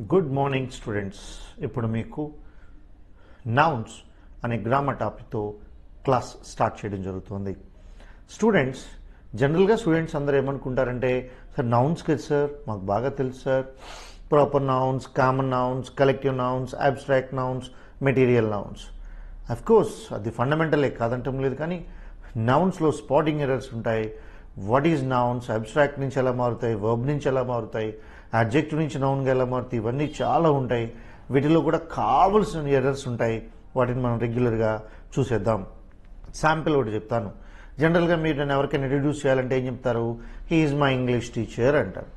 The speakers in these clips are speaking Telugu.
Good morning students. ఇప్పుడు మీకు నౌన్స్ అనే గ్రామర్ టాపిక్తో క్లాస్ స్టార్ట్ చేయడం జరుగుతుంది. స్టూడెంట్స్ జనరల్గా స్టూడెంట్స్ అందరూ ఏమనుకుంటారంటే, సార్ నౌన్స్ కదా సార్, మాకు బాగా తెలుసు sir, proper nouns, common nouns, collective nouns, abstract nouns, material nouns. Of course అది ఫండమెంటలే కాదంటం లేదు, కానీ నౌన్స్లో స్పాటింగ్ ఎర్రర్స్ ఉంటాయి. వాట్ ఈజ్ నౌన్స్, అబ్స్ట్రాక్ట్ నుంచి ఎలా మారుతాయి, వర్బ్ నుంచి ఎలా మారుతాయి, అడ్జెక్టివ్ నుంచి నౌన్గా ఎలా మారుతాయి, ఇవన్నీ చాలా ఉంటాయి. వీటిలో కూడా కావలసిన ఎర్రర్స్ ఉంటాయి. వాటిని మనం రెగ్యులర్గా చూసేద్దాం. శాంపిల్ ఒకటి చెప్తాను. జనరల్గా మీరు నేను ఎవరికైనా ఇంట్రడ్యూస్ చేయాలంటే ఏం చెప్తారు? He is my English teacher అంటారు.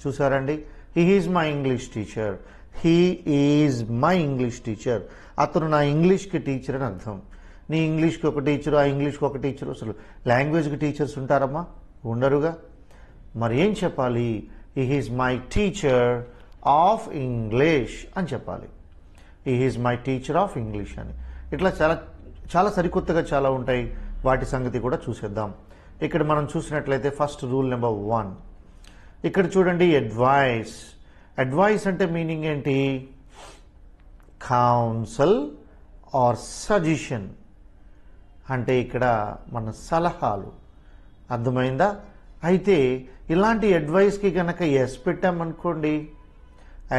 చూసారండి, he is my English teacher. He is my English teacher. అతను నా ఇంగ్లీష్కి టీచర్ అని అర్థం. నీ ఇంగ్లీష్కి ఒక టీచరు, ఆ ఇంగ్లీష్కి ఒక టీచరు. అసలు లాంగ్వేజ్కి టీచర్స్ ఉంటారమ్మా? ఉండరుగా. మరి ఏం చెప్పాలి? He is my teacher of English అని చెప్పాలి. He is my teacher of English అని. ఇట్లా చాలా చాలా సరికొత్తగా చాలా ఉంటాయి. వాటి సంగతి కూడా చూసేద్దాం. ఇక్కడ మనం చూసినట్లయితే ఫస్ట్ రూల్ నెంబర్ 1. ఇక్కడ చూడండి, అడ్వైస్. అడ్వైస్ అంటే మీనింగ్ ఏంటి? Counsel or suggestion. అంటే ఇక్కడ మన సలహాలు. అర్థమైందా? అయితే ఇలాంటి అడ్వైస్కి కనుక ఎస్ పెట్టామనుకోండి,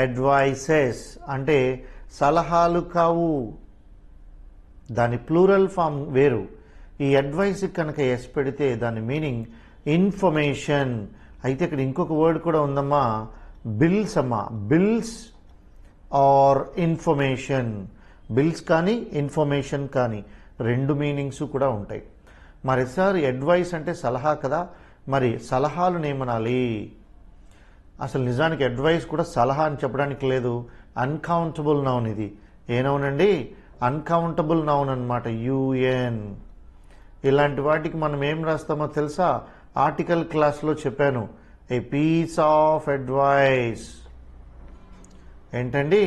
అడ్వైసెస్ అంటే సలహాలు కావు, దాని ప్లూరల్ ఫామ్ వేరు. ఈ అడ్వైస్కి కనుక ఎస్ పెడితే దాని మీనింగ్ ఇన్ఫర్మేషన్. అయితే ఇక్కడ ఇంకొక వర్డ్ కూడా ఉందమ్మా, బిల్స్ అమ్మా. Bills or information. బిల్స్ కానీ ఇన్ఫర్మేషన్ కానీ రెండు మీనింగ్స్ కూడా ఉంటాయి. మరి సార్ అడ్వైస్ అంటే సలహా కదా, మరి సలహాలు ఏమనాలి? అసలు నిజానికి అడ్వైస్ కూడా సలహా అని చెప్పడానికి లేదు. Uncountable noun. ఇది ఏ నౌన్ అండి? అన్కౌంటబుల్ నౌన్ అనమాట. యుఎన్. ఇలాంటి వాటికి మనం ఏం రాస్తామో తెలుసా? ఆర్టికల్ క్లాస్లో చెప్పాను. A piece of advice. ఏంటండి?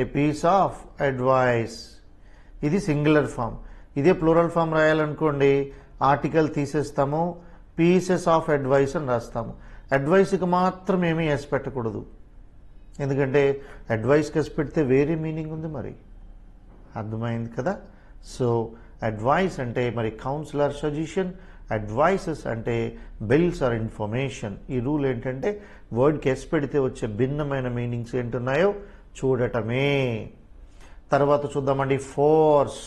A piece of advice. ఇది సింగులర్ ఫామ్. ఇదే ప్లూరల్ ఫామ్ రాయాలనుకోండి, ఆర్టికల్ తీసేస్తాము, పీసెస్ ఆఫ్ అడ్వైస్ అని రాస్తాము. అడ్వైస్కి మాత్రం ఏమీ ఎస్ పెట్టకూడదు, ఎందుకంటే అడ్వైస్కి ఎస్ పెడితే వేరే మీనింగ్ ఉంది. మరి అర్థమైంది కదా? సో అడ్వైస్ అంటే మరి కౌన్సిలర్ సజెషన్, అడ్వైసెస్ అంటే బిల్స్ ఆర్ ఇన్ఫర్మేషన్. ఈ రూల్ ఏంటంటే వర్డ్కి ఎస్ పెడితే వచ్చే భిన్నమైన మీనింగ్స్ ఏంటున్నాయో చూడటమే. తర్వాత చూద్దామండి, ఫోర్స్.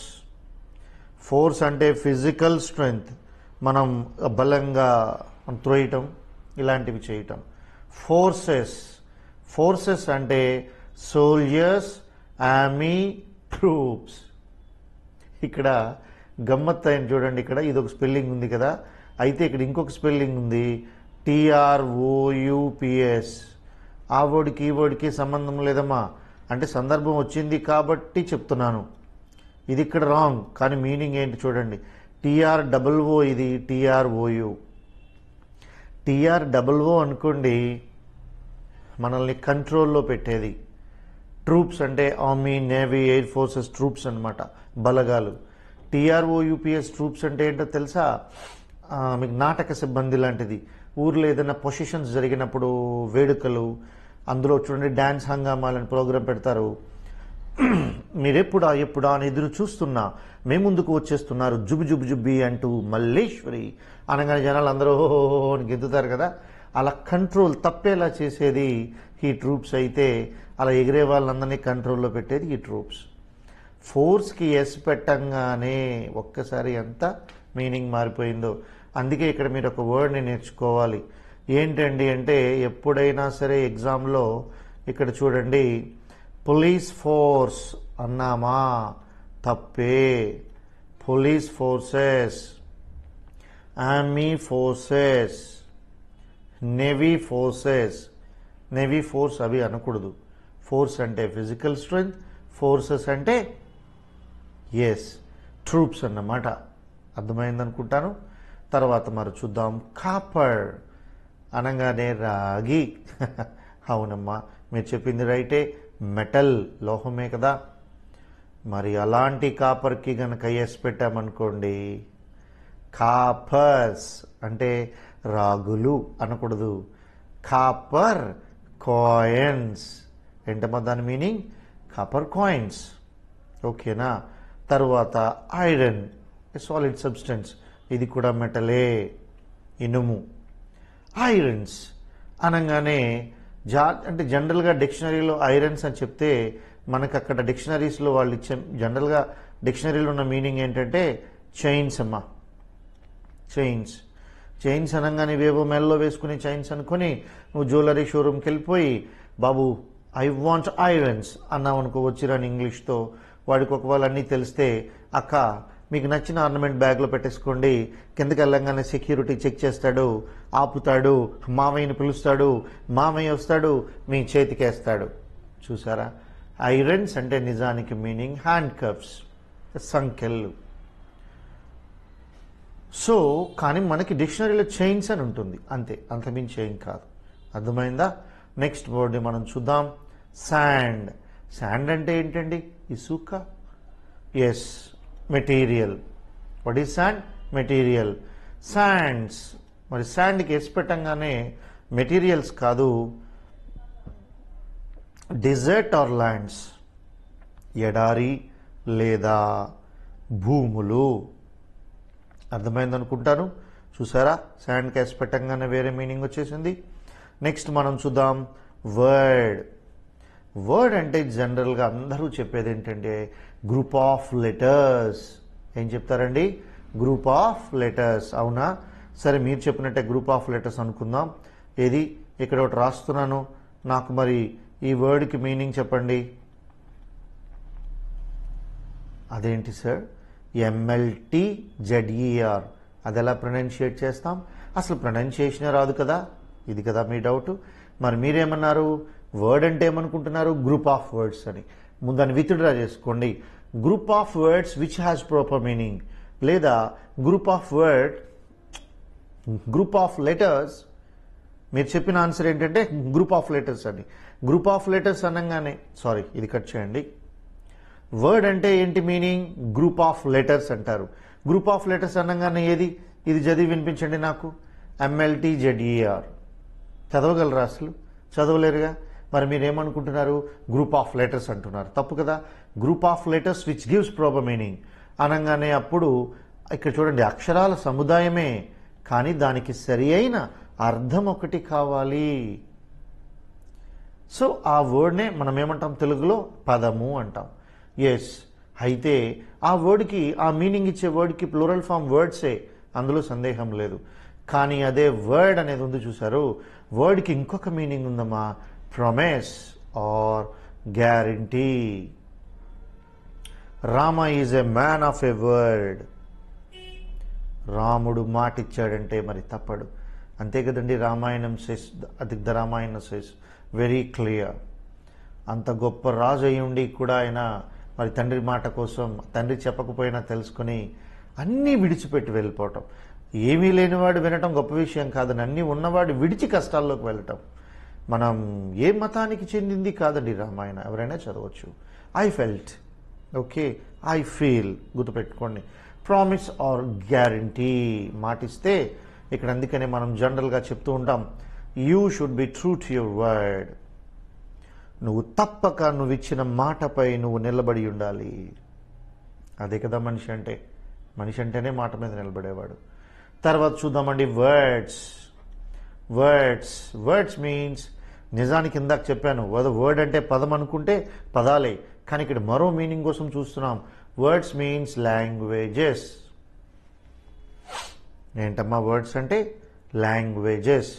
ఫోర్స్ అంటే ఫిజికల్ స్ట్రెంగ్త్, మనం బలంగా త్రోయటం, ఇలాంటివి చేయటం. ఫోర్సెస్. ఫోర్సెస్ అంటే సోల్జర్స్, ఆర్మీ, ట్రూప్స్. ఇక్కడ గమ్మత్ అయిన చూడండి, ఇక్కడ ఇది ఒక స్పెల్లింగ్ ఉంది కదా, అయితే ఇక్కడ ఇంకొక స్పెల్లింగ్ ఉంది, TROUPS. ఆ వర్డ్కి ఈ వర్డ్కి సంబంధం లేదమ్మా. అంటే సందర్భం వచ్చింది కాబట్టి చెప్తున్నాను. ఇది ఇక్కడ రాంగ్, కానీ మీనింగ్ ఏంటి చూడండి. TROO, ఇది TROU. TROO అనుకోండి, మనల్ని కంట్రోల్లో పెట్టేది. ట్రూప్స్ అంటే army, navy, air forces, troops అనమాట, బలగాలు. TROUPS ట్రూప్స్ అంటే ఏంటో తెలుసా? మీకు నాటక సిబ్బంది లాంటిది. ఊర్లో ఏదైనా పొజిషన్స్ జరిగినప్పుడు, వేడుకలు, అందులో చూడండి డ్యాన్స్ హంగామాలని ప్రోగ్రాం పెడతారు. మీరెప్పుడా ఎప్పుడా అని ఎదురు చూస్తున్నా మేము ముందుకు వచ్చేస్తున్నారు, జుబు జుబు జుబ్బి అంటూ మల్లేశ్వరి అనగానే జనాలు అందరూ అని గెంతుతారు కదా. అలా కంట్రోల్ తప్పేలా చేసేది ఈ ట్రూప్స్. అయితే అలా ఎగిరే వాళ్ళందరినీ కంట్రోల్లో పెట్టేది ఈ ట్రూప్స్. ఫోర్స్కి ఎస్ పెట్టంగానే ఒక్కసారి ఎంత మీనింగ్ మారిపోయిందో. అందుకే ఇక్కడ మీరు ఒక వర్డ్ని నేర్చుకోవాలి. ఏంటండి అంటే, ఎప్పుడైనా సరే ఎగ్జామ్లో ఇక్కడ చూడండి, పోలీస్ ఫోర్స్ అన్నామా, తప్పే. Police forces, army forces, navy forces, navy force అవి అనకూడదు. ఫోర్స్ అంటే ఫిజికల్ స్ట్రెంగ్త్, ఫోర్సెస్ అంటే ఎస్ ట్రూప్స్ అన్నమాట. అర్థమైందనుకుంటాను. తర్వాత మరి చూద్దాం, కాపర్ అనగానే రాగి. అవునమ్మా, మీరు చెప్పింది రైటే, మెటల్, లోహమే కదా. మరి అలాంటి కాపర్కి గనక ఎస్ పెట్టామనుకోండి, కాపర్స్ అంటే రాగులు అనకూడదు. కాపర్ కాయిన్స్, ఏంటమ్మా దాని మీనింగ్? Copper coins. ఓకేనా? తర్వాత ఐరన్, ఏ సాలిడ్ సబ్స్టెన్స్, ఇది కూడా మెటలే, ఇనుము. ఐరన్స్ అనగానే అంటే జనరల్గా డిక్షనరీలో ఐరన్స్ అని చెప్తే మనకు అక్కడ డిక్షనరీస్లో వాళ్ళు ఇచ్చే జనరల్గా డిక్షనరీలో ఉన్న మీనింగ్ ఏంటంటే చైన్స్ అమ్మా. చైన్స్ అనగానే ఇవేవో మెల్లో వేసుకునే చైన్స్ అనుకొని నువ్వు జ్యువెలరీ షోరూమ్కి వెళ్ళిపోయి బాబు ఐ వాంట్ ఐరన్స్ అన్నావు అనుకో, వచ్చిరాని ఇంగ్లీష్తో. వాడికి ఒకవేళ అన్నీ తెలిస్తే అక్క మీకు నచ్చిన ఆర్నమెంట్ బ్యాగ్లో పెట్టేసుకోండి, కిందకి వెళ్ళంగానే సెక్యూరిటీ చెక్ చేస్తాడు, ఆపుతాడు, మామయ్యని పిలుస్తాడు, మామయ్య వస్తాడు, మీ చేతికేస్తాడు. చూసారా? ఐరన్స్ అంటే నిజానికి మీనింగ్ హ్యాండ్ కప్స్, సంకెళ్ళు. సో కానీ మనకి డిక్షనరీలో చైన్స్ అని ఉంటుంది, అంతే, అంతమించి ఏం కాదు. అర్థమైందా? నెక్స్ట్ వర్డ్ మనం చూద్దాం. శాండ్. శాండ్ అంటే ఏంటండి? ఇసుక. Yes, material. What is sand? Material. Sands. మరి శాండ్కి ఎస్ పెట్టంగానే మెటీరియల్స్ కాదు, డెజర్ట్ ఆర్ ల్యాండ్స్, ఎడారి లేదా భూములు. అర్థమైంది అనుకుంటాను. చూసారా? శాండ్ కేస్ పెట్టంగానే వేరే మీనింగ్ వచ్చేసింది. నెక్స్ట్ మనం చూద్దాం వర్డ్. వర్డ్ అంటే జనరల్గా అందరూ చెప్పేది ఏంటంటే గ్రూప్ ఆఫ్ లెటర్స్. ఏం చెప్తారండి? Group of letters. అవునా? సరే, మీరు చెప్పినట్టే గ్రూప్ ఆఫ్ లెటర్స్ అనుకుందాం. ఏది? ఇక్కడ ఒకటి రాస్తున్నాను, నాకు మరి ఈ వర్డ్కి మీనింగ్ చెప్పండి. అదేంటి సార్? MLTZER. అది ఎలా ప్రొనౌన్షియేట్ చేస్తాం? అసలు ప్రొనౌన్షియేషనే రాదు కదా. ఇది కదా మీ డౌట్. మరి మీరేమన్నారు? వర్డ్ అంటే ఏమనుకుంటున్నారు? గ్రూప్ ఆఫ్ వర్డ్స్ అని. ముందని విత్డ్రా చేసుకోండి. Group of words which has proper meaning, లేదా గ్రూప్ ఆఫ్ లెటర్స్. మీరు చెప్పిన ఆన్సర్ ఏంటంటే గ్రూప్ ఆఫ్ లెటర్స్ అని. గ్రూప్ ఆఫ్ లెటర్స్ అనగానే, సారీ ఇది కట్ చేయండి. వర్డ్ అంటే ఏంటి మీనింగ్? గ్రూప్ ఆఫ్ లెటర్స్ అంటారు. గ్రూప్ ఆఫ్ లెటర్స్ అనగానే ఏది? ఇది చదివి వినిపించండి నాకు. MLTZER. చదవగలరా? అసలు చదవలేరుగా. మరి మీరేమనుకుంటున్నారు? గ్రూప్ ఆఫ్ లెటర్స్ అంటున్నారు. తప్పు కదా. Group of letters which gives proper meaning అనగానే అప్పుడు ఇక్కడ చూడండి, అక్షరాల సముదాయమే, కానీ దానికి సరి అయిన అర్థం ఒకటి కావాలి. సో ఆ వర్డ్నే మనం ఏమంటాం? తెలుగులో పదము అంటాం. ఎస్. అయితే ఆ వర్డ్కి, ఆ మీనింగ్ ఇచ్చే వర్డ్కి ప్లూరల్ ఫామ్ వర్డ్సే, అందులో సందేహం లేదు. కానీ అదే వర్డ్ అనేది ఉంది చూసారు, వర్డ్కి ఇంకొక మీనింగ్ ఉందమ్మా. Promise or guarantee. Rama is a man of a word. Ramudu మాట ఇచ్చాడంటే మరి తప్పడు. అంతే కదండి. Ramayanam says, the Ramayana says very clear. అంత గొప్ప రాజు అయి ఉండి కూడా ఆయన మరి తండ్రి మాట కోసం, తండ్రి చెప్పకపోయినా తెలుసుకుని అన్నీ విడిచిపెట్టి వెళ్ళిపోవటం. ఏమీ లేనివాడు వినటం గొప్ప విషయం కాదని, అన్నీ ఉన్నవాడు విడిచి కష్టాల్లోకి వెళ్ళటం. మనం ఏ మతానికి చెందింది కాదండి రామాయణ, ఎవరైనా చదవచ్చు. I felt, okay, I feel, గుర్తుపెట్టుకోండి. ప్రామిస్ ఆర్ గ్యారంటీ, మాటిస్తే. ఇక్కడ అందుకనే మనం జనరల్గా చెప్తూ ఉంటాం, you should be true to your word. నువ్వు తప్పక నువ్వు ఇచ్చిన మాటపై నువ్వు నిలబడి ఉండాలి. అదే కదా మనిషి అంటే. మనిషి అంటేనే మాట మీద నిలబడేవాడు. తర్వాత చూద్దామండి వర్డ్స్. వర్డ్స్ మీన్స్, నిజానికి ఇందాక చెప్పాను వర్డ్ అంటే పదం అనుకుంటే పదాలే, కానీ ఇక్కడ మరో మీనింగ్ కోసం చూస్తున్నాం. Words means languages. ఏంటమ్మా వర్డ్స్ అంటే? Languages.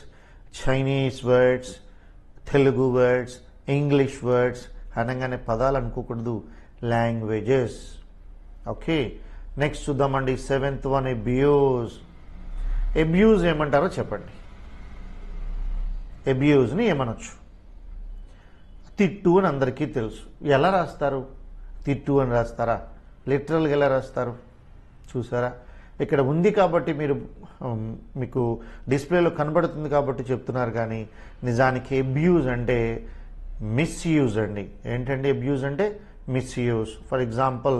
Chinese words, Telugu words, English words అనగానే పదాలు అనుకోకూడదు, లాంగ్వేజెస్. ఓకే, నెక్స్ట్ చూద్దామండి. 7th one, abuse. అబ్యూజ్ ఏమంటారో చెప్పండి. అబ్యూజ్ని ఏమనొచ్చు? తిట్టు అని అందరికీ తెలుసు. ఎలా రాస్తారు? తిట్టు అని రాస్తారా? లిటరల్గా ఎలా రాస్తారు? చూసారా? ఇక్కడ ఉంది కాబట్టి మీకు డిస్ప్లేలో కనబడుతుంది కాబట్టి చెప్తున్నారు, కానీ నిజానికి అబ్యూజ్ అంటే మిస్యూజ్ అండి. ఏంటండి అబ్యూజ్ అంటే? మిస్యూజ్. ఫర్ ఎగ్జాంపుల్,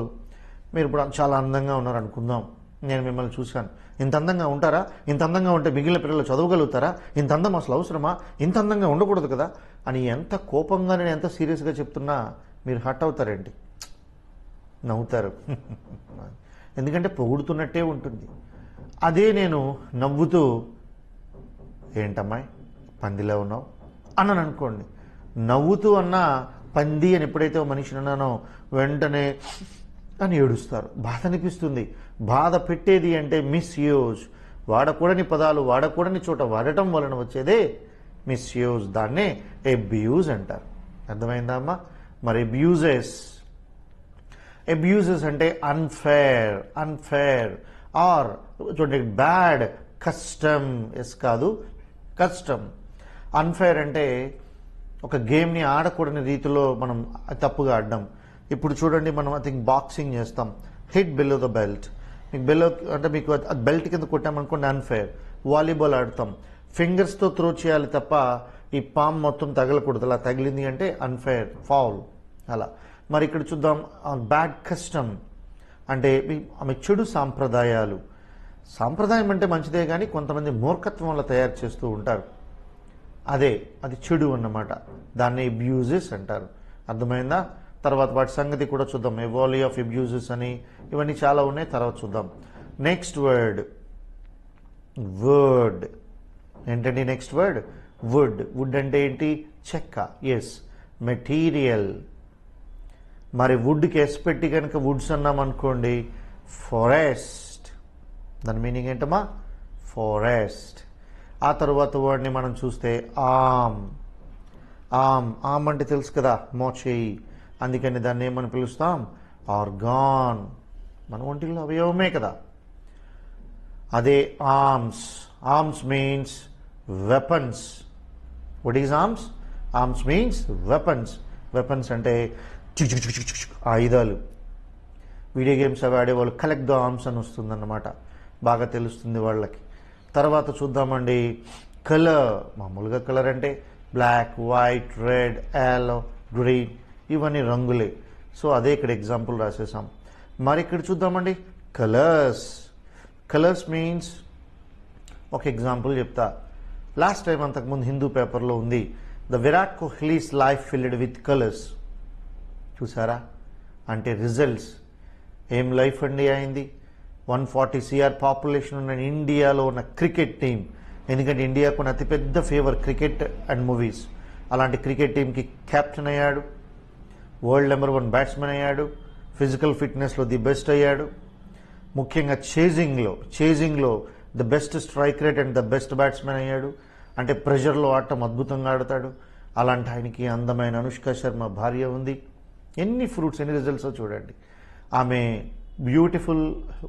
మీరు ఇప్పుడు చాలా అందంగా ఉన్నారు అనుకుందాం, నేను మిమ్మల్ని చూశాను, ఇంత అందంగా ఉంటారా, ఇంత అందంగా ఉంటే మిగిలిన పిల్లలు చదవగలుగుతారా, ఇంత అందం అసలు అవసరమా, ఇంత అందంగా ఉండకూడదు కదా అని ఎంత కోపంగా నేను ఎంత సీరియస్గా చెప్తున్నా మీరు హర్ట్ అవుతారేంటి, నవ్వుతారు. ఎందుకంటే పొగుడుతున్నట్టే ఉంటుంది. అదే నేను నవ్వుతూ ఏంటమ్మాయి పందిలా ఉన్నావు అన్నాను అనుకోండి, నవ్వుతూ అన్నా పంది అని ఎప్పుడైతే మనిషిని అన్నానో వెంటనే అని ఏడుస్తారు, బాధ అనిపిస్తుంది. బాధ పెట్టేది అంటే మిస్యూజ్, వాడకూడని పదాలు వాడకూడని చోట వాడటం వలన వచ్చేదే మిస్యూజ్, దాన్నే అబ్యూజ్ అంటారు. అర్థమైందా అమ్మా? మరి అబ్యూజెస్ అంటే అన్ఫేర్ ఆర్ చూడండి బ్యాడ్ కస్టమ్, ఎస్ కాదు కస్టమ్. అన్ఫేర్ అంటే ఒక గేమ్ని ఆడకూడని రీతిలో మనం తప్పుగా ఆడడం. ఇప్పుడు చూడండి, మనం ఐ థింక్ బాక్సింగ్ చేస్తాం, హిట్ బిలో ద బెల్ట్, మీకు బెల్లో అంటే మీకు బెల్ట్ కింద కొట్టామనుకోండి అన్ఫేర్. వాలీబాల్ ఆడతాం, ఫింగర్స్తో త్రో చేయాలి తప్ప ఈ పామ్ మొత్తం తగలకూడదు, అలా తగిలింది అంటే అన్ఫేర్, ఫౌల్ అలా. మరి ఇక్కడ చూద్దాం బ్యాడ్ కస్టమ్ అంటే ఆమె చెడు సాంప్రదాయాలు. సాంప్రదాయం అంటే మంచిదే కానీ కొంతమంది మూర్ఖత్వం వల్ల తయారు చేస్తూ ఉంటారు, అది చెడు అన్నమాట, దాన్ని అబ్యూజెస్ అంటారు. అర్థమైందా? తర్వాత వాటి సంగతి కూడా చూద్దాం, ఎవాల్యూ ఆఫ్ అబ్యూజెస్ అని ఇవన్నీ చాలా ఉన్నాయి, తర్వాత చూద్దాం. నెక్స్ట్ వర్డ్ ఏంటండి? నెక్స్ట్ వర్డ్ వుడ్ అంటే ఏంటి? చెక్క. Yes, material. మరి వుడ్కి ఎస్ పెట్టి కనుక వుడ్స్ అన్నాం అనుకోండి ఫారెస్ట్, దాని మీనింగ్ ఏంటమ్మా? ఫారెస్ట్. ఆ తర్వాత వర్డ్ని మనం చూస్తే ఆమ్ అంటే తెలుసు కదా, మోచేయి, అందుకని దాన్ని ఏమని పిలుస్తాం? ఆర్గాన్, మన ఒంటిలో అవయవమే కదా. అదే arms means weapons. What is arms means weapons అంటే ఆయుధాలు. వీడియో గేమ్స్ అవి ఆడేవాళ్ళు కలెక్ట్ ద ఆర్మ్స్ అని వస్తుందన్నమాట, బాగా తెలుస్తుంది వాళ్ళకి. తర్వాత చూద్దామండి కలర్. మామూలుగా కలర్ అంటే black, white, red, yellow, green, ఇవన్నీ రంగులే. సో అదే ఇక్కడ ఎగ్జాంపుల్ రాసేసాం. మరి ఇక్కడ చూద్దామండి కలర్స్ మీన్స్ ఒక ఎగ్జాంపుల్ చెప్తా. లాస్ట్ టైం అంతకుముందు హిందూ పేపర్లో ఉంది, the Virat Kohli's life filled with colours. చూసారా? అంటే రిజల్ట్స్. ఏం లైఫ్ అండి అయింది? 140 CR పాపులేషన్ ఉన్న ఇండియాలో ఉన్న క్రికెట్ టీం, ఎందుకంటే ఇండియాకు ఉన్న అతిపెద్ద ఫేవర్ క్రికెట్ అండ్ మూవీస్, అలాంటి క్రికెట్ టీంకి కెప్టెన్ అయ్యాడు, వరల్డ్ నెంబర్ 1 బ్యాట్స్మెన్ అయ్యాడు, ఫిజికల్ ఫిట్నెస్లో ది బెస్ట్ అయ్యాడు, ముఖ్యంగా చేజింగ్లో the best strike rate and the best batsmen అయ్యాడు. అంటే ప్రెషర్లో ఆడటం అద్భుతంగా ఆడతాడు. అలాంటి ఆయనకి అందమైన అనుష్క శర్మ భార్య ఉంది. ఎన్ని ఫ్రూట్స్, ఎన్ని రిజల్ట్స్ చూడండి. ఆమె బ్యూటిఫుల్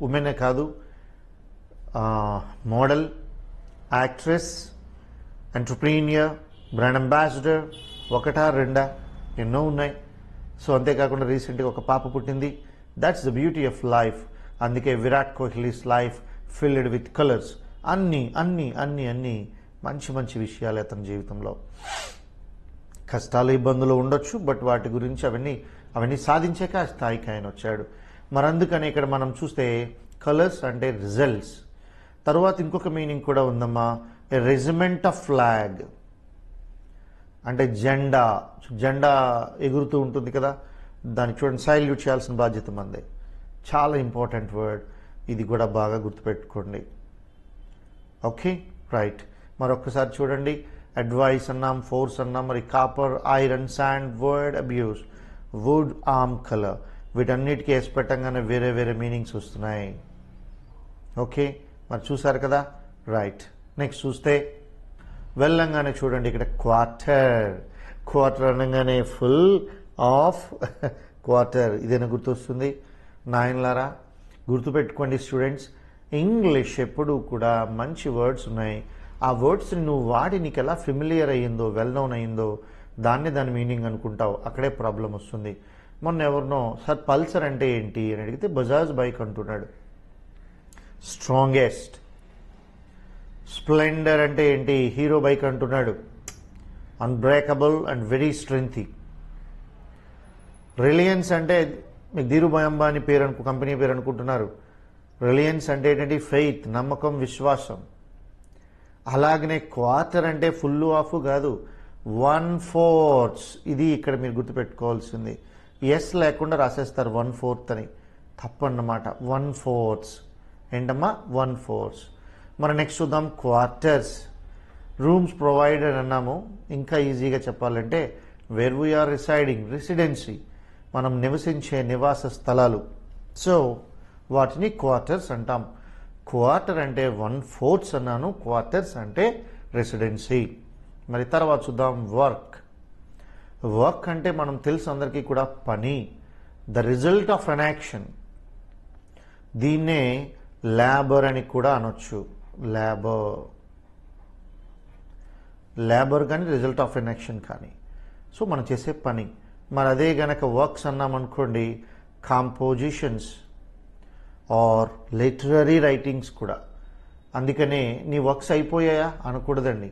ఉమెనే కాదు, model, actress, entrepreneur, brand ambassador, ఒకటా రెండా ఎన్నో ఉన్నాయి. సో అంతేకాకుండా రీసెంట్గా ఒక పాప పుట్టింది. That's the beauty of life. అందుకే Virat Kohli's life filled with colours. అన్ని మంచి మంచి విషయాలు అతని జీవితంలో. కష్టాలు, ఇబ్బందులు ఉండొచ్చు, బట్ వాటి గురించి అవన్నీ సాధించాక ఆ స్థాయికి ఆయన వచ్చాడు. మరి అందుకని ఇక్కడ మనం చూస్తే కలర్స్ అంటే రిజల్ట్స్. తర్వాత ఇంకొక మీనింగ్ కూడా ఉందమ్మా, ఏ రెజిమెంట్ ఆఫ్ ఫ్లాగ్ అంటే జెండా ఎగురుతూ ఉంటుంది కదా, దానికి చూడండి సైల్యూట్ చేయాల్సిన బాధ్యత మందే. చాలా ఇంపార్టెంట్ వర్డ్, ఇది కూడా బాగా గుర్తుపెట్టుకోండి. Okay, right. మరొకసారి చూడండి, అడ్వైస్ అన్నాం, ఫోర్స్ అన్నాం, మరి copper, iron, sand, word, abuse, wood, arm, colour, వీటన్నిటికీ వేసి పెట్టంగానే వేరే వేరే మీనింగ్స్ వస్తున్నాయి. ఓకే, మరి చూసారు కదా, రైట్. నెక్స్ట్ చూస్తే వెళ్ళంగానే చూడండి ఇక్కడ క్వార్టర్ అనగానే ఫుల్ ఆఫ్ క్వార్టర్, ఇదేనా గుర్తొస్తుంది? నాయనలారా గుర్తుపెట్టుకోండి స్టూడెంట్స్, ఇంగ్లీష్ ఎప్పుడు కూడా మంచి వర్డ్స్ ఉన్నాయి. ఆ వర్డ్స్ని నువ్వు వాడి నీకు ఎలా ఫెమిలియర్ అయ్యిందో, వెల్ నోన్ అయ్యిందో, దాన్ని దాని మీనింగ్ అనుకుంటావు, అక్కడే ప్రాబ్లం వస్తుంది. మొన్న ఎవరినో సార్ పల్సర్ అంటే ఏంటి అని అడిగితే బజాజ్ బైక్ అంటున్నాడు. స్ట్రాంగెస్ట్. స్ప్లెండర్ అంటే ఏంటి? హీరో బైక్ అంటున్నాడు. Unbreakable and very strengthy. Reliance అంటే మీకు ధీరుభాయ్ అంబానీ కంపెనీ పేరు అనుకుంటున్నారు. రిలయన్స్ అంటే ఏంటంటే ఫెయిత్, నమ్మకం, విశ్వాసం. అలాగనే క్వార్టర్ అంటే ఫుల్ ఆఫ్ కాదు, 1/4. ఇది ఇక్కడ మీరు గుర్తుపెట్టుకోవాల్సింది. ఎస్ లేకుండా రాసేస్తారు 1/4 అని, తప్పన్నమాట. 1/4 ఏంటమ్మా? 1/4. మరి నెక్స్ట్ చూద్దాం క్వార్టర్స్. రూమ్స్ ప్రొవైడెడ్ అన్నాము. ఇంకా ఈజీగా చెప్పాలంటే వేర్ వీఆర్ రిసైడింగ్, రెసిడెన్సీ, మనం నివసించే నివాస స్థలాలు. సో వాటిని క్వార్టర్స్ అంటాం. క్వార్టర్ అంటే 1/4 అన్నాను, క్వార్టర్స్ అంటే రెసిడెన్సీ. మరి తర్వాత చూద్దాం వర్క్. వర్క్ అంటే మనం తెలుసు అందరికీ కూడా పని, the result of an action. దీన్నే లేబర్ అని కూడా అనొచ్చు. లేబర్ కానీ రిజల్ట్ ఆఫ్ ఎన్ యాక్షన్ కానీ, సో మనం చేసే పని. మరి అదే గనక వర్క్స్ అన్నామనుకోండి, కాంపోజిషన్స్ ఆర్ లిటరరీ రైటింగ్స్ కూడా. అందుకనే నీ వర్క్స్ అయిపోయాయా అనకూడదండి,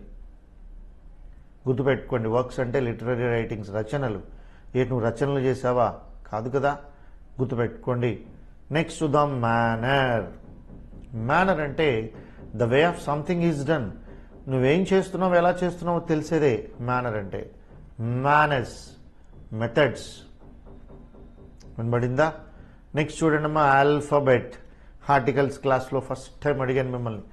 గుర్తుపెట్టుకోండి. వర్క్స్ అంటే లిటరరీ రైటింగ్స్, రచనలు. నువ్వు రచనలు చేసావా? కాదు కదా, గుర్తుపెట్టుకోండి. నెక్స్ట్ చూద్దాం మేనర్. మేనర్ అంటే the way of something is done. నువ్వేం చేస్తున్నావు, ఎలా చేస్తున్నావో తెలిసేదే మేనర్ అంటే. Manners, methods. వినబడిందా? నెక్స్ట్ చూడండి అమ్మా, ఆల్ఫాబెట్. ఆర్టికల్స్ క్లాస్లో ఫస్ట్ టైం అడిగాను మిమ్మల్ని,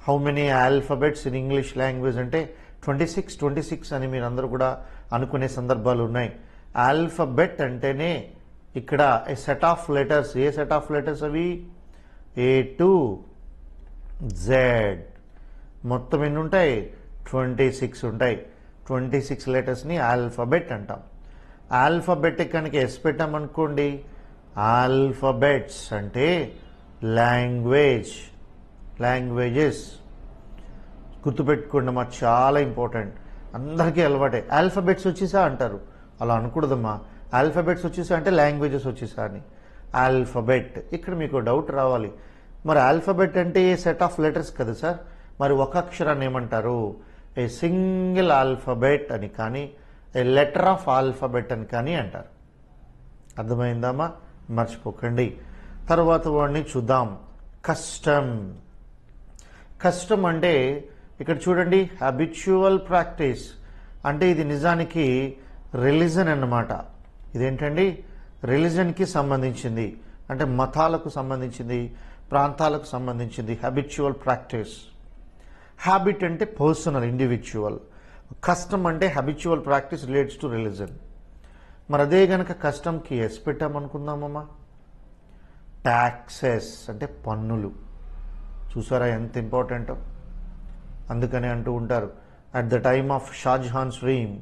how many alphabets in English language అంటే 26 అని మీరు అందరూ కూడా అనుకునే సందర్భాలు ఉన్నాయి. ఆల్ఫాబెట్ అంటేనే ఇక్కడ a set of letters. A set of letters అవి? A to Z. మొత్తం ఎన్ని ఉంటాయి? 26 ఉంటాయి. 26 లెటర్స్ని ఆల్ఫాబెట్ అంటాం. ఆల్ఫాబెట్ కనుక ఎస్ పెట్టామనుకోండి, ఆల్ఫాబెట్స్ అంటే లాంగ్వేజెస్. గుర్తుపెట్టుకోండి అమ్మా, చాలా ఇంపార్టెంట్. అందరికీ అలవాటే ఆల్ఫాబెట్స్ వచ్చేసా అంటారు. అలా అనకూడదమ్మా. ఆల్ఫాబెట్స్ వచ్చేసా అంటే లాంగ్వేజెస్ వచ్చేసా అని. ఆల్ఫాబెట్. ఇక్కడ మీకు డౌట్ రావాలి, మరి ఆల్ఫాబెట్ అంటే ఏ సెట్ ఆఫ్ లెటర్స్ కదా సార్, మరి ఒక అక్షరాన్ని ఏమంటారు? ఏ సింగిల్ ఆల్ఫాబెట్ అని కానీ, ఏ లెటర్ ఆఫ్ ఆల్ఫాబెట్ అని కానీ అంటారు. అర్థమైందామా? మర్చిపోకండి. తర్వాత వాడిని చూద్దాం, కస్టమ్. కస్టమ్ అంటే ఇక్కడ చూడండి, హ్యాబిచువల్ ప్రాక్టీస్. అంటే ఇది నిజానికి రిలీజన్ అన్నమాట. ఇదేంటండి? రిలీజన్కి సంబంధించింది, అంటే మతాలకు సంబంధించింది, ప్రాంతాలకు సంబంధించింది. Habitual practice. హ్యాబిట్ అంటే పర్సనల్, ఇండివిజువల్. కస్టమ్ అంటే habitual practice relates to religion. మరి అదే గనక కస్టమ్కి ఎస్ పెట్టామనుకుందామమ్మా. ట్యాక్సెస్ అంటే పన్నులు. చూసారా ఎంత ఇంపార్టెంటో? అందుకనే అంటూ ఉంటారు, at the time of Shahjahan's reign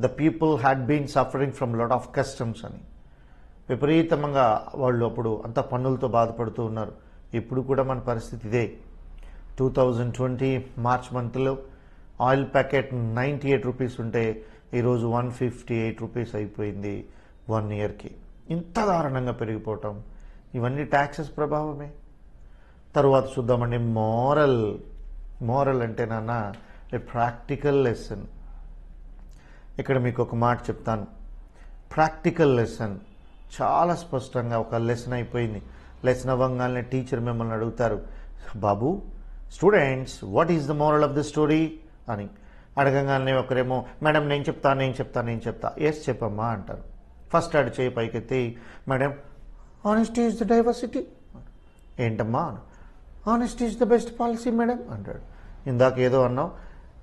the people had been suffering from lot of customs అని. విపరీతంగా వాళ్ళు అప్పుడు అంత పన్నులతో బాధపడుతూ ఉన్నారు. ఇప్పుడు కూడా మన పరిస్థితి ఇదే. 2020 మార్చ్ మంత్లో ఆయిల్ ప్యాకెట్ 98 రూపీస్ ఉంటే ఈరోజు 158 రూపీస్ అయిపోయింది 1 ఇయర్కి. ఇంత దారుణంగా పెరిగిపోవటం, ఇవన్నీ ట్యాక్సెస్ ప్రభావమే. తరువాత చూద్దామండి మోరల్. మోరల్ అంటే నాన్న ఏ ప్రాక్టికల్ లెసన్. ఇక్కడ మీకు ఒక మాట చెప్తాను, ప్రాక్టికల్ లెసన్. చాలా స్పష్టంగా ఒక లెసన్ అయిపోయింది. లెసన్ అవ్వగానే టీచర్ మిమ్మల్ని అడుగుతారు, బాబు students what is the moral of the story అని అడగగానే ఒకరేమో మేడం నేను చెప్తా. ఎస్ చెప్పమ్మా అంటారు. ఫస్ట్ ఆడు చేయి పైకెత్తి, madam honesty is the diversity. ఏంటమ్మా? Honesty is the best policy madam అంటాడు. ఇందాక ఏదో అన్నావు,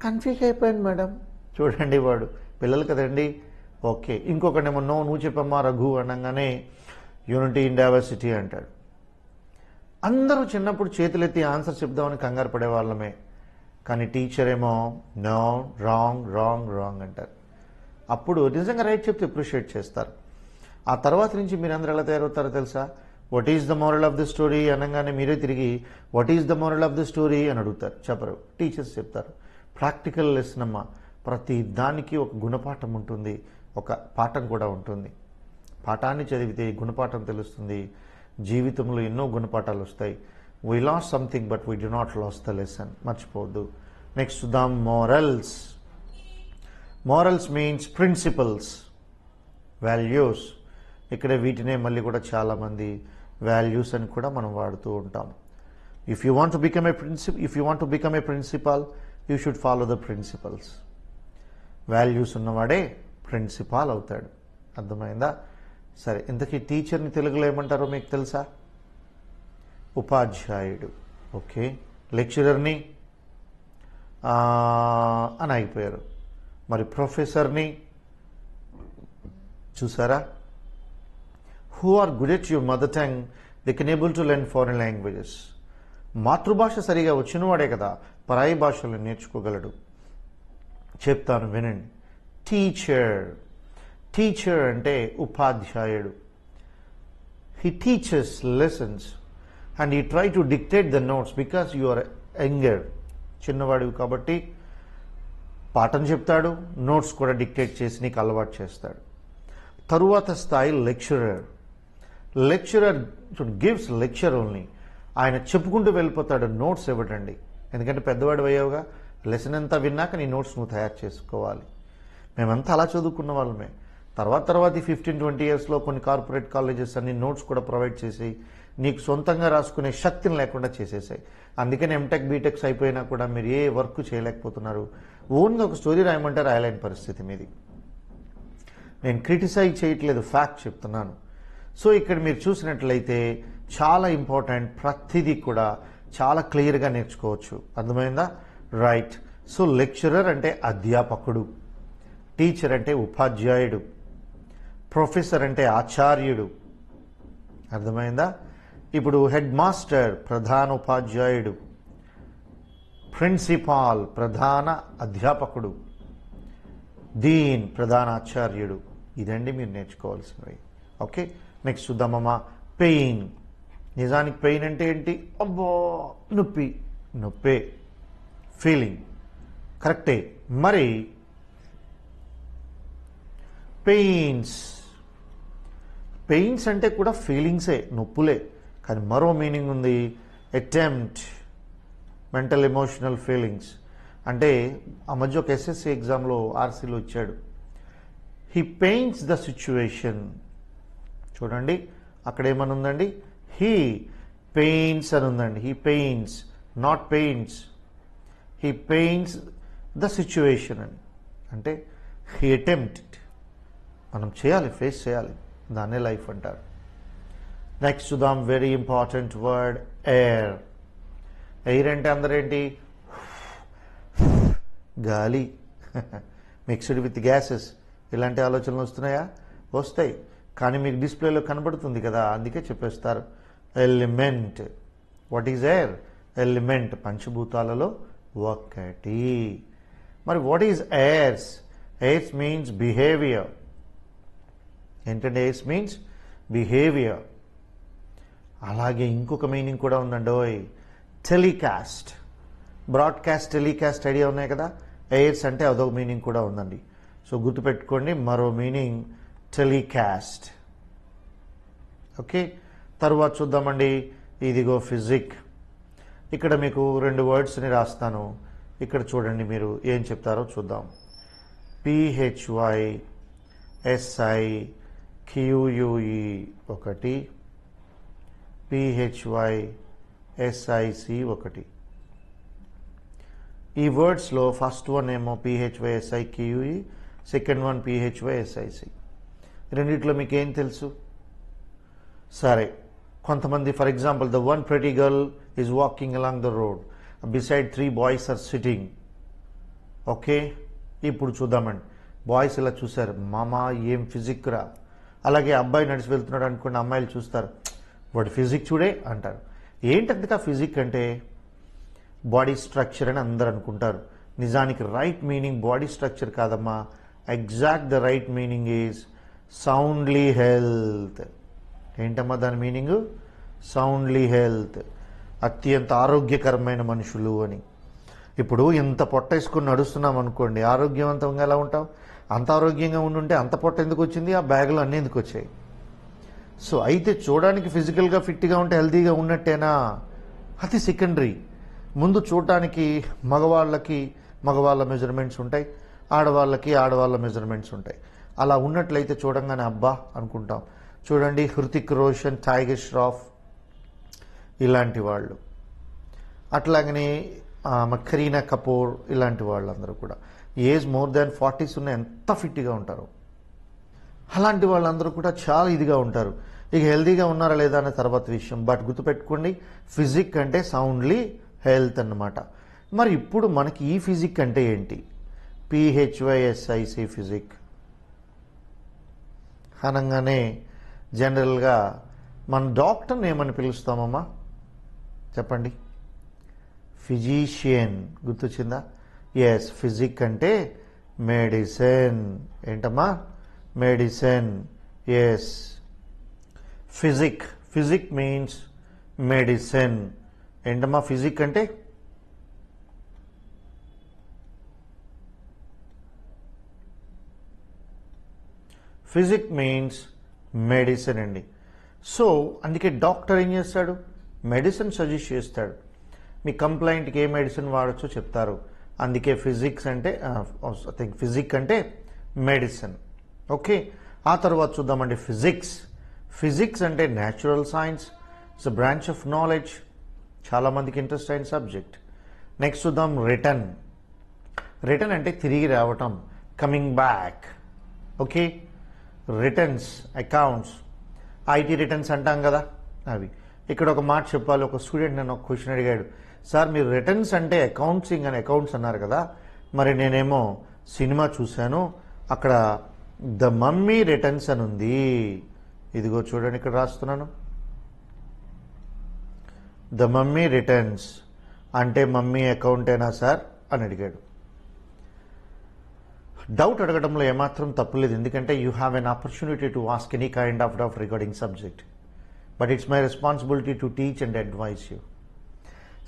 కన్ఫ్యూజ్ అయిపోయాను మేడం. చూడండి వాడు పిల్లలు కదండి. ఓకే. ఇంకొకటేమో నువ్వు చెప్పమ్మా రఘు అనగానే యూనిటీ ఇన్ డైవర్సిటీ అంటాడు. అందరూ చిన్నప్పుడు చేతులెత్తి ఆన్సర్ చెప్దామని కంగారు పడేవాళ్ళమే. కానీ టీచర్ ఏమో నో, రాంగ్ అంటారు. అప్పుడు నిజంగా రైట్ చెప్తే అప్రిషియేట్ చేస్తారు. ఆ తర్వాత నుంచి మీరందరూ ఎలా తయారవుతారో తెలుసా? What is the moral of the story అనగానే మీరే తిరిగి what is the moral of the story అని అడుగుతారు. చెప్పరు, టీచర్స్ చెప్తారు. ప్రాక్టికల్ లెసన్ అమ్మ. ప్రతి దానికి ఒక గుణపాఠం ఉంటుంది, ఒక పాఠం కూడా ఉంటుంది. పాఠాన్ని చదివితే గుణపాఠం తెలుస్తుంది. జీవితంలో ఎన్నో గుణపాఠాలు వస్తాయి. We loss something but we do not loss the lesson. మర్చిపోవద్దు. నెక్స్ట్ చూద్దాం morals. Morals means principles, values. ఇక్కడ వీటినే మళ్ళీ కూడా చాలామంది వాల్యూస్ అని కూడా మనం వాడుతూ ఉంటాం. If you want to become a principal you should follow the principles. Values ఉన్నవాడే ప్రిన్సిపాల్ అవుతాడు. అర్థమైందా? సరే, ఇంతకీ టీచర్ని తెలుగులో ఏమంటారో మీకు తెలుసా? ఉపాధ్యాయుడు. ఓకే, లెక్చరర్ని అని అయిపోయారు. మరి ప్రొఫెసర్ని చూసారా? Who are good at your mother tongue they can able to learn foreign languages. మాతృభాష సరిగా వచ్చినవాడే కదా పరాయి భాషలు నేర్చుకోగలడు. చెప్తాను వినండి. టీచర్ అంటే ఉపాధ్యాయుడు. He teachers lessons and he try to dictate the notes because you are younger. చిన్నవాడివి కాబట్టి పాఠం చెప్తాడు, నోట్స్ కూడా డిక్టేట్ చేసి నీకు అలవాటు చేస్తాడు. తరువాత స్థాయి లెక్చరర్ గివ్స్ లెక్చర్ ఓన్లీ. ఆయన చెప్పుకుంటూ వెళ్ళిపోతాడు, నోట్స్ ఇవ్వడండి. ఎందుకంటే పెద్దవాడు అయ్యావుగా, లెసన్ అంతా విన్నాక నీ నోట్స్ నువ్వు తయారు చేసుకోవాలి. మేమంతా అలా చదువుకున్న వాళ్ళమే. తర్వాత 15-20 ఇయర్స్లో కొన్ని కార్పొరేట్ కాలేజెస్ అన్ని నోట్స్ కూడా ప్రొవైడ్ చేసి నీకు సొంతంగా రాసుకునే శక్తిని లేకుండా చేసేసాయి. అందుకని ఎంటెక్ బీటెక్స్ అయిపోయినా కూడా మీరు ఏ వర్క్ చేయలేకపోతున్నారు. ఓన్గా ఒక స్టోరీ రాయమంటే రాయలేని పరిస్థితి మీది. నేను క్రిటిసైజ్ చేయట్లేదు, ఫ్యాక్ట్ చెప్తున్నాను. సో ఇక్కడ మీరు చూసినట్లయితే చాలా ఇంపార్టెంట్, ప్రతిదీ కూడా చాలా క్లియర్గా నేర్చుకోవచ్చు. అర్థమైందా? రైట్. సో లెక్చరర్ అంటే అధ్యాపకుడు, టీచర్ అంటే ఉపాధ్యాయుడు, ప్రొఫెసర్ అంటే ఆచార్యుడు. అర్థమైందా? ఇప్పుడు హెడ్ మాస్టర్ ప్రధాన ఉపాధ్యాయుడు, ప్రిన్సిపాల్ ప్రధాన అధ్యాపకుడు, డీన్ ప్రధాన ఆచార్యుడు. ఇదండి మీరు నేర్చుకోవాల్సినవి. ఓకే, నెక్స్ట్ చూద్దామమ్మా. పెయిన్. నిజానికి పెయిన్ అంటే ఏంటి? అబ్బో నొప్పే ఫీలింగ్, కరెక్టే. మరి పెయిన్స్ అంటే కూడా ఫీలింగ్సే, నొప్పులే. కానీ మరో మీనింగ్ ఉంది. Attempt, mental emotional feelings. అంటే ఆ మధ్య ఒక ఎస్ఎస్సి ఎగ్జామ్లో ఆర్సీలో ఇచ్చాడు. He paints the situation. చూడండి అక్కడ ఏమని ఉందండి? హీ పెయింట్స్ అని ఉందండి. He paints, not paints. He paints the situation అని అంటే హీ అటెంప్ట్. మనం చేయాలి, ఫేస్ చేయాలి, దాన్నే లైఫ్ అంటారు. నెక్స్ట్ చూద్దాం. Very important word air. Air అంటే అందరేంటి? గాలి, మిక్స్డ్ విత్ గ్యాసెస్. ఇలాంటి ఆలోచనలు వస్తున్నాయా? వస్తాయి, కానీ మీకు డిస్ప్లేలో కనబడుతుంది కదా, అందుకే చెప్పేస్తారు. Element. What is air? Element, పంచభూతాలలో ఒకటి. మరి what is airs? Airs means behaviour. ఏంటంటే ఎయిర్స్ మీన్స్ బిహేవియర్. అలాగే ఇంకొక మీనింగ్ కూడా ఉందండి, టెలికాస్ట్. బ్రాడ్కాస్ట్, టెలికాస్ట్ ఐడియా ఉన్నాయి కదా. ఎయిర్స్ అంటే అదొక మీనింగ్ కూడా ఉందండి. సో గుర్తుపెట్టుకోండి, మరో మీనింగ్ టెలికాస్ట్. ఓకే, తరువాత చూద్దామండి. ఇదిగో ఫిజిక్. ఇక్కడ మీకు 2 వర్డ్స్ని రాస్తాను. ఇక్కడ చూడండి మీరు ఏం చెప్తారో చూద్దాం. PHYSIQUE ఒకటి, PHYSIC ఒకటి. ఈ వర్డ్స్లో ఫస్ట్ వన్ ఏమో PHYSIQUE, సెకండ్ వన్ PHYSIC. రెండిట్లో మీకు ఏం తెలుసు? సరే, కొంతమంది for example the one pretty girl is walking along the road, beside 3 boys are sitting. Okay, ఇప్పుడు చూద్దామండి. బాయ్స్ ఇలా చూశారు, మామా ఏం ఫిజిక్ రా. అలాగే అబ్బాయి నడిచి వెళ్తున్నాడు అనుకోండి, అమ్మాయిలు చూస్తారు, వాడు ఫిజిక్ చూడే అంటారు. ఏంటంతగా ఫిజిక్ అంటే బాడీ స్ట్రక్చర్ అని అందరు అనుకుంటారు. నిజానికి రైట్ మీనింగ్ బాడీ స్ట్రక్చర్ కాదమ్మా. Exact the right meaning is soundly health. ఏంటమ్మా దాని మీనింగ్? సౌండ్లీ హెల్త్, అత్యంత ఆరోగ్యకరమైన మనుషులు అని. ఇప్పుడు ఇంత పొట్ట వేసుకుని నడుస్తున్నాం అనుకోండి, ఆరోగ్యవంతంగా ఎలా ఉంటాం? అంత ఆరోగ్యంగా ఉండుంటే అంత పొట్ట ఎందుకు వచ్చింది? ఆ బ్యాగులు అన్నీ ఎందుకు వచ్చాయి? సో అయితే చూడడానికి ఫిజికల్గా ఫిట్గా ఉంటే హెల్తీగా ఉన్నట్టేనా? అది సెకండరీ. ముందు చూడటానికి మగవాళ్ళ మెజర్మెంట్స్ ఉంటాయి, ఆడవాళ్ళ మెజర్మెంట్స్ ఉంటాయి. అలా ఉన్నట్లయితే చూడంగానే అబ్బా అనుకుంటాం. చూడండి, హృతిక్ రోషన్, టైగర్ ష్రాఫ్ ఇలాంటి వాళ్ళు, అట్లాగనే కరీనా కపూర్ ఇలాంటి వాళ్ళందరూ కూడా ఏజ్ మోర్ దాన్ 40s ఉన్న ఎంత ఫిట్గా ఉంటారు. అలాంటి వాళ్ళందరూ కూడా చాలా ఇదిగా ఉంటారు. ఇక హెల్తీగా ఉన్నారా లేదా అనే తర్వాత విషయం. బట్ గుర్తుపెట్టుకోండి, ఫిజిక్ అంటే సౌండ్లీ హెల్త్ అన్నమాట. మరి ఇప్పుడు మనకి ఈ ఫిజిక్ అంటే ఏంటి? PHYSIC ఫిజిక్ అనగానే జనరల్గా మన డాక్టర్ని ఏమని పిలుస్తామమ్మా చెప్పండి? ఫిజీషియన్. గుర్తొచ్చిందా? ఎస్, ఫిజిక్ అంటే మెడిసిన్. ఏంటమ్మా? Medicine. Yes, physic means medicine. ఏంటమ్మా ఫిజిక్ అంటే? ఫిజిక్ మీన్స్ మెడిసిన్ అండి. సో అందుకే డాక్టర్ ఏం చేస్తాడు? మెడిసిన్ సజెస్ట్ చేస్తాడు. మీ కంప్లైంట్కి ఏ మెడిసిన్ వాడచ్చో చెప్తారు. అందుకే ఫిజిక్స్ అంటే ఫిజిక్ అంటే మెడిసిన్. ఓకే, ఆ తర్వాత చూద్దామండి ఫిజిక్స్ అంటే natural science. It's a branch of knowledge. చాలామందికి ఇంట్రెస్ట్ అయిన సబ్జెక్ట్. నెక్స్ట్ చూద్దాం రిటర్న్ అంటే తిరిగి రావటం, coming back. Okay, returns, accounts, IT returns అంటాం కదా అవి. ఇక్కడ ఒక మాట చెప్పాలి. ఒక స్టూడెంట్ నన్ను ఒక క్వశ్చన్ అడిగాడు, సార్ మీరు రిటర్న్స్ అంటే అకౌంట్స్ అన్నారు కదా, మరి నేనేమో సినిమా చూశాను, అక్కడ ద మమ్మీ రిటర్న్స్ అని ఉంది. ఇదిగో చూడండి, ఇక్కడ రాస్తున్నాను. ద మమ్మీ రిటర్న్స్ అంటే మమ్మీ అకౌంటేనా సార్ అని అడిగాడు. డౌట్ అడగడంలో ఏమాత్రం తప్పులేదు, ఎందుకంటే you have an opportunity to ask any kind of doubt regarding subject. But it's my responsibility to teach and advice you.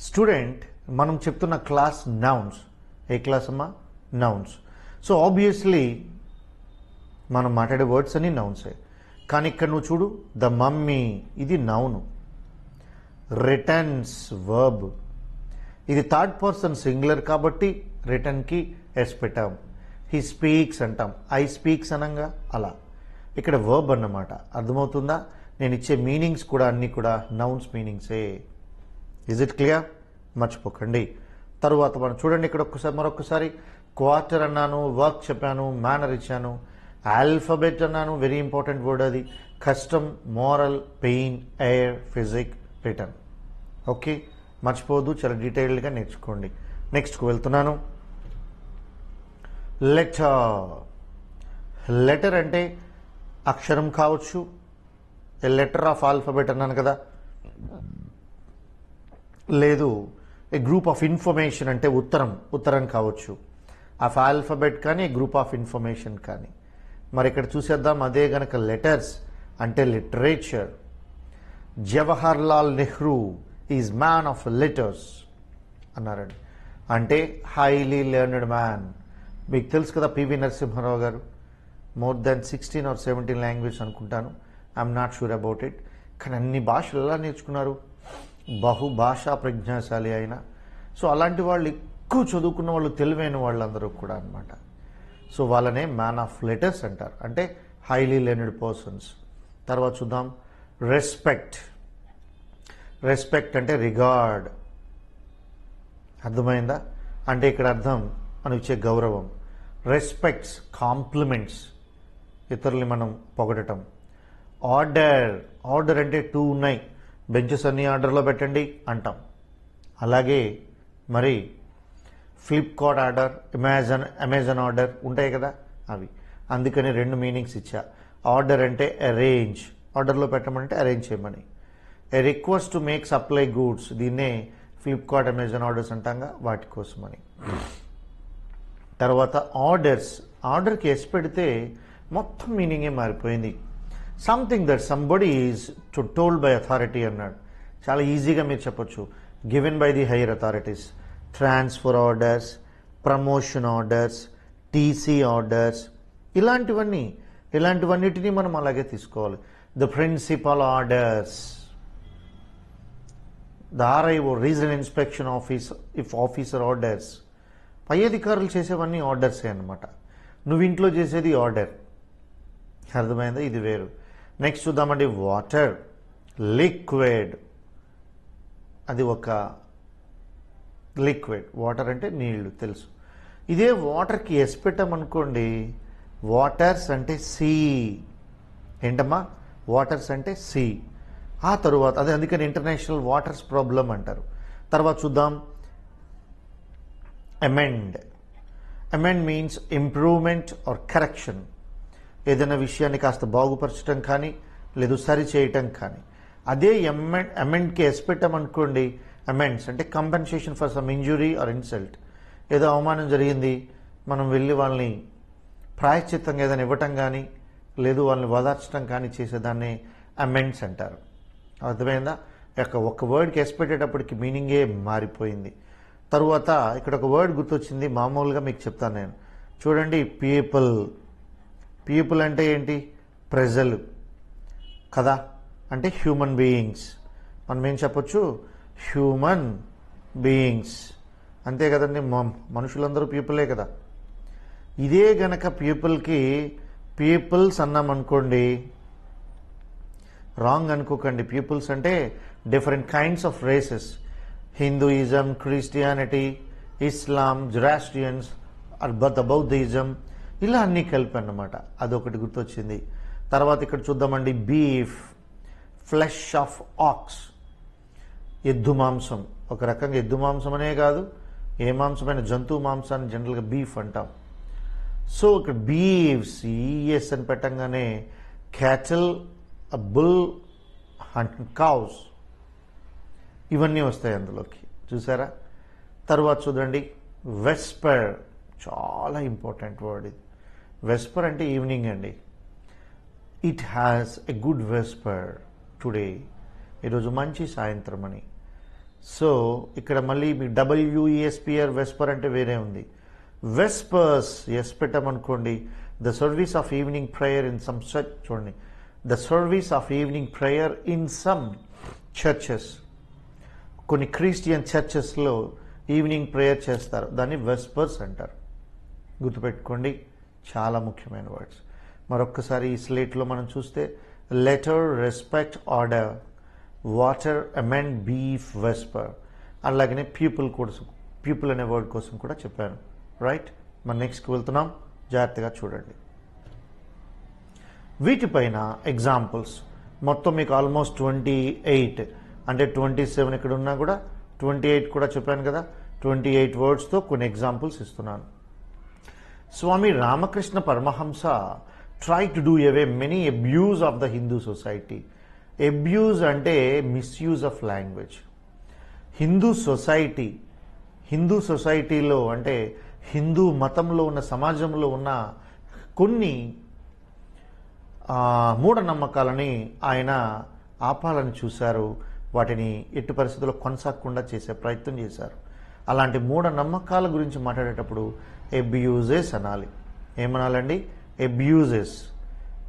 Student, మనం చెప్తున్న క్లాస్ నౌన్స్. ఏ క్లాస్ అమ్మా? నౌన్స్. సో ఆబ్వియస్లీ మనం మాట్లాడే వర్డ్స్ అన్ని నౌన్సే. కానీ ఇక్కడ నువ్వు చూడు, ద మమ్మీ ఇది నౌను, రిటర్న్స్ వర్బ్. ఇది థర్డ్ పర్సన్ సింగులర్ కాబట్టి రిటర్న్కి ఎస్ పెట్టాం. హీ స్పీక్స్ అంటాం, ఐ స్పీక్స్ అనంగా అలా. ఇక్కడ వర్బ్ అన్నమాట. అర్థమవుతుందా? నేను ఇచ్చే మీనింగ్స్ కూడా అన్నీ కూడా నౌన్స్ మీనింగ్సే. Is it clear? మర్చిపోకండి. తరువాత మనం చూడండి, ఇక్కడ మరొకసారి క్వార్టర్ అన్నాను, వర్క్ చెప్పాను, మేనర్ ఇచ్చాను, ఆల్ఫాబెట్ అన్నాను, వెరీ ఇంపార్టెంట్ వర్డ్ అది, custom, moral, pain, air, physique, return. Okay, మర్చిపోవద్దు, చాలా డీటెయిల్డ్గా నేర్చుకోండి. నెక్స్ట్కు వెళ్తున్నాను. లెటర్ అంటే అక్షరం కావచ్చు, ఏ లెటర్ ఆఫ్ ఆల్ఫాబెట్ అన్నాను కదా, లేదు ఏ గ్రూప్ ఆఫ్ ఇన్ఫర్మేషన్ అంటే ఉత్తరం కావచ్చు, ఆఫ్ ఆల్ఫాబెట్ కానీ గ్రూప్ ఆఫ్ ఇన్ఫర్మేషన్ కానీ. మరి ఇక్కడ చూసేద్దాం, అదే గనక లెటర్స్ అంటే literature. Jawahar Lal Nehru is man of letters అన్నారండి, అంటే హైలీ లెర్నెడ్ మ్యాన్. మీకు తెలుసు కదా పివి నరసింహారావు గారు, మోర్ దాన్ 16 or 17 లాంగ్వేజ్ అనుకుంటాను, I'm not sure about it. కానీ అన్ని భాషలు ఎలా నేర్చుకున్నారు? బహుభాషా ప్రజ్ఞాశాలి అయిన. సో అలాంటి వాళ్ళు, ఎక్కువ చదువుకున్న వాళ్ళు, తెలివైన వాళ్ళందరూ కూడా అనమాట. సో వాళ్ళనే మ్యాన్ ఆఫ్ లెటర్స్ అంటారు, అంటే హైలీ లెర్నెడ్ పర్సన్స్. తర్వాత చూద్దాం రెస్పెక్ట్ అంటే రిగార్డ్. అర్థమైందా? అంటే ఇక్కడ అర్థం మనం ఇచ్చే గౌరవం. రెస్పెక్ట్స్, కాంప్లిమెంట్స్, ఇతరుల్ని మనం పొగడటం. ఆర్డర్ అంటే 2 ఉన్నాయి, బెంచెస్ అన్ని ఆర్డర్లో పెట్టండి అంటాం. అలాగే మరి ఫ్లిప్కార్ట్ ఆర్డర్, అమెజాన్ ఆర్డర్ ఉంటాయి కదా అవి. అందుకని 2 మీనింగ్స్ ఇచ్చా. ఆర్డర్ అంటే అరేంజ్, ఆర్డర్లో పెట్టమంటే అరేంజ్ చేయమని. A request to make supply goods, దీన్నే ఫ్లిప్కార్ట్, అమెజాన్ ఆర్డర్స్ అంటాంగా, వాటి కోసమని. తర్వాత ఆర్డర్కి ఎస్ పెడితే మొత్తం మీనింగే మారిపోయింది. Something that somebody is told by authority అన్నాడు. చాలా ఈజీగా మీరు చెప్పొచ్చు, given by the higher authorities. Transfer orders, promotion orders, TC orders, ఇలాంటివన్నిటినీ మనం అలాగే తీసుకోవాలి. The principal orders, the RIO, regional inspection officer orders. పై అధికారులు చేసేవన్నీ ఆర్డర్సే అన్నమాట. నువ్వు ఇంట్లో చేసేది ఆర్డర్. అర్థమైందా? ఇది వేరు. నెక్స్ట్ చూద్దామండి వాటర్, లిక్విడ్. అది ఒక లిక్విడ్. వాటర్ అంటే నీళ్లు తెలుసు. ఇదే వాటర్కి ఎస్ పెట్టామనుకోండి, వాటర్స్ అంటే సీ. ఏంటమ్మా? వాటర్స్ అంటే సీ. ఆ తరువాత అదే అందుకని ఇంటర్నేషనల్ వాటర్స్ ప్రాబ్లం అంటారు. తర్వాత చూద్దాం amend. Amend means improvement are correction. ఏదైనా విషయాన్ని కాస్త బాగుపరచడం కానీ లేదు సరి చేయటం కానీ. అదే అమెండ్కి ఎస్ పెట్టామనుకోండి, అమెండ్స్ అంటే compensation for some injury are insult. ఏదో అవమానం జరిగింది, మనం వెళ్ళి వాళ్ళని ప్రాయశ్చిత్తంగా ఏదైనా ఇవ్వటం కానీ లేదు వాళ్ళని ఓదార్చడం కానీ చేసేదాన్ని అమెండ్స్ అంటారు. అర్థమైందా? ఒక వర్డ్కి ఎస్ పెట్టేటప్పటికి మీనింగే మారిపోయింది. తరువాత ఇక్కడ ఒక వర్డ్ గుర్తొచ్చింది, మామూలుగా మీకు చెప్తాను నేను. చూడండి, పీపుల్. పీపుల్ అంటే ఏంటి? ప్రజలు కదా, అంటే హ్యూమన్ బీయింగ్స్. మనం ఏం చెప్పొచ్చు? Human beings. అంతే కదండి, మనుషులందరూ పీపులే కదా. ఇదే గనక పీపుల్కి పీపుల్స్ అన్నామనుకోండి, రాంగ్ అనుకోకండి. పీపుల్స్ అంటే different kinds of races. Hinduism, Christianity, Islam, Zoroastrians, Buddhism, ఇలా అన్నీ కలిపి అన్నమాట. అదొకటి గుర్తొచ్చింది. తర్వాత ఇక్కడ చూద్దామండి బీఫ్, ఫ్లెష్ ఆఫ్ ఆక్స్. ఎద్దు మాంసం. ఒక రకంగా ఎద్దు మాంసం అనే కాదు, ఏ మాంసమైన జంతువు మాంసాన్ని జనరల్గా బీఫ్ అంటాం. సో ఇక్కడ బీఫ్స్ ఈఎస్ అని పెట్టంగానే క్యాటిల్, బుల్ అండ్ కౌస్ ఇవన్నీ వస్తాయి అందులోకి. చూసారా? తర్వాత చూడండి వెస్పర్. చాలా ఇంపార్టెంట్ వర్డ్ ఇది. వెస్పర్ అంటే ఈవినింగ్ అండి. It has a good VSEPR today. ఈరోజు మంచి సాయంత్రం అని. సో ఇక్కడ మళ్ళీ మీకు డబ్ల్యూఈఎస్పిఆర్ వెస్పర్ అంటే వేరే ఉంది. వెస్పర్స్ ఎస్ పెట్టామనుకోండి, the service of evening prayer in some church. చూడండి, the service of evening prayer in some churches. కొన్ని క్రిస్టియన్ చర్చెస్లో ఈవినింగ్ ప్రేయర్ చేస్తారు, దాన్ని వెస్పర్స్ అంటారు. గుర్తుపెట్టుకోండి, చాలా ముఖ్యమైన వర్డ్స్. మరొక్కసారి ఈ స్లేట్లో మనం చూస్తే letter, respect, order, water, amend, beef, VSEPR. అలాగనే పీపుల్ కోసం, పీపుల్ అనే వర్డ్ కోసం కూడా చెప్పాను. రైట్? మనం నెక్స్ట్కి వెళ్తున్నాం, జాగ్రత్తగా చూడండి. వీటిపైన ఎగ్జాంపుల్స్ మొత్తం మీకు ఆల్మోస్ట్ 28, అంటే 27 ఇక్కడ ఉన్నా కూడా 28 కూడా చెప్పాను కదా. 28 వర్డ్స్తో కొన్ని ఎగ్జాంపుల్స్ ఇస్తున్నాను. Swami Ramakrishna Paramahamsa try to do away many abuse of the Hindu society. Abuse అంటే మిస్యూజ్ ఆఫ్ లాంగ్వేజ్. హిందూ సొసైటీలో అంటే హిందూ మతంలో ఉన్న సమాజంలో ఉన్న కొన్ని మూఢనమ్మకాలని ఆయన ఆపాలని చూశారు. వాటిని ఎట్టి పరిస్థితుల్లో కొనసాగకుండా చేసే ప్రయత్నం చేశారు. అలాంటి మూఢనమ్మకాల గురించి మాట్లాడేటప్పుడు అబ్యూజెస్ అనాలి. ఏమనాలండి? అబ్యూజెస్.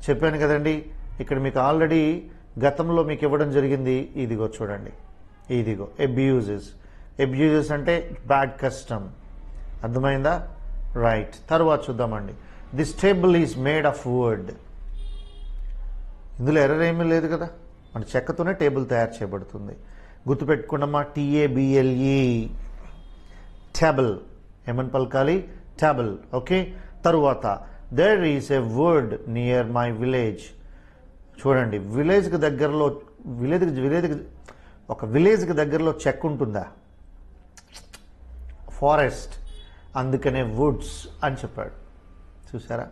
చెప్పాను కదండి, ఇక్కడ మీకు ఆల్రెడీ గతంలో మీకు ఇవ్వడం జరిగింది. ఇదిగో చూడండి, ఇదిగో అబ్యూజెస్. అబ్యూజెస్ అంటే బ్యాడ్ కస్టమ్. అర్థమైందా? రైట్. తర్వాత చూద్దామండి, this table is made of wood. ఇందులో ఎర్రర్ ఏమీ లేదు కదా, మన చెక్కతోనే టేబుల్ తయారు చేయబడుతుంది. గుర్తుపెట్టుకున్నామా? TABLE, table. ఏమని పలకాలి? టేబుల్. ఓకే. తరువాత there is a wood near my village. చూడండి, విలేజ్కి దగ్గరలో ఒక విలేజ్కి దగ్గరలో చెక్క ఉంటుందా? ఫారెస్ట్. అందుకనే వుడ్స్ అని చెప్పాడు. చూసారా?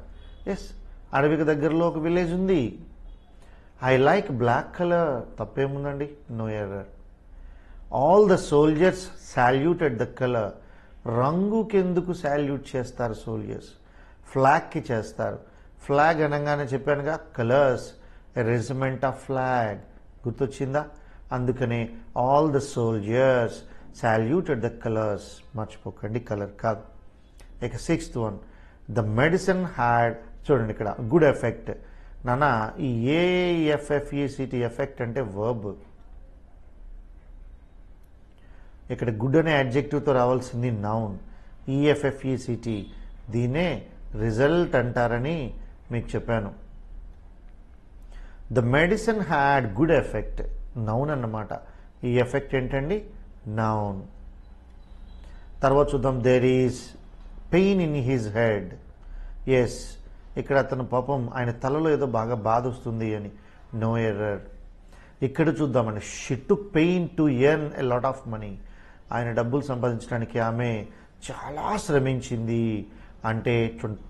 ఎస్, అడవికి దగ్గరలో ఒక విలేజ్ ఉంది. I like black colour. తప్పేముందండి? No error. All the soldiers saluted the colour. రంగుకెందుకు సాల్యూట్ చేస్తారు సోల్జర్స్? ఫ్లాగ్కి చేస్తారు. ఫ్లాగ్ అనగానే చెప్పానుగా, colours, a regiment of flag. గుర్తొచ్చిందా? అందుకనే all the soldiers saluted the colours. మర్చిపోకండి, కలర్ కాదు. ఇక 6th one, the medicine had. చూడండి ఇక్కడ గుడ్ ఎఫెక్ట్. నానా, ఈ AFFECT ఎఫెక్ట్ అంటే వర్బ్. ఇక్కడ గుడ్ అనే అడ్జెక్టివ్తో రావాల్సింది నౌన్. EFFECT, దీన్నే రిజల్ట్ అంటారని మీకు చెప్పాను. The medicine had good effect, noun అన్నమాట. ఈ ఎఫెక్ట్ ఏంటండి? నౌన్. తర్వాత చూద్దాం, there is pain in his head. Yes, ఇక్కడ అతను పాపం ఆయన తలలో ఏదో బాగా బాధ వస్తుంది అని. No error. ఇక్కడ చూద్దామండి, she took pain to earn a lot of money. ఆయన డబ్బులు సంపాదించడానికి ఆమె చాలా శ్రమించింది. అంటే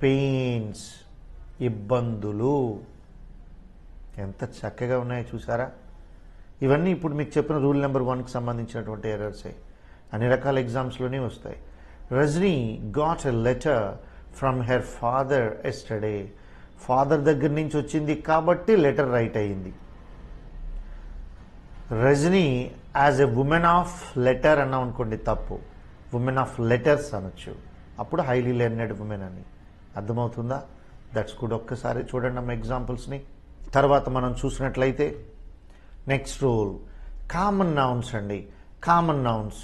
పెయిన్స్, ఇబ్బందులు. ఎంత చక్కగా ఉన్నాయో చూసారా? ఇవన్నీ ఇప్పుడు మీకు చెప్పిన రూల్ నెంబర్ 1కి సంబంధించినటువంటి ఎర్రర్సే. అన్ని రకాల ఎగ్జామ్స్లోనే వస్తాయి. Rajani got a letter from her father yesterday. Father దగ్గర నుంచి వచ్చింది కాబట్టి లెటర్ రైట్ అయ్యింది. Rajani as a woman of letter అన్నాం అనుకోండి, తప్పు. ఉమెన్ ఆఫ్ లెటర్స్ అనొచ్చు, అప్పుడు హైలీ లెర్నెడ్ ఉమెన్ అని. అర్థమవుతుందా? That's good. ఒక్కసారి చూడండి అమ్మ ఎగ్జాంపుల్స్ని. తర్వాత మనం చూసినట్లయితే నెక్స్ట్ రూల్ కామన్ నౌన్స్ అండి. Common nouns,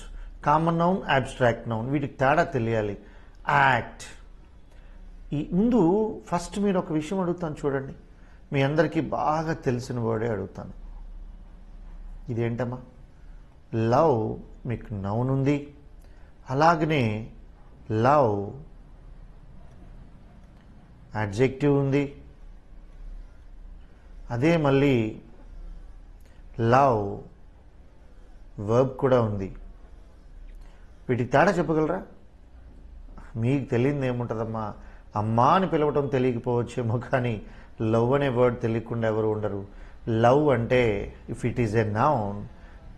common noun, abstract noun, వీటికి తేడా తెలియాలి. యాక్ట్. ఈ ముందు ఫస్ట్ మీరు ఒక విషయం అడుగుతాను చూడండి, మీ అందరికీ బాగా తెలిసిన వర్డే అడుగుతాను. ఇదేంటమ్మా? లవ్ మీకు నౌన్ ఉంది, అలాగనే లవ్ అడ్జెక్టివ్ ఉంది, అదే మళ్ళీ లవ్ వర్బ్ కూడా ఉంది. వీటికి తేడా చెప్పగలరా? మీకు తెలియదు ఏముంటుందమ్మా? అమ్మా అని పిలవటం తెలియకపోవచ్చేమో, కానీ లవ్ అనే వర్డ్ తెలియకుండా ఎవరు ఉండరు. లవ్ అంటే if it is a noun,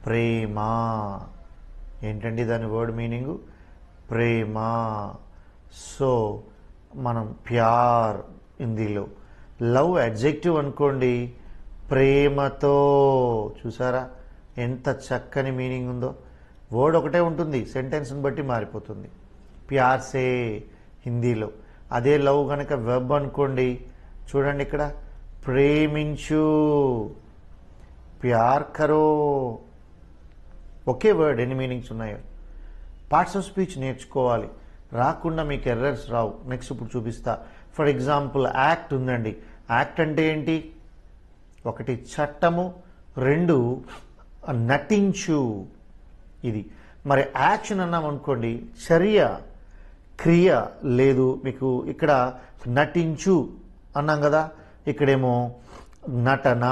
ప్రేమ. ఏంటండి దాని వర్డ్ మీనింగు? ప్రేమ. సో మనం ప్యార్ హిందీలో. లవ్ అడ్జెక్టివ్ అనుకోండి, ప్రేమతో. చూసారా ఎంత చక్కని మీనింగ్ ఉందో? వర్డ్ ఒకటే ఉంటుంది, సెంటెన్స్ని బట్టి మారిపోతుంది. ప్యార్ సే హిందీలో. అదే లవ్ కనుక వెబ్ అనుకోండి, చూడండి ఇక్కడ, ప్రేమించు, ప్యార్ కరో. ఒకే వర్డ్ ఎన్ని మీనింగ్స్ ఉన్నాయో. పార్ట్స్ ఆఫ్ స్పీచ్ నేర్చుకోవాలి, రాకుండా మీకు ఎర్రర్స్ రావు. నెక్స్ట్ ఇప్పుడు చూపిస్తా. ఫర్ ఎగ్జాంపుల్ యాక్ట్ ఉందండి. యాక్ట్ అంటే ఏంటి? 1 చట్టము, 2 నటించు. ఇది మరి యాక్షన్ అన్నాం అనుకోండి, చర్య, క్రియ. లేదు మీకు ఇక్కడ నటించు అన్నాం కదా, ఇక్కడేమో నటన.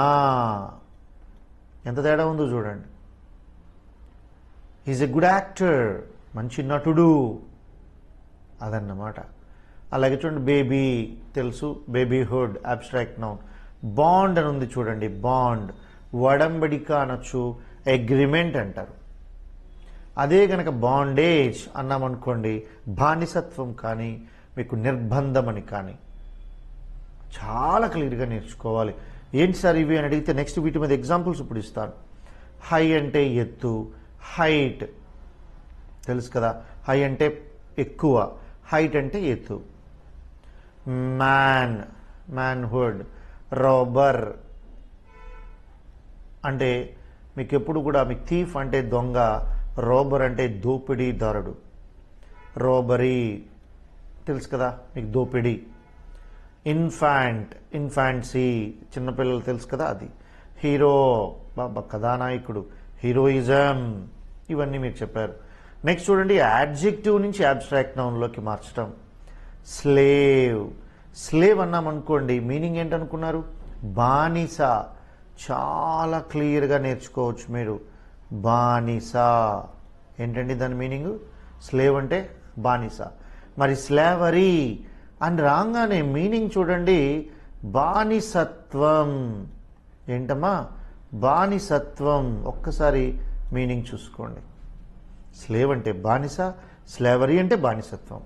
ఎంత తేడా ఉందో చూడండి. ఈజ్ ఎ గుడ్ యాక్టర్, మంచి నటుడు, అదన్నమాట. అలాగే చూడండి, బేబీ తెలుసు, బేబీహుడ్ అబ్స్ట్రాక్ట్ నౌన్. బాండ్ అని ఉంది చూడండి, బాండ్, వడంబడిక అనొచ్చు, అగ్రిమెంట్ అంటారు. అదే కనుక బాండేజ్ అన్నామనుకోండి, బానిసత్వం కానీ మీకు నిర్బంధం అని కానీ. చాలా క్లియర్గా నేర్చుకోవాలి. ఏంటి సార్ ఇవి అని అడిగితే నెక్స్ట్ వీటి మీద ఎగ్జాంపుల్స్ ఇప్పుడు ఇస్తాను. హై అంటే ఎత్తు, హైట్ తెలుసు కదా, హై అంటే ఎక్కువ, హైట్ అంటే ఎత్తు. Man, manhood. రాబర్ అంటే మీకు ఎప్పుడు కూడా మీకు థీఫ్ అంటే దొంగ, రాబర్ అంటే దోపిడీదారుడు. రాబరీ తెలుసు కదా మీకు, దోపిడీ. ఇన్ఫాంట్, ఇన్ఫాన్సీ చిన్నపిల్లలు తెలుసు కదా అది. హీరో, బాబా కథానాయకుడు, హీరోయిజం, ఇవన్నీ మీరు చెప్పారు. నెక్స్ట్ చూడండి, యాడ్జెక్టివ్ నుంచి అబ్స్ట్రాక్ట్ నౌన్లోకి మార్చడం. స్లేవ్, స్లేవ్ అన్నామనుకోండి మీనింగ్ ఏంటనుకున్నారు? బానిస. చాలా క్లియర్గా నేర్చుకోవచ్చు మీరు. బానిస ఏంటండి దాని మీనింగ్? స్లేవ్ అంటే బానిస. మరి స్లేవరీ అని రాగానే మీనింగ్ చూడండి, బానిసత్వం. ఏంటమ్మా? బానిసత్వం. ఒక్కసారి మీనింగ్ చూసుకోండి. స్లేవ్ అంటే బానిస, స్లేవరీ అంటే బానిసత్వం.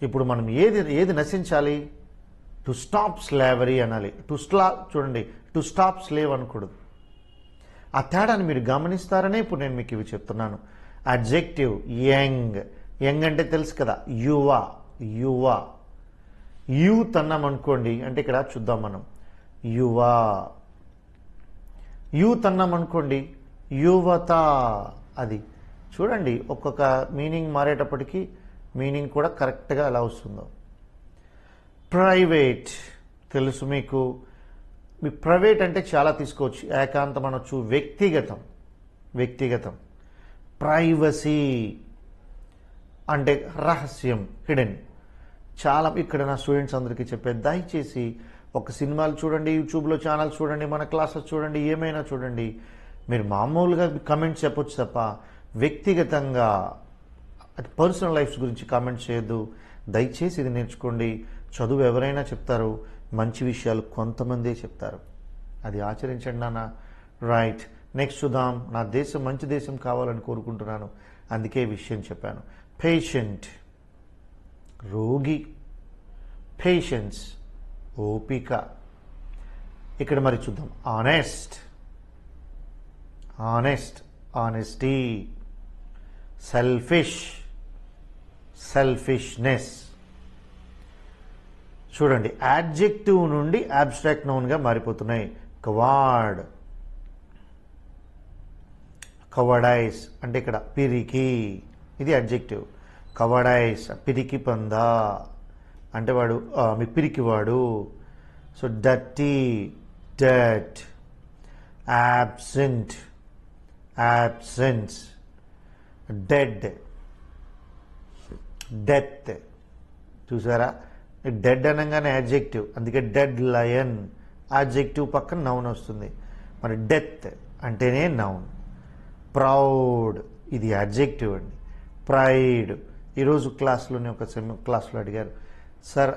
ఇప్పుడు మనం ఏది నశించాలి? టు స్టాప్ స్లేవరీ అనాలి. చూడండి, టు స్టాప్ స్లేవ్ అనకూడదు. ఆ తేడాన్ని మీరు గమనిస్తారనే ఇప్పుడు నేను మీకు ఇవి చెప్తున్నాను. అడ్జెక్టివ్ యంగ్, యంగ్ అంటే తెలుసు కదా, యువ, యువ. యూత్ అన్నాం అనుకోండి, అంటే ఇక్కడ చూద్దాం మనం, యువ. యూత్ అన్నాం అనుకోండి, యువత. అది చూడండి, ఒక్కొక్క మీనింగ్ మారేటప్పటికీ మీనింగ్ కూడా కరెక్ట్గా ఎలా వస్తుందో. ప్రైవేట్ తెలుసు మీకు, మీ ప్రైవేట్ అంటే చాలా తీసుకోవచ్చు, ఏకాంతం అనొచ్చు, వ్యక్తిగతం, ప్రైవసీ అంటే రహస్యం, హిడెన్. చాలా ఇక్కడ నా స్టూడెంట్స్ అందరికీ చెప్పేది, దయచేసి ఒక సినిమాలు చూడండి, యూట్యూబ్లో ఛానల్స్ చూడండి, మన క్లాసెస్ చూడండి, ఏమైనా చూడండి, మీరు మామూలుగా కమెంట్స్ చెప్పొచ్చు తప్ప వ్యక్తిగతంగా పర్సనల్ లైఫ్స్ గురించి కామెంట్స్ చేయొద్దు. దయచేసి ఇది నేర్చుకోండి. చదువు ఎవరైనా చెప్తారు, మంచి విషయాలు కొంతమందే చెప్తారు, అది ఆచరించండి నాన్న. రైట్, నెక్స్ట్ చూద్దాం. నా దేశం మంచి దేశం కావాలని కోరుకుంటున్నాను, అందుకే ఈ విషయం చెప్పాను. పేషెంట్ రోగి, పేషెన్స్ ఓపిక. ఇక్కడ మరి చూద్దాం. Honesty, selfishness. చూడండి, యాడ్జెక్టివ్ నుండి అబ్స్ట్రాక్ట్ నౌన్గా మారిపోతున్నాయి. కవర్డైస్ అంటే ఇక్కడ పిరికి, ఇది అడ్జెక్టివ్. కవర్డైస్ పిరికి పందా అంటే వాడు మీ పిరికివాడు. So dirty, dirt. absence, death. చూసారా, డెడ్ అనగానే యాడ్జెక్టివ్, అందుకే డెడ్ లయన్ యాడ్జెక్టివ్ పక్కన నౌన్ వస్తుంది. మరి డెత్ అంటేనే నౌన్. ప్రౌడ్ ఇది యాడ్జెక్టివ్ అండి. ప్రైడ్, ఈరోజు క్లాస్లోనే ఒక క్లాస్లో అడిగారు, sir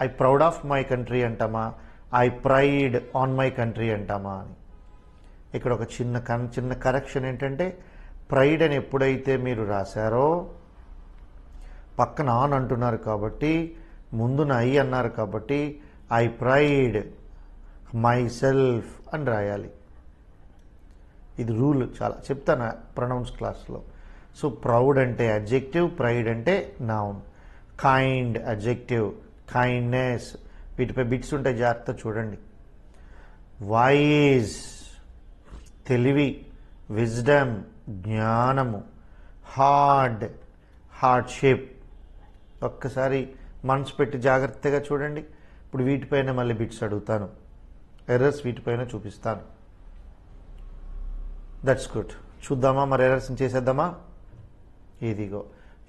I proud of my country అంటామా, I pride on my country అంటామా అని. ఇక్కడ ఒక చిన్న కరెక్షన్ ఏంటంటే, ప్రైడ్ అని ఎప్పుడైతే మీరు రాశారో పక్కన ఆన్ అంటున్నారు కాబట్టి, ముందున ఐ అన్నారు కాబట్టి, ఐ ప్రైడ్ మై సెల్ఫ్ అని రాయాలి. ఇది రూల్, చాలా చెప్తాను ప్రొనౌన్స్ క్లాస్లో. సో ప్రౌడ్ అంటే అడ్జెక్టివ్, ప్రైడ్ అంటే నౌన్. Kind adjective, kindness. వీటిపై బిట్స్ ఉంటాయి, జాగ్రత్త చూడండి. వైజ్ తెలివి, విజ్డమ్ జ్ఞానము. హార్డ్షిప్. ఒక్కసారి మనసు పెట్టి జాగ్రత్తగా చూడండి. ఇప్పుడు వీటిపైన మళ్ళీ బిట్స్ అడుగుతాను, ఎర్రర్స్ వీటిపైన చూపిస్తాను. That's good. చూద్దామా మరి, ఎర్రర్స్ని చేసేద్దామా? ఇదిగో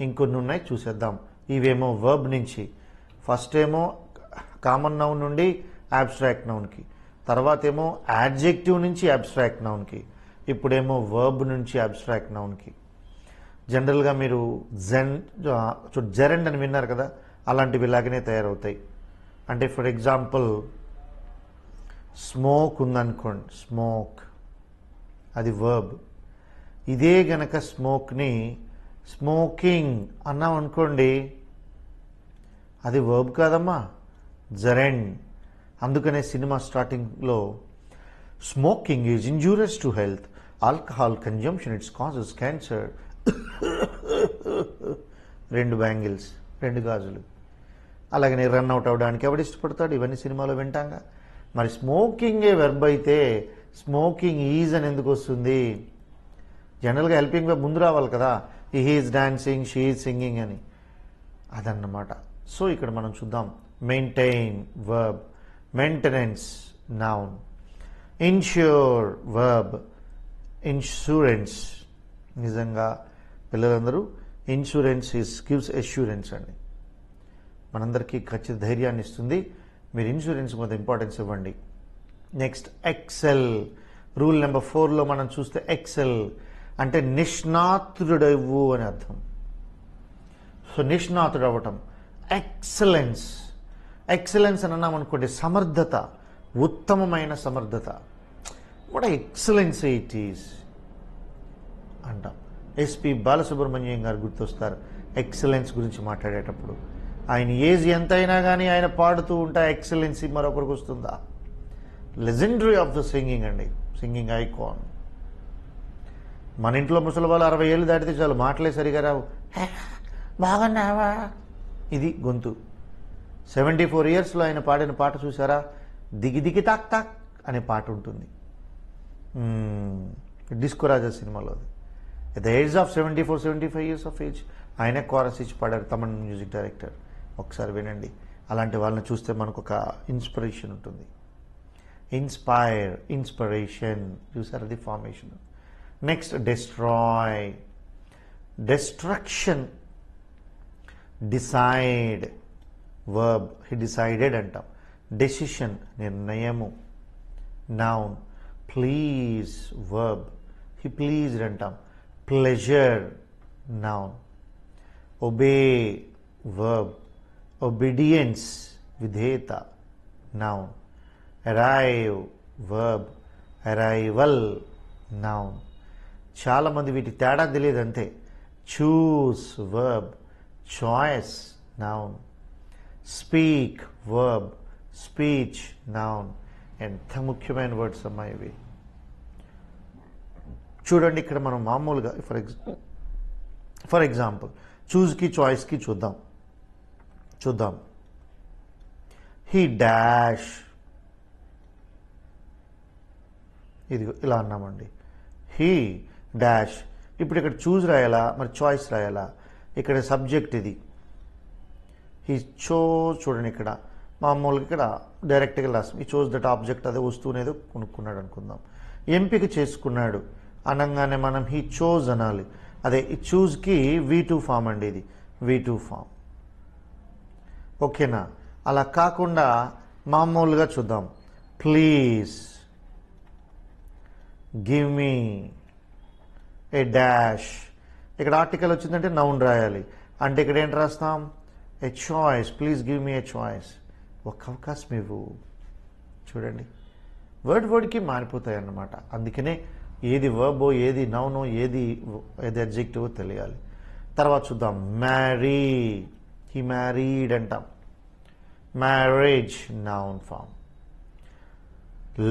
ఇంకొన్ని ఉన్నాయి, చూసేద్దాం. ఇవేమో వర్బ్ నుంచి, ఫస్ట్ ఏమో కామన్ నౌన్ నుండి అబ్స్ట్రాక్ట్ నౌన్కి, తర్వాత ఏమో యాడ్జెక్టివ్ నుంచి అబ్స్ట్రాక్ట్ నౌన్కి, ఇప్పుడేమో వర్బ్ నుంచి అబ్స్ట్రాక్ట్ నౌన్కి. జనరల్గా మీరు జెరెండ్ అని విన్నారు కదా, అలాంటివి ఇలాగనే తయారవుతాయి. అంటే ఫర్ ఎగ్జాంపుల్ స్మోక్ ఉందనుకోండి, స్మోక్ అది వర్బ్. ఇదే గనక స్మోక్ని స్మోకింగ్ అన్నాం అనుకోండి, అది వర్బ్ కాదమ్మా, జెరెండ్. అందుకనే సినిమా స్టార్టింగ్లో smoking is injurious to health, alcohol consumption it's causes cancer. 2 bangles, 2 గాజులు. అలాగనే రన్ అవుట్ అవ్వడానికి ఎవడు ఇష్టపడతాడు? ఇవన్నీ సినిమాలో వింటాంగా. మరి స్మోకింగే వెర్బ్ అయితే స్మోకింగ్ ఈజ్ అని ఎందుకు వస్తుంది? జనరల్గా హెల్పింగ్ వెబ్ ముందు రావాలి కదా, he is dancing, she is singing అని, అదన్నమాట. సో ఇక్కడ మనం చూద్దాం. Maintain verb, maintenance noun, ensure verb, insurance. నిజంగా పిల్లలందరూ ఇన్సూరెన్స్ గివ్స్ అష్యూరెన్స్ అండి, మనందరికీ ఖచ్చిత ధైర్యాన్ని ఇస్తుంది. మీరు ఇన్సూరెన్స్ మీద ఇంపార్టెన్స్ ఇవ్వండి. Next excel. రూల్ నెంబర్ 4లో మనం చూస్తే ఎక్సెల్ అంటే నిష్ణాతుడవు అని అర్థం. సో నిష్ణాతుడు అవ్వటం. ఎక్సలెన్స్ అని అన్నాం అనుకోండి, సమర్థత, ఉత్తమమైన సమర్థత. వాట్ ఎక్సలెన్స్ ఇట్ ఈస్ అంటాం. ఎస్పి బాలసుబ్రహ్మణ్యం గారు గుర్తొస్తారు ఎక్సలెన్స్ గురించి మాట్లాడేటప్పుడు. ఆయన ఏజ్ ఎంత అయినా కానీ ఆయన పాడుతూ ఉంటా ఎక్సలెన్సీ మరొకరికి వస్తుందా? లెజెండరీ ఆఫ్ ద సింగింగ్ అండి, సింగింగ్ ఐకాన్. మన ఇంట్లో ముసలి వాళ్ళు 60 ఏళ్ళు దాటితే చాలు, మాటలే సరిగా రావు. బాగున్నావా, ఇది గొంతు. 74 ఇయర్స్లో ఆయన పాడిన పాట చూసారా? దిగి దిగి తాక్ తాక్ అనే పాట ఉంటుంది, డిస్కో రాజా సినిమాలో. At the age of 74-75 years of age ఆయన కోరస్ ఇచ్చి పాడారు, తమన్ మ్యూజిక్ డైరెక్టర్. ఒకసారి వినండి. అలాంటి వాళ్ళని చూస్తే మనకు ఒక ఇన్స్పిరేషన్ ఉంటుంది. Inspire, inspiration. చూసారు అది formation. Next destroy, destruction. Decide, verb, he decided అంటాం. Decision, నిర్ణయము. Noun, please, verb, he pleased అంటాం. Pleasure, noun. Obey, verb, obedience, విధేయత, noun. Arrive, verb, arrival, noun. చాలామంది వీటి తేడా తెలియదు అంతే. Choose, verb, choice, noun. Speak, verb, speech, noun. ఎంత ముఖ్యమైన వర్డ్స్ అమ్మా ఇవి. చూడండి ఇక్కడ మనం మామూలుగా ఫర్ ఎగ్జాంపుల్ చూస్కి చాయిస్కి చూద్దాం. హీ డాష్, ఇది ఇలా అన్నామండి. He dash. ఇప్పుడు ఇక్కడ చూజ్ రాయాలా మరి చాయిస్ రాయాలా? ఇక్కడ సబ్జెక్ట్ ఇది. హీ చోజ్, చూడండి ఇక్కడ మామూలుగా ఇక్కడ డైరెక్ట్గా రాస్తాం. ఈ చోజ్ దట్ ఆబ్జెక్ట్, అదే వస్తువునేదో కొనుక్కున్నాడు అనుకుందాం. ఎంపిక చేసుకున్నాడు అనగానే మనం హీ చోజ్ అనాలి. అదే ఈ చూజ్కి V2 ఫామ్ అండి, ఇది V2 ఫామ్. ఓకేనా? అలా కాకుండా మామూలుగా చూద్దాం. Please give me A dash. ఇక్కడ ఆర్టికల్ వచ్చిందంటే నౌన్ రాయాలి. అంటే ఇక్కడ ఏంటి రాస్తాం? A choice. Please give me a choice. ఒక అవకాశం ఇవ్వు. చూడండి వర్డ్కి మారిపోతాయి అన్నమాట. అందుకనే ఏది వర్బో, ఏది నౌనో, ఏది అడ్జెక్టివో తెలియాలి. తర్వాత చూద్దాం. మ్యారీ, హీ మ్యారీడ్ అంటాం. Marriage, noun form.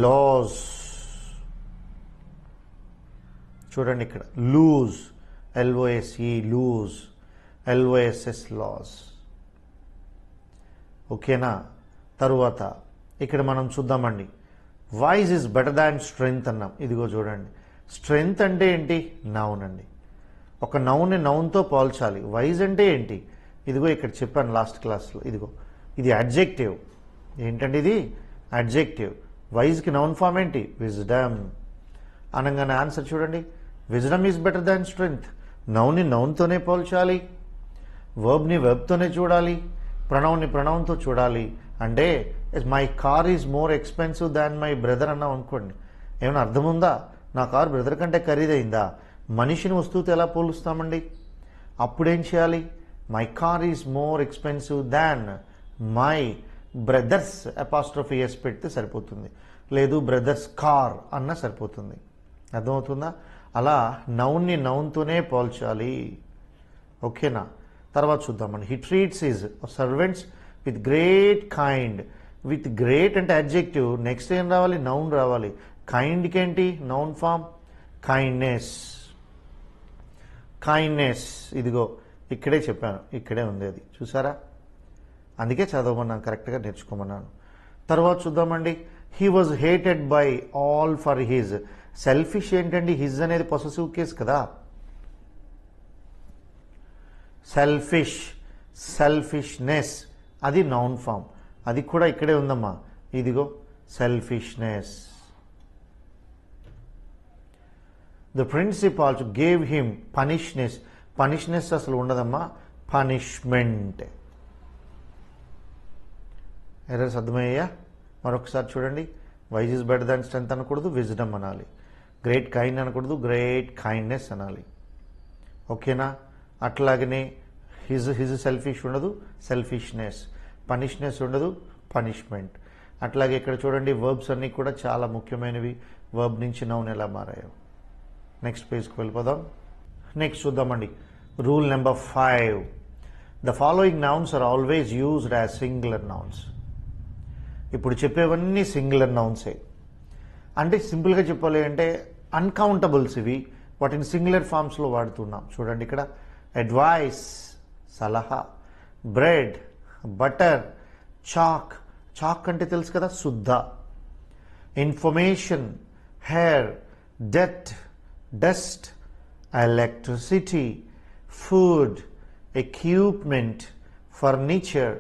లాస్, చూడండి ఇక్కడ lose, LOSE, lose, LOSS, loss. ఓకేనా? తరువాత ఇక్కడ మనం చూద్దామండి. Voice is better than strength అన్నాం. ఇదిగో చూడండి, స్ట్రెంగ్త్ అంటే ఏంటి? నౌన్ అండి. ఒక నౌన్ని నౌన్తో పోల్చాలి. వైజ్ అంటే ఏంటి? ఇదిగో ఇక్కడ చెప్పాను లాస్ట్ క్లాస్లో. ఇదిగో ఇది అడ్జెక్టివ్. ఏంటంటే ఇది అడ్జెక్టివ్. వైజ్కి నౌన్ ఫామ్ ఏంటి? విజ్డమ్. అనగానే ఆన్సర్ చూడండి. Wisdom is better than strength. నౌన్ని నౌన్తోనే పోల్చాలి, వర్బ్ని వెబ్తోనే చూడాలి, ప్రణౌన్ని ప్రణౌన్తో చూడాలి. అంటే my car is more expensive than my brother అన్నాం అనుకోండి. ఏమైనా అర్థం ఉందా? నా కారు బ్రదర్ కంటే ఖరీదైందా? మనిషిని వస్తువుతో ఎలా పోలుస్తామండి? అప్పుడేం చేయాలి? My car is more expensive than my brothers apostrophe S పెడితే సరిపోతుంది. లేదు బ్రదర్స్ కార్ అన్న సరిపోతుంది. అర్థమవుతుందా? అలా నౌన్ని నౌన్తోనే పోల్చాలి. ఓకేనా? తర్వాత చూద్దామండి. He treats his servants with great kind. With great అంటే అడ్జెక్టివ్. నెక్స్ట్ ఏం రావాలి? నౌన్ రావాలి. కైండ్కి ఏంటి? Noun form. Kindness, kindness. ఇదిగో ఇక్కడే చెప్పాను, ఇక్కడే ఉంది అది. చూసారా? అందుకే చదవమన్నాను, కరెక్ట్గా నేర్చుకోమన్నాను. తర్వాత చూద్దామండి. He was hated by all for his. Selfish ఏంటండి? హిజ్ అనేది పొసెసివ్ కేస్ కదా. సెల్ఫిష్, సెల్ఫిష్నెస్ అది నౌన్ ఫామ్. అది కూడా ఇక్కడే ఉందమ్మా. ఇదిగో selfishness. The principal gave him punishness. Punishness అసలు ఉండదమ్మా, పనిష్మెంట్. ఎర్రర్స్ అర్థమయ్యా? మరొకసారి చూడండి. Wise is better than strength అనకూడదు, విజ్డమ్ అనాలి. గ్రేట్ కైండ్ అనకూడదు, గ్రేట్ కైండ్నెస్ అనాలి. ఓకేనా? అట్లాగనే హిజ్ సెల్ఫిష్ ఉండదు, సెల్ఫిష్నెస్. పనిష్నెస్ ఉండదు, పనిష్మెంట్. అట్లాగే ఇక్కడ చూడండి వర్బ్స్ అన్నీ కూడా చాలా ముఖ్యమైనవి. వర్బ్ నుంచి నౌన్ ఎలా మారాయో. నెక్స్ట్ పేజ్కి వెళ్ళిపోదాం. నెక్స్ట్ చూద్దామండి. Rule number 5. The following nouns are always used as singular nouns. ఇప్పుడు చెప్పేవన్నీ సింగులర్ నౌన్సే. అంటే సింపుల్గా చెప్పాలి అంటే అన్కౌంటబుల్స్ ఇవి. వాటిని సింగులర్ ఫామ్స్లో వాడుతున్నాం. చూడండి ఇక్కడ అడ్వైస్, సలహా. Bread, butter. చాక్, చాక్ అంటే తెలుసు కదా, శుద్ధ. Information, hair. Death, dust. Electricity, food. Equipment, furniture.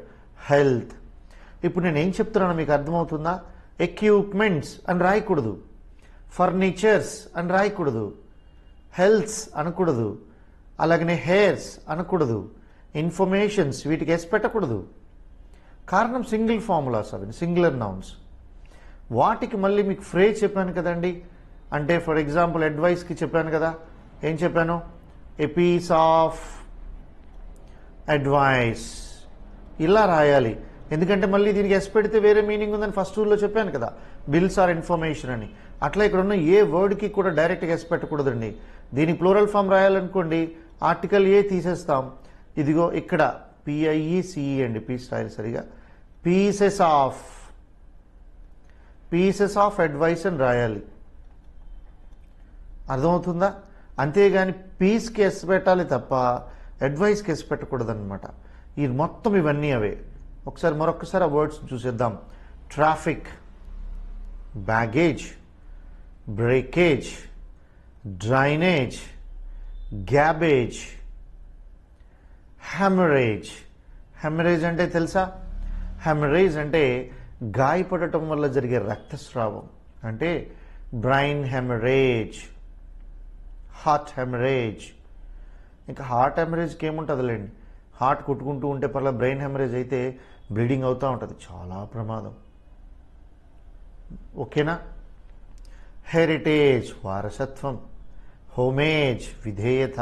Health. ఇప్పుడు నేను ఏం చెప్తున్నానో మీకు అర్థమవుతుందా? ఎక్విప్మెంట్స్ అని రాయకూడదు, ఫర్నిచర్స్ అని రాయకూడదు, హెల్త్స్ అనకూడదు, అలాగనే హెయిర్స్ అనకూడదు, ఇన్ఫర్మేషన్స్ వీటికి ఎస్ పెట్టకూడదు. కారణం సింగిల్ ఫార్ములాస్, అవి సింగులర్ నౌన్స్. వాటికి మళ్ళీ మీకు ఫ్రేజ్ చెప్పాను కదండి. అంటే ఫర్ ఎగ్జాంపుల్ అడ్వైస్కి చెప్పాను కదా, ఏం చెప్పాను? ఏ పీస్ ఆఫ్ అడ్వైస్ ఇలా రాయాలి. ఎందుకంటే మళ్ళీ దీనికి ఎస్ పెడితే వేరే మీనింగ్ ఉందని ఫస్ట్ రూల్లో చెప్పాను కదా, బిల్స్ ఆర్ ఇన్ఫర్మేషన్ అని. అట్లా ఇక్కడ ఉన్న ఏ వర్డ్కి కూడా డైరెక్ట్గా ఎస్ పెట్టకూడదండి. దీని ప్లూరల్ ఫామ్ రాయాలనుకోండి, ఆర్టికల్ ఏ తీసేస్తాం. ఇదిగో ఇక్కడ పిఐఈసిఈ అండి, పీస్ రాయాలి సరిగా, పీసెస్ ఆఫ్ అడ్వైస్ అని రాయాలి. అర్థమవుతుందా? అంతేగాని పీస్కి ఎస్ పెట్టాలి తప్ప అడ్వైస్కి ఎస్ పెట్టకూడదన్నమాట. ఈ మొత్తం ఇవన్నీ అవే. మరొకసారి ఆ వర్డ్స్ చూసేద్దాం. Traffic, baggage, breakage, drainage, garbage, haemorrhage. Haemorrhage అంటే తెలుసా? హెమరేజ్ అంటే గాయపడటం వల్ల జరిగే రక్తస్రావం, అంటే బ్రైన్ హెమరేజ్, హార్ట్ హెమరేజ్. ఇంకా హార్ట్ హెమరేజ్కి ఏముంటుందిలేండి, హార్ట్ కొట్టుకుంటూ ఉంటే పర్లా, బ్రెయిన్ హెమరేజ్ అయితే బ్లీడింగ్ అవుతూ ఉంటుంది, చాలా ప్రమాదం. ఓకేనా? హెరిటేజ్ వారసత్వం, హోమేజ్ విధేయత,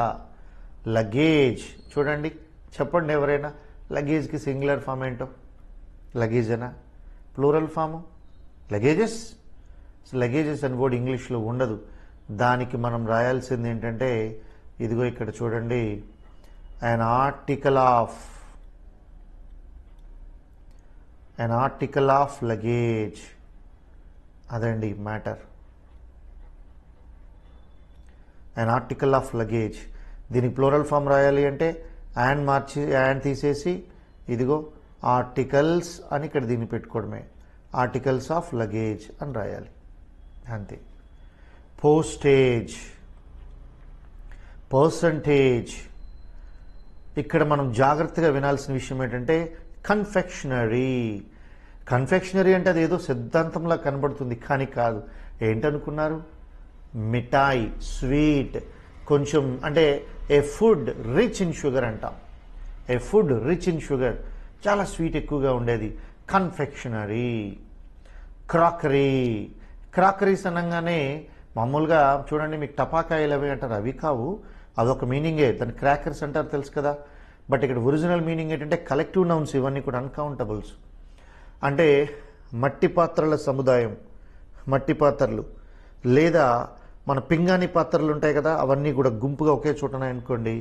లగేజ్. చూడండి, చెప్పండి ఎవరైనా లగేజ్కి సింగులర్ ఫామ్ ఏంటో? లగేజేనా? Plural form luggages. లగేజెస్ అని వర్డ్ ఇంగ్లీష్లో ఉండదు. దానికి మనం రాయాల్సింది ఏంటంటే, ఇదిగో ఇక్కడ చూడండి, an article of luggage. అదండి matter. an article of luggage. దీనికి ప్లూరల్ ఫామ్ రాయాలి అంటే యాన్ తీసేసి ఇదిగో ఆర్టికల్స్ అని ఇక్కడ దీన్ని పెట్టుకోవడమే, ఆర్టికల్స్ ఆఫ్ లగేజ్ అని రాయాలి, అంతే. Postage, percentage. ఇక్కడ మనం జాగ్రత్తగా వినాల్సిన విషయం ఏంటంటే కన్ఫెక్షనరీ. కన్ఫెక్షనరీ అంటే అది ఏదో సిద్ధాంతంలా కనబడుతుంది, కానీ కాదు. ఏంటనుకున్నారు? మిఠాయి, స్వీట్, కొంచెం అంటే ఏ ఫుడ్ రిచ్ ఇన్ షుగర్ అంటాం. ఏ ఫుడ్ రిచ్ ఇన్ షుగర్, చాలా స్వీట్ ఎక్కువగా ఉండేది, కన్ఫెక్షనరీ. క్రాకరీ. క్రాకరీస్ అనగానే మామూలుగా చూడండి, మీకు టపాకాయలు అవి అంటారు, అవి కావు, అదొక మీనింగే, దాన్ని క్రాకర్స్ అంటారు, తెలుసు కదా. బట్ ఇక్కడ ఒరిజినల్ మీనింగ్ ఏంటంటే కలెక్టివ్ నౌన్స్, ఇవన్నీ కూడా అన్కౌంటబుల్స్. అంటే మట్టి పాత్రల సముదాయం, మట్టి పాత్రలు, లేదా మన పింగాణి పాత్రలు ఉంటాయి కదా, అవన్నీ కూడా గుంపుగా ఒకే చోట అనుకోండి,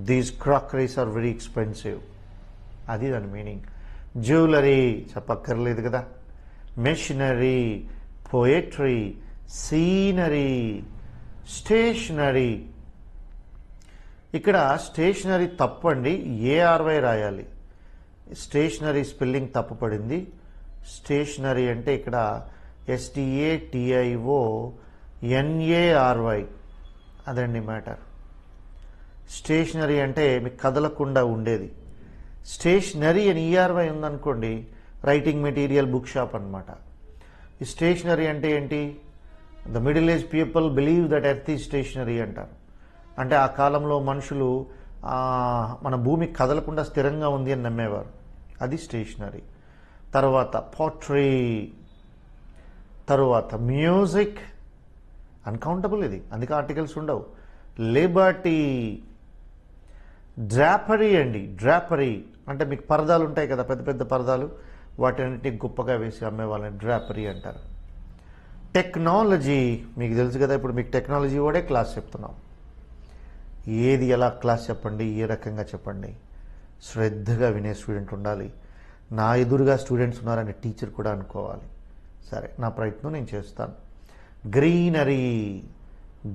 these crockeries are very expensive, అది దాని మీనింగ్. జ్యువెలరీ చెప్పక్కర్లేదు కదా. Machinery, poetry, scenery, stationery. ఇక్కడ స్టేషనరీ తప్పండి, ఏఆర్వై రాయాలి. స్టేషనరీ స్పెల్లింగ్ తప్పు పడింది. స్టేషనరీ అంటే ఇక్కడ STATIONARY, అదండి మ్యాటర్. స్టేషనరీ అంటే మీకు కదలకుండా ఉండేది. స్టేషనరీ అని ERY ఉందనుకోండి, రైటింగ్ మెటీరియల్ బుక్ షాప్ అనమాట. ఈ స్టేషనరీ అంటే ఏంటి? The middle age people believe that earth is stationary అంటారు. అంటే ఆ కాలంలో మనుషులు మన భూమి కదలకుండా స్థిరంగా ఉంది అని నమ్మేవారు, అది స్టేషనరీ. తర్వాత పోట్రీ, తర్వాత మ్యూజిక్, అన్కౌంటబుల్ ఇది, అందుకే ఆర్టికల్స్ ఉండవు. లిబర్టీ. డ్రాపరీ అండి, డ్రాపరీ అంటే మీకు పరదాలు ఉంటాయి కదా, పెద్ద పెద్ద పరదాలు, వాటిని గొప్పగా వేసి అమ్మే వాళ్ళని డ్రాపరీ అంటారు. టెక్నాలజీ, మీకు తెలుసు కదా, ఇప్పుడు మీకు టెక్నాలజీ కూడా క్లాస్ చెప్తున్నాం. ఏది ఎలా క్లాస్ చెప్పండి, ఏ రకంగా చెప్పండి, శ్రద్ధగా వినే స్టూడెంట్ ఉండాలి. నా ఎదురుగా స్టూడెంట్స్ ఉన్నారని టీచర్ కూడా అనుకోవాలి. సరే, నా ప్రయత్నం నేను చేస్తాను. గ్రీనరీ,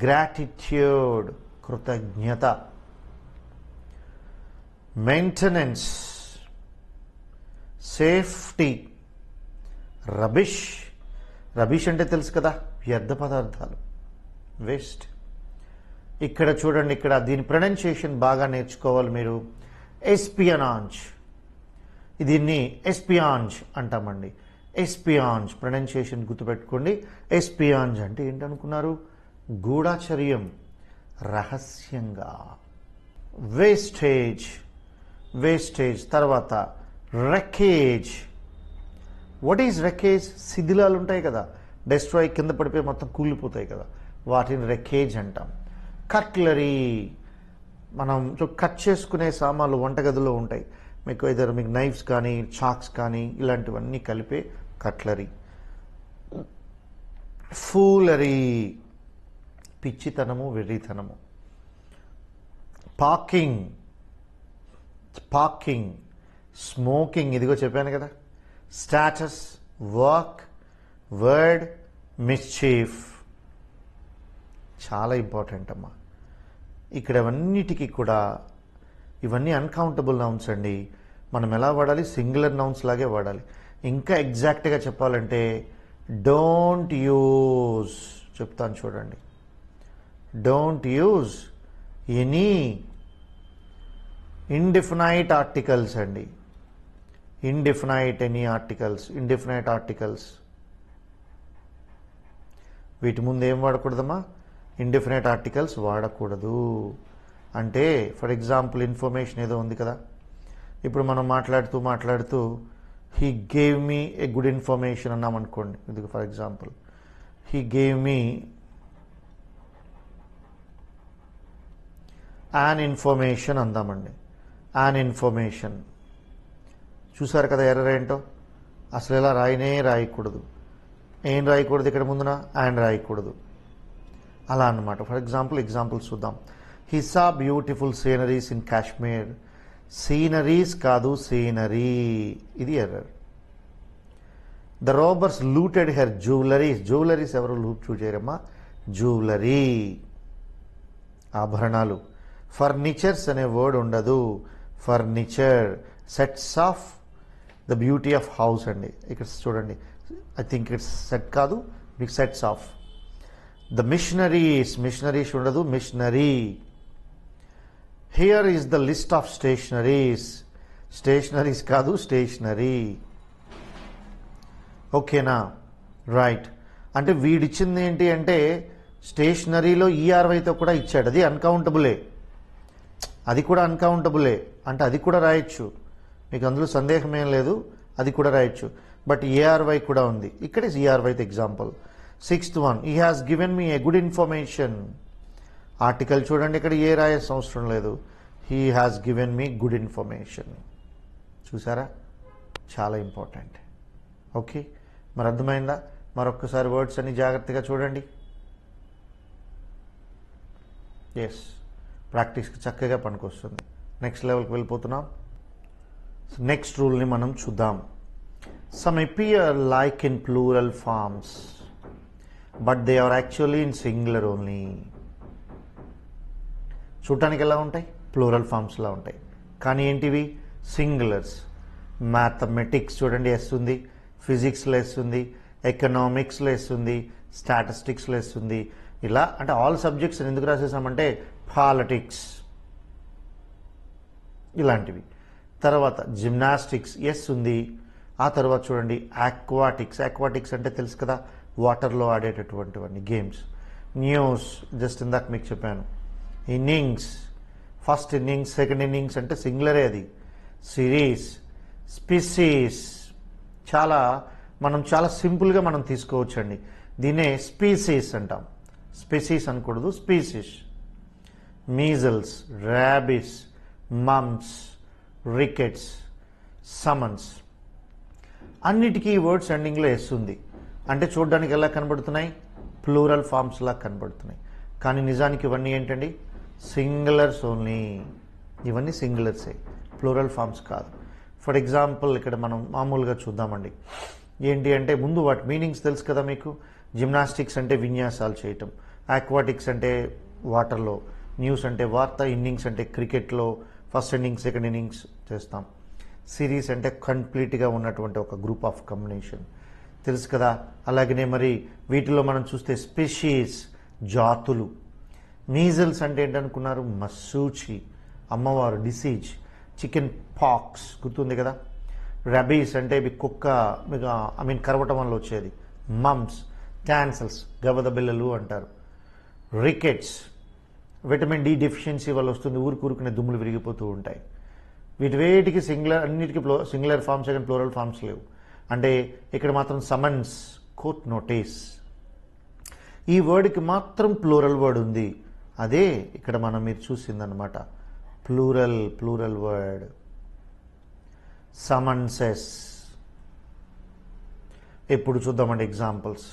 గ్రాటిట్యూడ్, కృతజ్ఞత. Maintenance, safety. రబిష్, రబిష్ అంటే తెలుసు కదా, వ్యర్థ పదార్థాలు, వేస్ట్. ఇక్కడ చూడండి, ఇక్కడ దీని ప్రొనౌన్సియేషన్ బాగా నేర్చుకోవాలి మీరు. ఎస్పియనాంజ్, దీన్ని ఎస్పియాన్జ్ అంటామండి. ఎస్పియాన్స్, ప్రొనౌన్సియేషన్ గుర్తుపెట్టుకోండి. ఎస్పియాన్స్ అంటే ఏంటనుకున్నారు? గూఢాచర్యం, రహస్యంగా. Wastage, wastage. తర్వాత రెకేజ్. What is రెకేజ్? శిథిలాలు ఉంటాయి కదా, డెస్ట్రాయ్, కింద పడిపోయి మొత్తం కూలిపోతాయి కదా, వాటిని రెకేజ్ అంటాం. కట్లరీ, మనం కట్ చేసుకునే సామాన్లు వంటగదిలో ఉంటాయి మీకు, ఏదైనా మీకు నైఫ్స్ కానీ చాక్స్ కానీ ఇలాంటివన్నీ కలిపే కట్లరీ. ఫూలరీ, పిచ్చితనము, వెర్రితనము. Parking, parking. స్మోకింగ్, ఇదిగో చెప్పాను కదా. Status, work, word, mischief. చాలా ఇంపార్టెంట్ అమ్మా. ఇక్కడ ఇవన్నిటికీ కూడా, ఇవన్నీ అన్కౌంటబుల్ నౌన్స్ అండి. మనం ఎలా వాడాలి? సింగులర్ నౌన్స్ లాగే వాడాలి. ఇంకా ఎగ్జాక్ట్గా చెప్పాలంటే డోంట్ యూజ్, చెప్తాను చూడండి. Don't use any indefinite articles అండి. Indefinite, any articles, indefinite articles. వీటి ముందు ఏం వాడకూడదమ్మా? ఇండెఫినైట్ ఆర్టికల్స్ వాడకూడదు. అంటే ఫర్ ఎగ్జాంపుల్ ఇన్ఫర్మేషన్ ఏదో ఉంది కదా, ఇప్పుడు మనం మాట్లాడుతూ he gave me a good information అన్నాం అనుకోండి. ఇది for example, he gave me an information అందామండి. An information. చూసారు కదా ఎర్రర్ ఏంటో? అసలు ఎలా రాయకూడదు. ఏం రాయకూడదు ఇక్కడ ముందున? యాన్ రాయకూడదు. అలా అన్నమాట. ఫర్ ఎగ్జాంపుల్స్ చూద్దాం. He saw beautiful sceneries in Kashmir. Sceneries కాదు, సీనరీ. ఇది error. The robbers looted her jewelleries. Jewelleries ఎవరు లూట్ చేయరమ్మా? జ్యువెలరీ, ఆభరణాలు. ఫర్నిచర్స్ అనే వర్డ్ ఉండదు. Furniture. Sets of the beauty of house అండి. ఇక్కడ చూడండి, ఐ థింక్ ఇట్స్ సెట్ కాదు, మీకు sets of. The missionaries, missionaries ఉండదు, missionary. Here is the list of stationeries. Stationeries కాదు, స్టేషనరీ. ఓకేనా? రైట్. అంటే వీడిచ్చింది ఏంటి అంటే స్టేషనరీలో ఈఆర్వైతో కూడా ఇచ్చాడు. అది అన్కౌంటబులే, అది కూడా అన్కౌంటబులే. అంటే అది కూడా రాయొచ్చు, మీకు అందులో సందేహం ఏం లేదు, అది కూడా రాయొచ్చు. బట్ ఏఆర్వై కూడా ఉంది. ఇక్కడ ఈఆర్వైతో example. 6th one, he has given me a good information. Article చూడండి, ఇక్కడ ఏ రాయాల్సిన అవసరం లేదు. he has given me good information. చూసారా? చాలా ఇంపార్టెంట్. ఓకే, మరి అర్థమైందా? మరొక్కసారి వర్డ్స్ అన్ని జాగ్రత్తగా చూడండి. ఎస్, ప్రాక్టీస్కి చక్కగా పనికొస్తుంది. నెక్స్ట్ లెవెల్కి వెళ్ళిపోతున్నాం. నెక్స్ట్ రూల్ని మనం చూద్దాం. Some appear like in plural forms, but they are actually in singular only. చూడటానికి ఎలా ఉంటాయి? ప్లూరల్ ఫామ్స్లా ఉంటాయి, కానీ ఏంటివి? సింగులర్స్. మ్యాథమెటిక్స్ చూడండి, ఎస్ ఉంది. ఫిజిక్స్లో ఎస్ ఉంది. ఎకనామిక్స్లో ఎస్ ఉంది. స్టాటిస్టిక్స్లో ఎస్ ఉంది. ఇలా అంటే ఆల్ సబ్జెక్ట్స్ ఎందుకు రాసేసామంటే పాలిటిక్స్ ఇలాంటివి. తర్వాత జిమ్నాస్టిక్స్ ఎస్ ఉంది. ఆ తర్వాత చూడండి ఆక్వాటిక్స్. ఆక్వాటిక్స్ అంటే తెలుసు కదా, వాటర్లో ఆడేటటువంటివన్నీ గేమ్స్. న్యూస్ జస్ట్ ఇందాక మీకు చెప్పాను. Innings, first innings, second innings అంటే సింగులరే అది. Series, species. మనం చాలా సింపుల్గా మనం తీసుకోవచ్చండి. దీన్నే స్పీసీస్ అంటాం. స్పీసీస్ అనకూడదు, species. Measles, rabies, mumps, rickets, summons. అన్నిటికీ వర్డ్స్ ఎండింగ్లో ఎస్ ఉంది. అంటే చూడడానికి ఎలా కనబడుతున్నాయి? ప్లూరల్ ఫామ్స్లా కనబడుతున్నాయి. కానీ నిజానికి ఇవన్నీ ఏంటండి? Singulars only. ఇవన్నీ సింగులర్సే, ప్లూరల్ ఫామ్స్ కాదు. ఫర్ ఎగ్జాంపుల్ ఇక్కడ మనం మామూలుగా చూద్దామండి. ఏంటి అంటే ముందు వాటి మీనింగ్స్ తెలుసు కదా మీకు. జిమ్నాస్టిక్స్ అంటే విన్యాసాలు చేయటం. ఆక్వాటిక్స్ అంటే వాటర్లో. న్యూస్ అంటే వార్త. ఇన్నింగ్స్ అంటే క్రికెట్లో ఫస్ట్ ఇన్నింగ్స్, సెకండ్ ఇన్నింగ్స్ చేస్తాం. సిరీస్ అంటే కంప్లీట్గా ఉన్నటువంటి ఒక గ్రూప్ ఆఫ్ కాంబినేషన్, తెలుసు కదా. అలాగనే మరి వీటిలో మనం చూస్తే స్పీషీస్, జాతులు. మీజల్స్ అంటే ఏంటనుకున్నారు? మస్సూచి, అమ్మవారు, డిసీజ్. చికెన్ పాక్స్ గుర్తుంది కదా. రబీస్ అంటే ఇవి కుక్క మీకు కరవటం వల్ల వచ్చేది. మమ్స్, క్యాన్సల్స్ గవద బిళ్ళలు అంటారు. రికెట్స్ విటమిన్ డి డెఫిషియన్సీ వల్ల వస్తుంది, ఊరుకునే దుమ్ములు విరిగిపోతూ ఉంటాయి. వీటికి అన్నిటికీ సింగులర్ ఫామ్స్ కానీ ప్లూరల్ ఫామ్స్ లేవు. అంటే ఇక్కడ మాత్రం సమన్స్, కోర్ట్ నోటీస్, ఈ వర్డ్కి మాత్రం ప్లూరల్ వర్డ్ ఉంది. అదే ఇక్కడ మీరు చూసిందనమాట ప్లూరల్ వర్డ్. సమన్సెస్. ఇప్పుడు చూద్దామండి examples.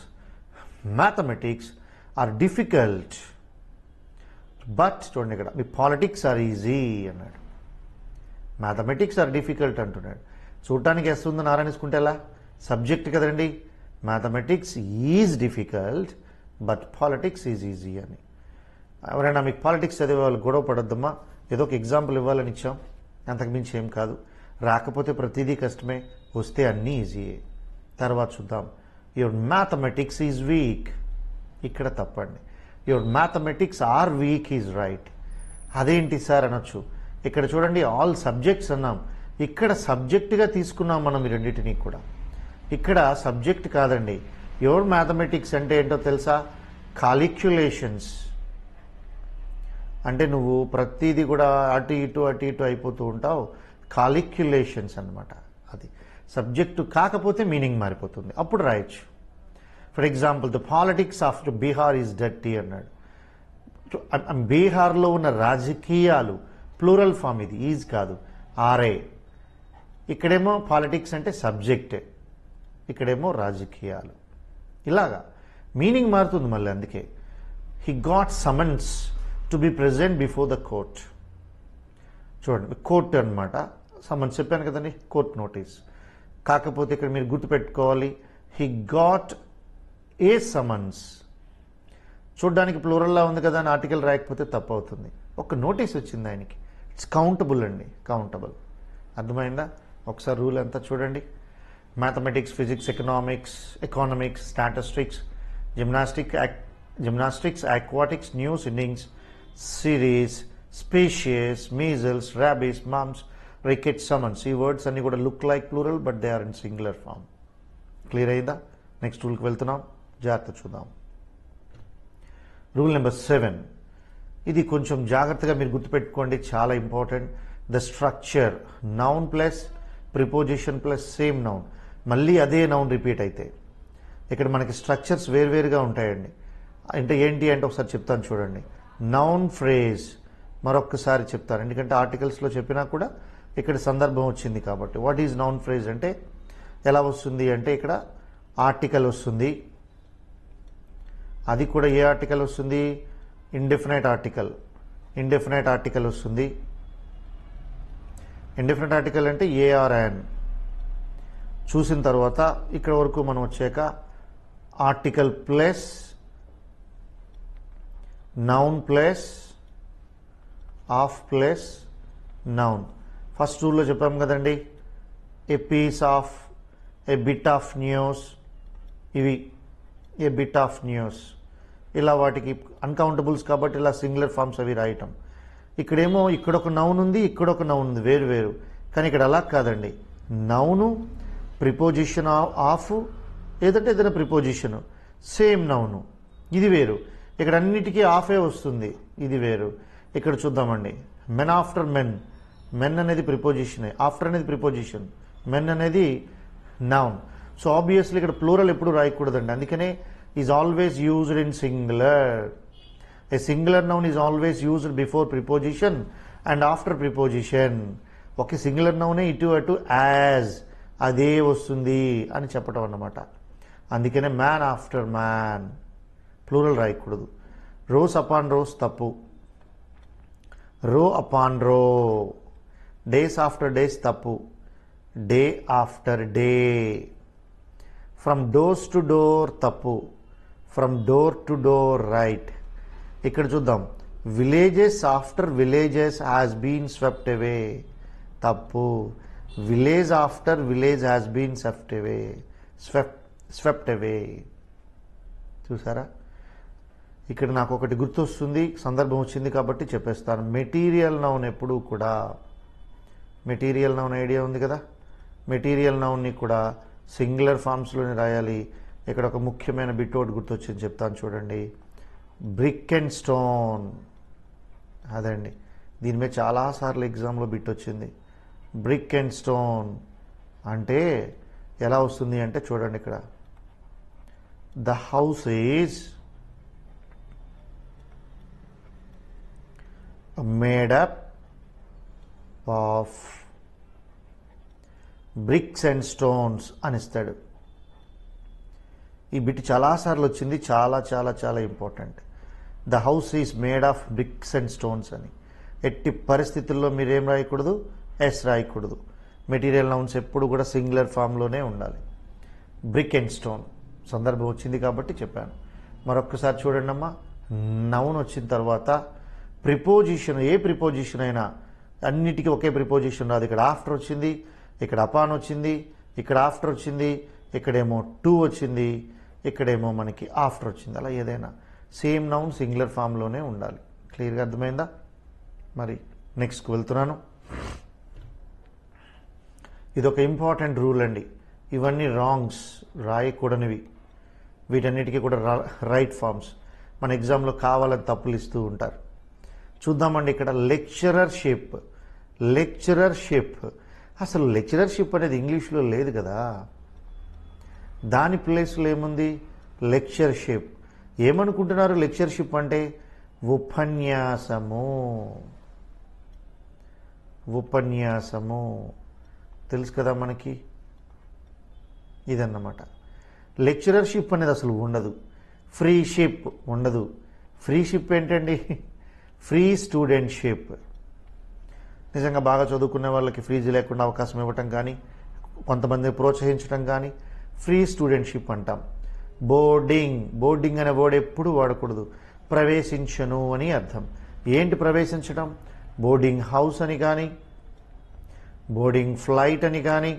Mathematics are difficult but, చూడండి ఇక్కడ మీ పాలిటిక్స్ ఆర్ ఈజీ అన్నాడు. మ్యాథమెటిక్స్ ఆర్ డిఫికల్ట్ అంటున్నాడు. చూడటానికి వస్తుంది నారాయణసుకుంటే ఎలా, సబ్జెక్ట్ కదండి. Mathematics is difficult but politics is easy అని. ఎవరైనా మీకు పాలిటిక్స్ చదివే వాళ్ళు గొడవ పడొద్దమ్మా, ఏదో ఒక ఎగ్జాంపుల్ ఇవ్వాలని ఇచ్చాం, అంతకుమించి ఏం కాదు. రాకపోతే ప్రతిదీ కష్టమే, వస్తే అన్నీ ఈజీయే. తర్వాత చూద్దాం. యువర్ మ్యాథమెటిక్స్ ఈజ్ వీక్, ఇక్కడ తప్పండి. Your mathematics are weak is right. అదేంటి సార్ అనొచ్చు. ఇక్కడ చూడండి ఆల్ సబ్జెక్ట్స్ అన్నాం, ఇక్కడ సబ్జెక్టుగా తీసుకున్నాం మనం ఈ రెండింటినీ కూడా. ఇక్కడ సబ్జెక్ట్ కాదండి. యువర్ మ్యాథమెటిక్స్ అంటే ఏంటో తెలుసా? కాలిక్యులేషన్స్. అంటే నువ్వు ప్రతిదీ కూడా అటు ఇటు అయిపోతూ ఉంటావు, కాలిక్యులేషన్స్ అన్నమాట. అది సబ్జెక్టు కాకపోతే మీనింగ్ మారిపోతుంది, అప్పుడు రాయొచ్చు. For example, the politics of Bihar is dirty అన్నాడు. బీహార్లో ఉన్న రాజకీయాలు ప్లూరల్ ఫామ్, ఇది ఈజ్ కాదు, ఆర్ఏ. ఇక్కడేమో పాలిటిక్స్ అంటే సబ్జెక్టే, ఇక్కడేమో రాజకీయాలు. ఇలాగా మీనింగ్ మారుతుంది మళ్ళీ. అందుకే he got summons to be present before the court. చూడండి, కోర్ట్ అనమాట. సమన్స్ చెప్పాను కదండి, కోర్ట్ నోటీస్. కాకపోతే ఇక్కడ మీరు గుర్తుపెట్టుకోవాలి, హీ గాట్ ఏ సమన్స్. చూడ్డానికి ప్లూరల్లా ఉంది కదా అని ఆర్టికల్ రాయకపోతే తప్పు అవుతుంది. ఒక నోటీస్ వచ్చింది ఆయనకి. ఇట్స్ కౌంటబుల్ అండి, కౌంటబుల్. అర్థమైందా? ఒకసారి రూల్ అంతా చూడండి. Mathematics, physics, economics, statistics, gymnastics, aquatics, news, innings, series, species, measles, rabies, mumps, rickets, summons. ఈ వర్డ్స్ అన్ని కూడా look like plural but they are in singular form. Clear అయిందా? నెక్స్ట్ రూల్కి వెళ్తున్నాం, జాగ్రత్త చూద్దాం. Rule number 7. ఇది కొంచెం జాగ్రత్తగా మీరు గుర్తుపెట్టుకోండి, చాలా important. The structure, noun plus preposition plus same noun. మళ్ళీ అదే నౌన్ రిపీట్ అయితే ఇక్కడ మనకి స్ట్రక్చర్స్ వేరువేరుగా ఉంటాయండి. అంటే ఏంటి అంటే ఒకసారి చెప్తాను చూడండి. నౌన్ ఫ్రేజ్ మరొక్కసారి చెప్తాను, ఎందుకంటే ఆర్టికల్స్లో చెప్పినా కూడా ఇక్కడ సందర్భం వచ్చింది కాబట్టి. వాట్ ఈజ్ నౌన్ ఫ్రేజ్ అంటే ఎలా వస్తుంది అంటే ఇక్కడ ఆర్టికల్ వస్తుంది. అది కూడా ఏ ఆర్టికల్ వస్తుంది? ఇండెఫినైట్ ఆర్టికల్ వస్తుంది. ఇండెఫినైట్ ఆర్టికల్ అంటే ఏఆర్ఎన్. చూసిన తర్వాత ఇక్కడ వరకు మనం వచ్చాక article plus noun plus of plus noun. First రూల్లో చెప్పాం కదండి, a piece of, a bit of news, ఇవి ఏ బిట్ ఆఫ్ న్యూస్. ఇలా వాటికి అన్కౌంటబుల్స్ కాబట్టి ఇలా సింగులర్ ఫామ్స్ అవి రాయటం. ఇక్కడేమో ఇక్కడ ఒక నౌన్ ఉంది, ఇక్కడ ఒక నౌన్ ఉంది, వేరు. కానీ ఇక్కడ అలా కాదండి. నౌను, ప్రిపోజిషన్ ఆఫ్, ఏదంటే ఏదైనా ప్రిపోజిషన్, సేమ్ నౌను, ఇది వేరు. ఇక్కడ అన్నిటికీ ఆఫే వస్తుంది, ఇది వేరు. ఇక్కడ చూద్దామండి, మెన్ ఆఫ్టర్ మెన్. మెన్ అనేది ప్రిపోజిషనే, ఆఫ్టర్ అనేది ప్రిపోజిషన్, మెన్ అనేది నౌన్. సో ఆబ్వియస్లీ ఇక్కడ ప్లూరల్ ఎప్పుడు రాయకూడదండి. అందుకనే is always used in singular. A singular noun is always used before preposition and after preposition. ఒక సింగులర్ నౌనే ఇటు అటు యాజ్ అదే వస్తుంది అని చెప్పటం అన్నమాట. అందుకనే మ్యాన్ ఆఫ్టర్ మ్యాన్, ప్లూరల్ రాయకూడదు. రోస్ అపాన్ రోస్ తప్పు, row upon row. Days after days తప్పు, day after day. From doors to door తప్పు, from door to door right. ఇక్కడ చూద్దాం, villages after villages has been swept away తప్పు, village after village has been swept away. చూసారా? ఇక్కడ నాకు ఒకటి గుర్తొస్తుంది, సందర్భం వచ్చింది కాబట్టి చెప్పేస్తాను. మెటీరియల్ నౌన్ ఎప్పుడూ కూడా, మెటీరియల్ నౌన్ ఐడియా ఉంది కదా, మెటీరియల్ నౌన్ని కూడా సింగులర్ ఫామ్స్లోనే రాయాలి. ఇక్కడ ఒక ముఖ్యమైన బిట్ ఒకటి గుర్తొచ్చింది, చెప్తాను చూడండి. బ్రిక్ అండ్ స్టోన్, అదండి. దీని మీద చాలాసార్లు ఎగ్జామ్లో బిట్ వచ్చింది. బ్రిక్ అండ్ స్టోన్ అంటే ఎలా వస్తుంది అంటే చూడండి, ఇక్కడ the house is made up of bricks and stones అని ఇస్తాడు. ఈ బిట్ చాలాసార్లు వచ్చింది, చాలా చాలా చాలా important. The house is made of bricks and stones అని. ఎట్టి పరిస్థితుల్లో మీరేం రాయకూడదు, ఎస్ రాయకూడదు. మెటీరియల్ నౌన్స్ ఎప్పుడు కూడా సింగులర్ ఫామ్లోనే ఉండాలి. బ్రిక్ అండ్ స్టోన్ సందర్భం వచ్చింది కాబట్టి చెప్పాను. మరొక్కసారి చూడండి అమ్మా. నౌన్ వచ్చిన తర్వాత ప్రిపోజిషన్, ఏ ప్రిపోజిషన్ అయినా అన్నిటికీ ఒకే ప్రిపోజిషన్ రాదు. ఇక్కడ ఆఫ్టర్ వచ్చింది, ఇక్కడ అపాన్ వచ్చింది, ఇక్కడ ఆఫ్టర్ వచ్చింది, ఇక్కడేమో టు వచ్చింది, ఇక్కడేమో మనకి ఆఫ్టర్ వచ్చింది. అలా ఏదైనా సేమ్ నౌన్ సింగులర్ ఫామ్లోనే ఉండాలి. క్లియర్గా అర్థమైందా? మరి నెక్స్ట్కి వెళ్తున్నాను. ఇది ఒక ఇంపార్టెంట్ రూల్ అండి. ఇవన్నీ రాంగ్స్, రాయకూడనివి. వీటన్నిటికీ కూడా రైట్ ఫామ్స్. మన ఎగ్జామ్లో కావాలని తప్పులు ఇస్తూ ఉంటారు. చూద్దామండి. ఇక్కడ లెక్చరర్షిప్. లెక్చరర్షిప్, అసలు లెక్చరర్షిప్ అనేది ఇంగ్లీష్లో లేదు కదా. దాని ప్లేస్లో ఏముంది? లెక్చర్షిప్. ఏమనుకుంటున్నారు లెక్చర్షిప్ అంటే? ఉపన్యాసము. ఉపన్యాసము తెలుసు కదా మనకి. ఇదన్నమాట. లెక్చరర్షిప్ అనేది అసలు ఉండదు. ఫ్రీషిప్ ఉండదు. ఫ్రీషిప్ ఏంటండి? Free studentship. నిజంగా బాగా చదువుకునే వాళ్ళకి ఫీజు లేకుండా అవకాశం ఇవ్వటం కానీ, కొంతమందిని ప్రోత్సహించడం కానీ ఫ్రీ స్టూడెంట్షిప్ అంటాం. బోర్డింగ్, బోర్డింగ్ అనే వర్డ్ ఎప్పుడు వాడకూడదు. ప్రవేశించను అని అర్థం. ఏంటి ప్రవేశించడం? బోర్డింగ్ హౌస్ అని కానీ, బోర్డింగ్ ఫ్లైట్ అని కానీ,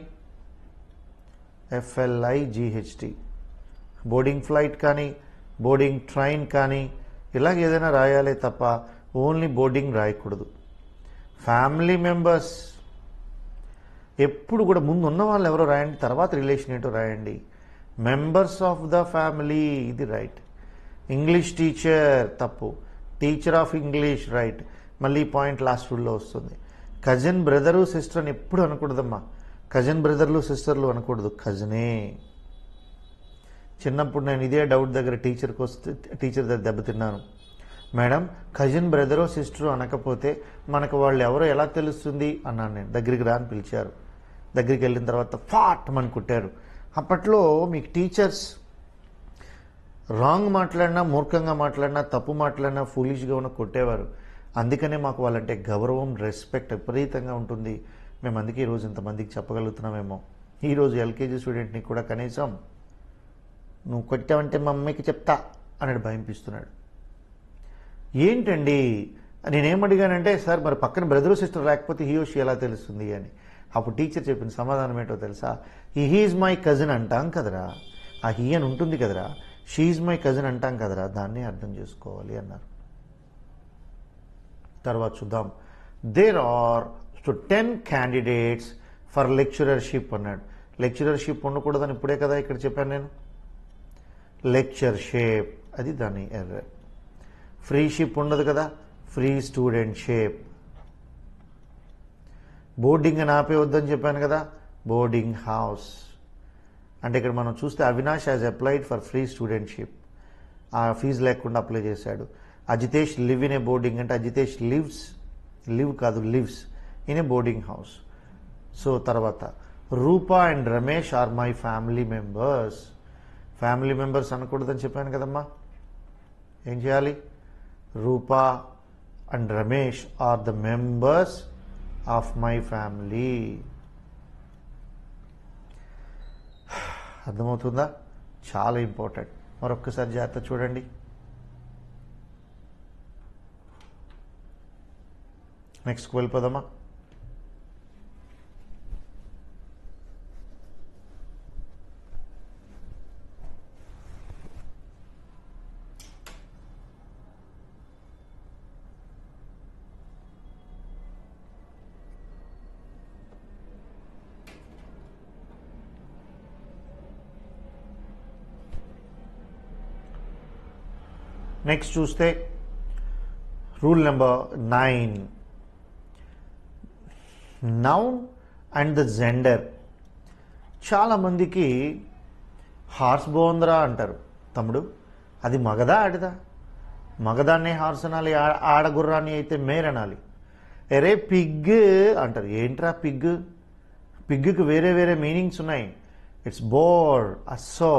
FLIGHT, బోర్డింగ్ ఫ్లైట్ కానీ, బోర్డింగ్ ట్రైన్ కానీ, ఇలాగ ఏదైనా రాయాలే తప్ప ఓన్లీ బోర్డింగ్ రాయకూడదు. ఫ్యామిలీ మెంబర్స్ ఎప్పుడు కూడా ముందు ఉన్న వాళ్ళు ఎవరో రాయండి, తర్వాత రిలేషన్ ఏంటో రాయండి. మెంబర్స్ ఆఫ్ ద ఫ్యామిలీ, ఇది రైట్. ఇంగ్లీష్ టీచర్ తప్పు. Teacher of English right. మళ్ళీ పాయింట్ లాస్ట్ రూల్లో వస్తుంది. కజిన్ బ్రదరు సిస్టర్ అని ఎప్పుడు అనకూడదమ్మా. కజిన్ బ్రదర్లు సిస్టర్లు అనకూడదు, కజినే. చిన్నప్పుడు నేను ఇదే డౌట్ దగ్గర టీచర్ దగ్గర దెబ్బతిన్నాను. మేడం, కజిన్ బ్రదరో సిస్టరు అనకపోతే మనకు వాళ్ళు ఎవరో ఎలా తెలుస్తుంది అన్నాను నేను. దగ్గరికి రా అని పిలిచారు. దగ్గరికి వెళ్ళిన తర్వాత ఫాట్ అని కుట్టారు. అప్పట్లో మీకు టీచర్స్ రాంగ్ మాట్లాడినా, మూర్ఖంగా మాట్లాడినా, తప్పు మాట్లాడినా, ఫూలిష్గా ఉన్న కొట్టేవారు. అందుకనే మాకు వాళ్ళంటే గౌరవం, రెస్పెక్ట్ విపరీతంగా ఉంటుంది. మేము అందుకే ఈరోజు ఇంతమందికి చెప్పగలుగుతున్నామేమో. ఈరోజు LKG స్టూడెంట్ని కూడా కనీసం నువ్వు కొట్టావంటే మా అమ్మకి చెప్తా అన్నాడు, భయంపిస్తున్నాడు. ఏంటండి నేనేమడిగానంటే, సార్ మరి పక్కన బ్రదరు సిస్టర్ లేకపోతే హీఓషి ఎలా తెలుస్తుంది అని. అప్పుడు టీచర్ చెప్పిన సమాధానం ఏంటో తెలుసా? హీఈజ్ మై కజిన్ అంటాం కదరా, ఆ హీ అని ఉంటుంది కదరా, షీఈజ్ మై కజిన్ అంటాం కదరా, దాన్ని అర్థం చేసుకోవాలి అన్నారు. తర్వాత చూద్దాం. There are 10 candidates for lectureship అన్నాడు. లెక్చరర్షిప్ ఉండకూడదని ఇప్పుడే కదా ఇక్కడ చెప్పాను నేను. లెక్చర్షిప్, అది దాని ఎర్రర్. ఫ్రీషిప్ ఉండదు కదా, ఫ్రీ స్టూడెంట్షిప్. బోర్డింగ్ అని ఆపేవద్దని చెప్పాను కదా, బోర్డింగ్ హౌస్. అంటే ఇక్కడ మనం చూస్తే Avinash has applied for free studentship. ఆ ఫీజు లేకుండా అప్లై చేశాడు. Ajitesh live in a boarding అంటే అజితేష్ లివ్స్, లివ్ కాదు lives in a boarding house. So తర్వాత Rupa and Ramesh are my family members. Family members అనకూడదని చెప్పాను కదమ్మా. ఏం చేయాలి? Rupa and Ramesh are the members of my family. అర్థమవుతుందా? చాలా ఇంపార్టెంట్. మరొక్కసారి జాగ్రత్త చూడండి. నెక్స్ట్కి వెళ్ళిపోదామా? నెక్స్ట్ చూస్తే rule number 9, noun and the gender. చాలామందికి హార్స్ బాగుందిరా అంటారు. తమ్ముడు, అది మగదా ఆడదా? మగదాన్నే హార్స్ అనాలి, ఆడగుర్రాన్ని అయితే మేర్ అనాలి. ఎరే పిగ్ అంటారు. ఏంట్రా పిగ్? పిగ్కి వేరే వేరే మీనింగ్స్ ఉన్నాయి. ఇట్స్ బోర్, అస్సో.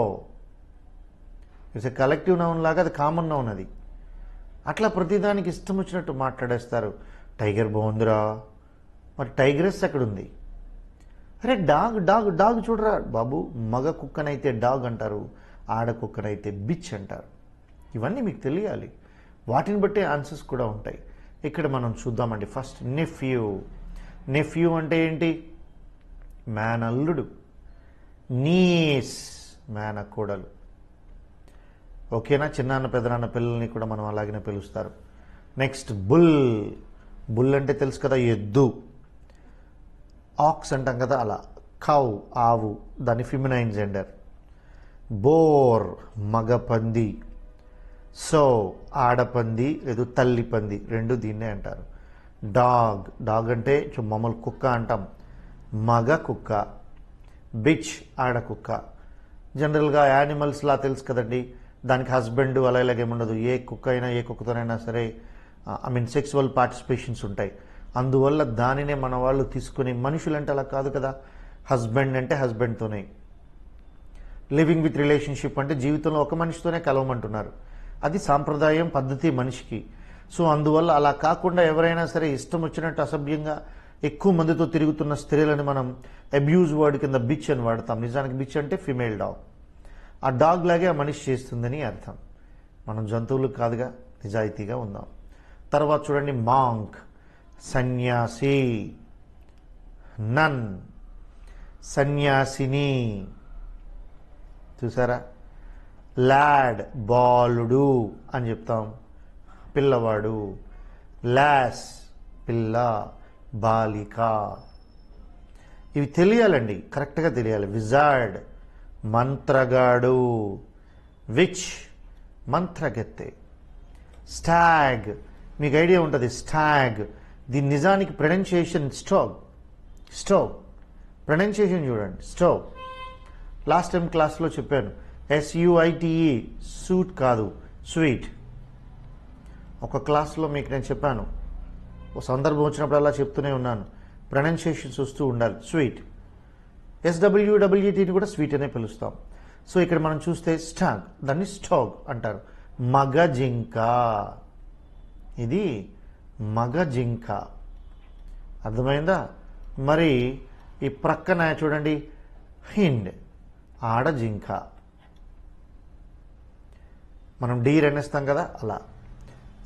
ఇట్స్ ఎ కలెక్టివ్ నౌన్ లాగా అది కామన్ నౌన్. అది అట్లా ప్రతిదానికి ఇష్టం వచ్చినట్టు మాట్లాడేస్తారు. టైగర్ బాగుందిరా, మరి టైగరెస్ ఎక్కడుంది? అరే డాగ్ డాగ్ డాగ్ చూడరా బాబు. మగ కుక్కనైతే డాగ్ అంటారు, ఆడ కుక్కనైతే బిచ్ అంటారు. ఇవన్నీ మీకు తెలియాలి. వాటిని బట్టే ఆన్సర్స్ కూడా ఉంటాయి. ఇక్కడ మనం చూద్దామండి. First nephew. నెఫ్యూ అంటే ఏంటి? మేనల్లుడు. నీస్ మేనకోడలు. ఓకేనా? చిన్నాన్న పెదనాన్న పిల్లల్ని కూడా మనం అలాగనే పిలుస్తారు. Next bull. బుల్ అంటే తెలుసు కదా, ఎద్దు. ఆక్స్ అంటాం కదా, అలా. కౌ ఆవు, దాని ఫిమినైన్ జెండర్. బోర్ మగ పంది. సో ఆడపంది లేదు తల్లి పంది, రెండు దీన్నే అంటారు. డాగ్. డాగ్ అంటే మామూలు కుక్క అంటాం, మగ కుక్క. బిచ్ ఆడ కుక్క. జనరల్గా యానిమల్స్లా తెలుసు కదండి, దానికి హస్బెండ్ అలా ఇలాగేముండదు. ఏ కుక్క అయినా ఏ కుక్కతోనైనా సరే సెక్సువల్ పార్టిసిపేషన్స్ ఉంటాయి. అందువల్ల దానినే మన వాళ్ళు తీసుకుని, మనుషులంటే అలా కాదు కదా. హస్బెండ్ అంటే హస్బెండ్తోనే. లివింగ్ విత్ రిలేషన్షిప్ అంటే జీవితంలో ఒక మనిషితోనే కలవమంటున్నారు. అది సాంప్రదాయం, పద్ధతి మనిషికి. సో అందువల్ల అలా కాకుండా ఎవరైనా సరే ఇష్టం వచ్చినట్టు అసభ్యంగా ఎక్కువ మందితో తిరుగుతున్న స్త్రీలని మనం అబ్యూజ్ వర్డ్ కింద బిచ్ అని వాడతాం. నిజానికి బిచ్ అంటే ఫిమేల్ డాగ్. ఆ డాగ్ లాగే ఆ మనిషి చేస్తుందని అర్థం. మనం జంతువులు కాదుగా, నిజాయితీగా ఉందాం. తర్వాత చూడండి, మాంక్ సన్యాసి. నన్ సన్యాసిని. చూసారా? లాడ్ బాలుడు అని చెప్తాం, పిల్లవాడు. లాస్ పిల్ల, బాలిక. ఇవి తెలియాలండి, కరెక్ట్గా తెలియాలి. విజార్డ్ మంత్రగాడు. విచ్ మంత్రగత్తె. స్టాగ్ మీకు ఐడియా ఉంటుంది. స్టాగ్ దీని నిజానికి ప్రొనౌన్సియేషన్ స్టోవ్. స్టోవ్ ప్రొనౌన్సియేషన్ చూడండి, స్టోవ్. లాస్ట్ టైం క్లాస్లో చెప్పాను, SUITE సూట్ కాదు, స్వీట్. ఒక క్లాస్లో మీకు నేను చెప్పాను, ఒక సందర్భం వచ్చినప్పుడు అలా చెప్తూనే ఉన్నాను. ప్రొనౌన్సియేషన్ చూస్తూ ఉండాలి. స్వీట్. SWEETని కూడా స్వీట్ అనే పిలుస్తాం. సో ఇక్కడ మనం చూస్తే స్టాగ్, దాన్ని స్టాగ్ అంటారు. మగ జింక. ఇది మగ జింక. అర్థమైందా? మరి ఈ ప్రక్కన చూడండి, హిండ్ ఆడ జింక. మనం డీర్ అనేస్తాం కదా, అలా.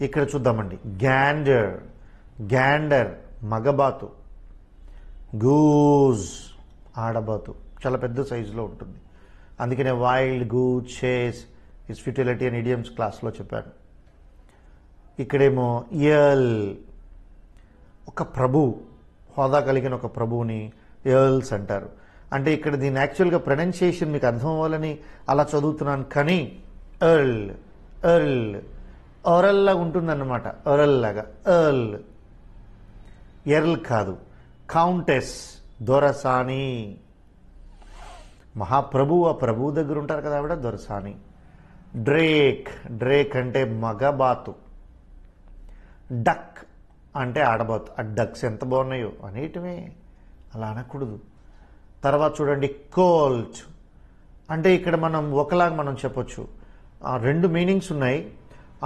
ఇక్కడ చూద్దామండి, గ్యాండర్. గ్యాండర్ మగబాతు. గూజ్ ఆడబాతు, చాలా పెద్ద సైజులో ఉంటుంది. అందుకనే వైల్డ్, గూజ్, చేస్, ఇట్స్ ఫ్యూటిలిటీ అండ్ ఇడియమ్స్ క్లాస్లో చెప్పాను. ఇక్కడేమో ఎల్, ఒక ప్రభు, హోదా కలిగిన ఒక ప్రభువుని ఎర్ల్స్ అంటారు. అంటే ఇక్కడ దీని యాక్చువల్గా ప్రొనౌన్సియేషన్ మీకు అర్థం అవ్వాలని అలా చదువుతున్నాను, కానీ ఎర్ల్ ఎర్ల్ ఒరల్ లాగా ఉంటుందన్నమాట. ఒరల్ లాగా ఎర్ల్, ఎర్ల్ కాదు. కౌంటెస్ దొరసాని. మహాప్రభు, ఆ ప్రభువు దగ్గర ఉంటారు కదా ఆవిడ, దొరసాని. డ్రేక్. డ్రేక్ అంటే మగబాతు. డక్ అంటే ఆడబాతు. ఆ డక్స్ ఎంత బాగున్నాయో అనేటివే, అలా అనకూడదు. తర్వాత చూడండి, కోల్ట్ అంటే ఇక్కడ మనం ఒకలాగా మనం చెప్పొచ్చు. రెండు మీనింగ్స్ ఉన్నాయి.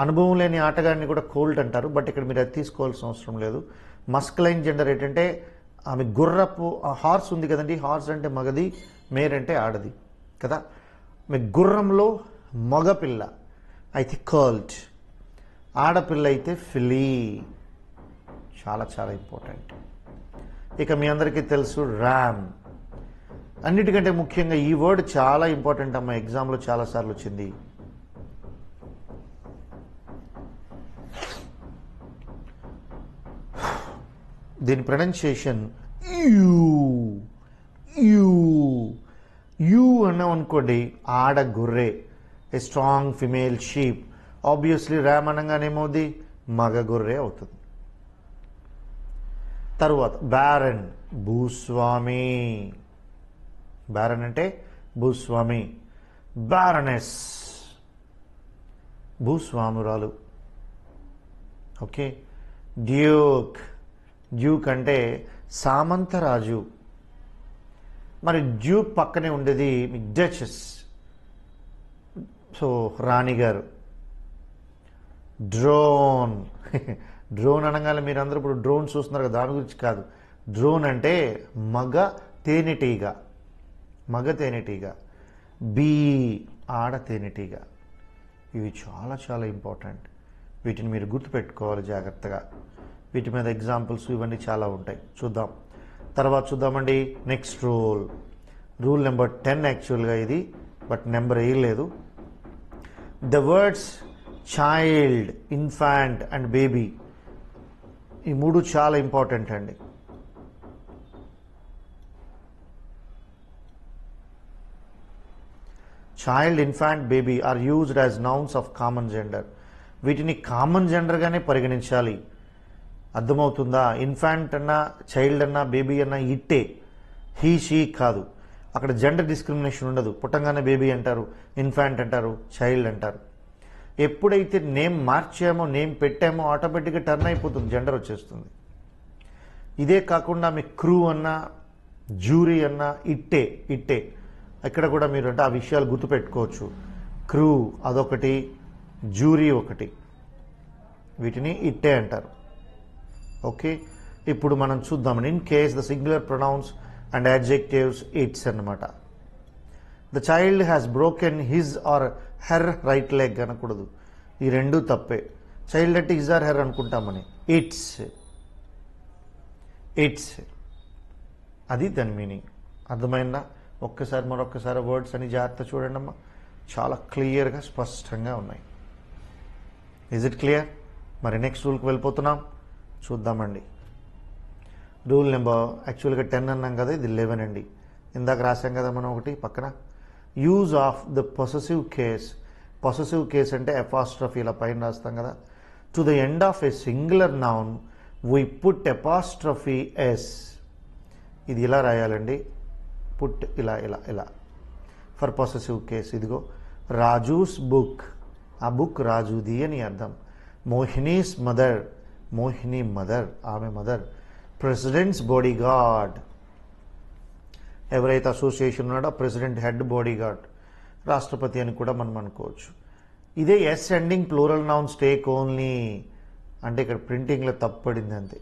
అనుభవం లేని ఆటగాడిని కూడా కోల్ట్ అంటారు, బట్ ఇక్కడ మీరు అది తీసుకోవాల్సిన అవసరం లేదు. మస్కులైన్ జెండర్ ఏంటంటే ఆమె గుర్రపు, హార్స్ ఉంది కదండి, హార్స్ అంటే మగది, మేర్ అంటే ఆడది కదా. మీ గుర్రంలో మగపిల్ల అయితే కోల్ట్, ఆడపిల్ల అయితే ఫిలీ. చాలా చాలా ఇంపార్టెంట్. ఇక మీ అందరికీ తెలుసు ర్యామ్. అన్నిటికంటే ముఖ్యంగా ఈ వర్డ్ చాలా ఇంపార్టెంట్ అమ్మా, ఎగ్జామ్లో చాలాసార్లు వచ్చింది. దీని ప్రొనౌన్సియేషన్ యూ. యూ యూ అన్నాం అనుకోండి, ఆడ గొర్రె. A strong female sheep obviously RAM అనగానే ఏమవుద్ది, మగ గొర్రె అవుతుంది. తరువాత బ్యారన్, భూస్వామి. బ్యారన్ అంటే భూస్వామి. బ్యారనెస్, భూస్వామురాలు. ఓకే. డ్యూక్, డ్యూక్ అంటే సామంతరాజు. మరి డ్యూక్ పక్కనే ఉండేది డచెస్, సో రాణిగారు. డ్రోన్, డ్రోన్ అనగానే మీరు అందరూ ఇప్పుడు డ్రోన్ చూస్తున్నారు కదా, దాని గురించి కాదు. డ్రోన్ అంటే మగ తేనెటీగ, మగ తేనెటీగ. బీ, ఆడ తేనెటీగ. ఇవి చాలా చాలా ఇంపార్టెంట్. వీటిని మీరు గుర్తుపెట్టుకోవాలి జాగ్రత్తగా. వీటి మీద ఎగ్జాంపుల్స్ ఇవన్నీ చాలా ఉంటాయి, చూద్దాం. తర్వాత చూద్దామండి నెక్స్ట్ రూల్. రూల్ నెంబర్ 10 యాక్చువల్గా ఇది, బట్ నెంబర్ వేయలేదు. The words child, infant and baby, ఈ మూడు చాలా ఇంపార్టెంట్ అండి. Child, infant, baby are used as nouns of common gender. వీటిని కామన్ జెండర్గానే పరిగణించాలి. అర్థమవుతుందా? ఇన్ఫాంట్ అన్నా, చైల్డ్ అన్నా, బేబీ అన్నా ఇట్టే, హీ షీ కాదు. అక్కడ జెండర్ డిస్క్రిమినేషన్ ఉండదు. పుట్టంగానే బేబీ అంటారు, ఇన్ఫాంట్ అంటారు, చైల్డ్ అంటారు. ఎప్పుడైతే నేమ్ మార్చామో, నేమ్ పెట్టామో ఆటోమేటిక్గా టర్న్ అయిపోతుంది, జెండర్ వచ్చేస్తుంది. ఇదే కాకుండా మీ క్రూ అన్నా, జ్యూరీ అన్నా ఇట్టే, ఇట్టే. ఇక్కడ కూడా మీరు అంటే ఆ విషయాలు గుర్తుపెట్టుకోవచ్చు. క్రూ అదొకటి, జ్యూరీ ఒకటి, వీటిని ఇట్టే అంటారు. ఓకే. ఇప్పుడు మనం చూద్దామని in case the singular pronouns and adjectives its అన్నమాట. The child has broken his or her right leg అనకూడదు, ఈ రెండు తప్పే. చైల్డ్ అంటే హిజ్ ఆర్ హెర్ అనుకుంటామని. ఇట్స్, ఇట్స్ అది దాని మీనింగ్. అర్థమైందా? ఒక్కసారి మరొక్కసారి వర్డ్స్ అని జాగ్రత్త చూడండి అమ్మా, చాలా క్లియర్గా స్పష్టంగా ఉన్నాయి. Is it clear? మరి నెక్స్ట్ రూల్కి వెళ్ళిపోతున్నాం, చూద్దామండి. రూల్ నెంబర్ యాక్చువల్గా 10 అన్నాం కదా, ఇది 11 అండి. ఇందాక రాసాం కదా మనం ఒకటి పక్కన. Use of the possessive case. Possessive case అంటే ఎపాస్ట్రఫీ ఇలా పైన రాస్తాం కదా. To the end of a singular noun we put apostrophe S. ఇది ఇలా రాయాలండి, పుట్ ఇలా ఇలా ఇలా ఫర్ పొసెసివ్ కేస్. ఇదిగో రాజూస్ బుక్, ఆ బుక్ రాజుది అని అర్థం. మోహినీస్ మదర్, మోహిని మదర్, ఆమె మదర్. ప్రెసిడెంట్స్ బాడీ గార్డ్, ఎవరైతే అసోసియేషన్ ఉన్నాడో ప్రెసిడెంట్ హెడ్ బాడీ గార్డ్, రాష్ట్రపతి అని కూడా మనం అనుకోవచ్చు. ఇదే S ending plural nouns take only అంటే ఇక్కడ ప్రింటింగ్లో తప్పడింది అంతే.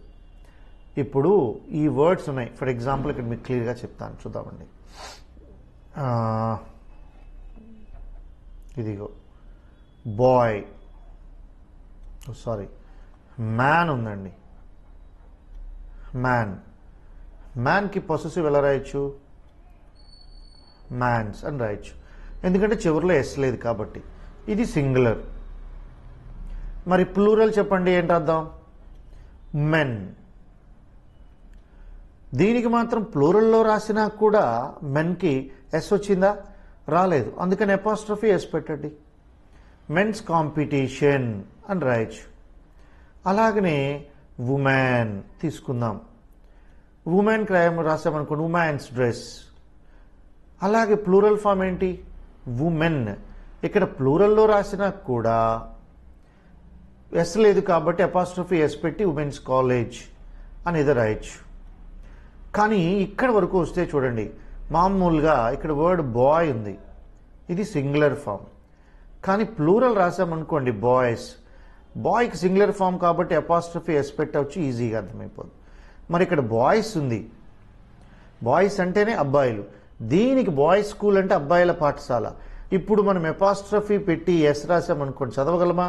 ఇప్పుడు ఈ వర్డ్స్ ఉన్నాయి. ఫర్ ఎగ్జాంపుల్ ఇక్కడ మీకు క్లియర్గా చెప్తాను, చూద్దామండి. ఇదిగో బాయ్, సారీ మ్యాన్ ఉందండి. మ్యాన్, మ్యాన్కి పొసెసివ్ ఎలా రాయొచ్చు? మ్యాన్స్ అని రాయొచ్చు, ఎందుకంటే చివరిలో ఎస్ లేదు కాబట్టి. ఇది సింగులర్. మరి ప్లూరల్ చెప్పండి, ఏంటి అర్థం? మెన్. దీనికి మాత్రం ప్లూరల్లో రాసినా కూడా మెన్కి ఎస్ వచ్చిందా? రాలేదు, అందుకని ఎపాస్ట్రఫీ ఎస్ పెట్టండి. మెన్స్ కాంపిటీషన్ అని రాయొచ్చు. అలాగనే ఉమెన్ తీసుకుందాం, ఉమెన్ క్రైమ్ రాసామనుకోండి, ఉమెన్స్ డ్రెస్. అలాగే ప్లూరల్ ఫామ్ ఏంటి? ఉమెన్. ఇక్కడ ప్లూరల్లో రాసినా కూడా ఎస్ లేదు కాబట్టి అపాస్ట్రఫీ ఎస్ పెట్టి ఉమెన్స్ కాలేజ్ అనేది రాయొచ్చు. కానీ ఇక్కడ వరకు వస్తే చూడండి, మామూలుగా ఇక్కడ వర్డ్ బాయ్ ఉంది, ఇది సింగులర్ ఫామ్. కానీ ప్లూరల్ రాసామనుకోండి బాయ్స్, బాయ్కి సింగులర్ ఫామ్ కాబట్టి అపాస్ట్రఫీ ఎస్ పెట్టవచ్చు, ఈజీగా అర్థమైపోతుంది. మరి ఇక్కడ బాయ్స్ ఉంది, బాయ్స్ అంటేనే అబ్బాయిలు, దీనికి బాయ్స్ స్కూల్ అంటే అబ్బాయిల పాఠశాల. ఇప్పుడు మనం ఎపాస్ట్రఫీ పెట్టి ఎస్ రాసామనుకోండి, చదవగలమా?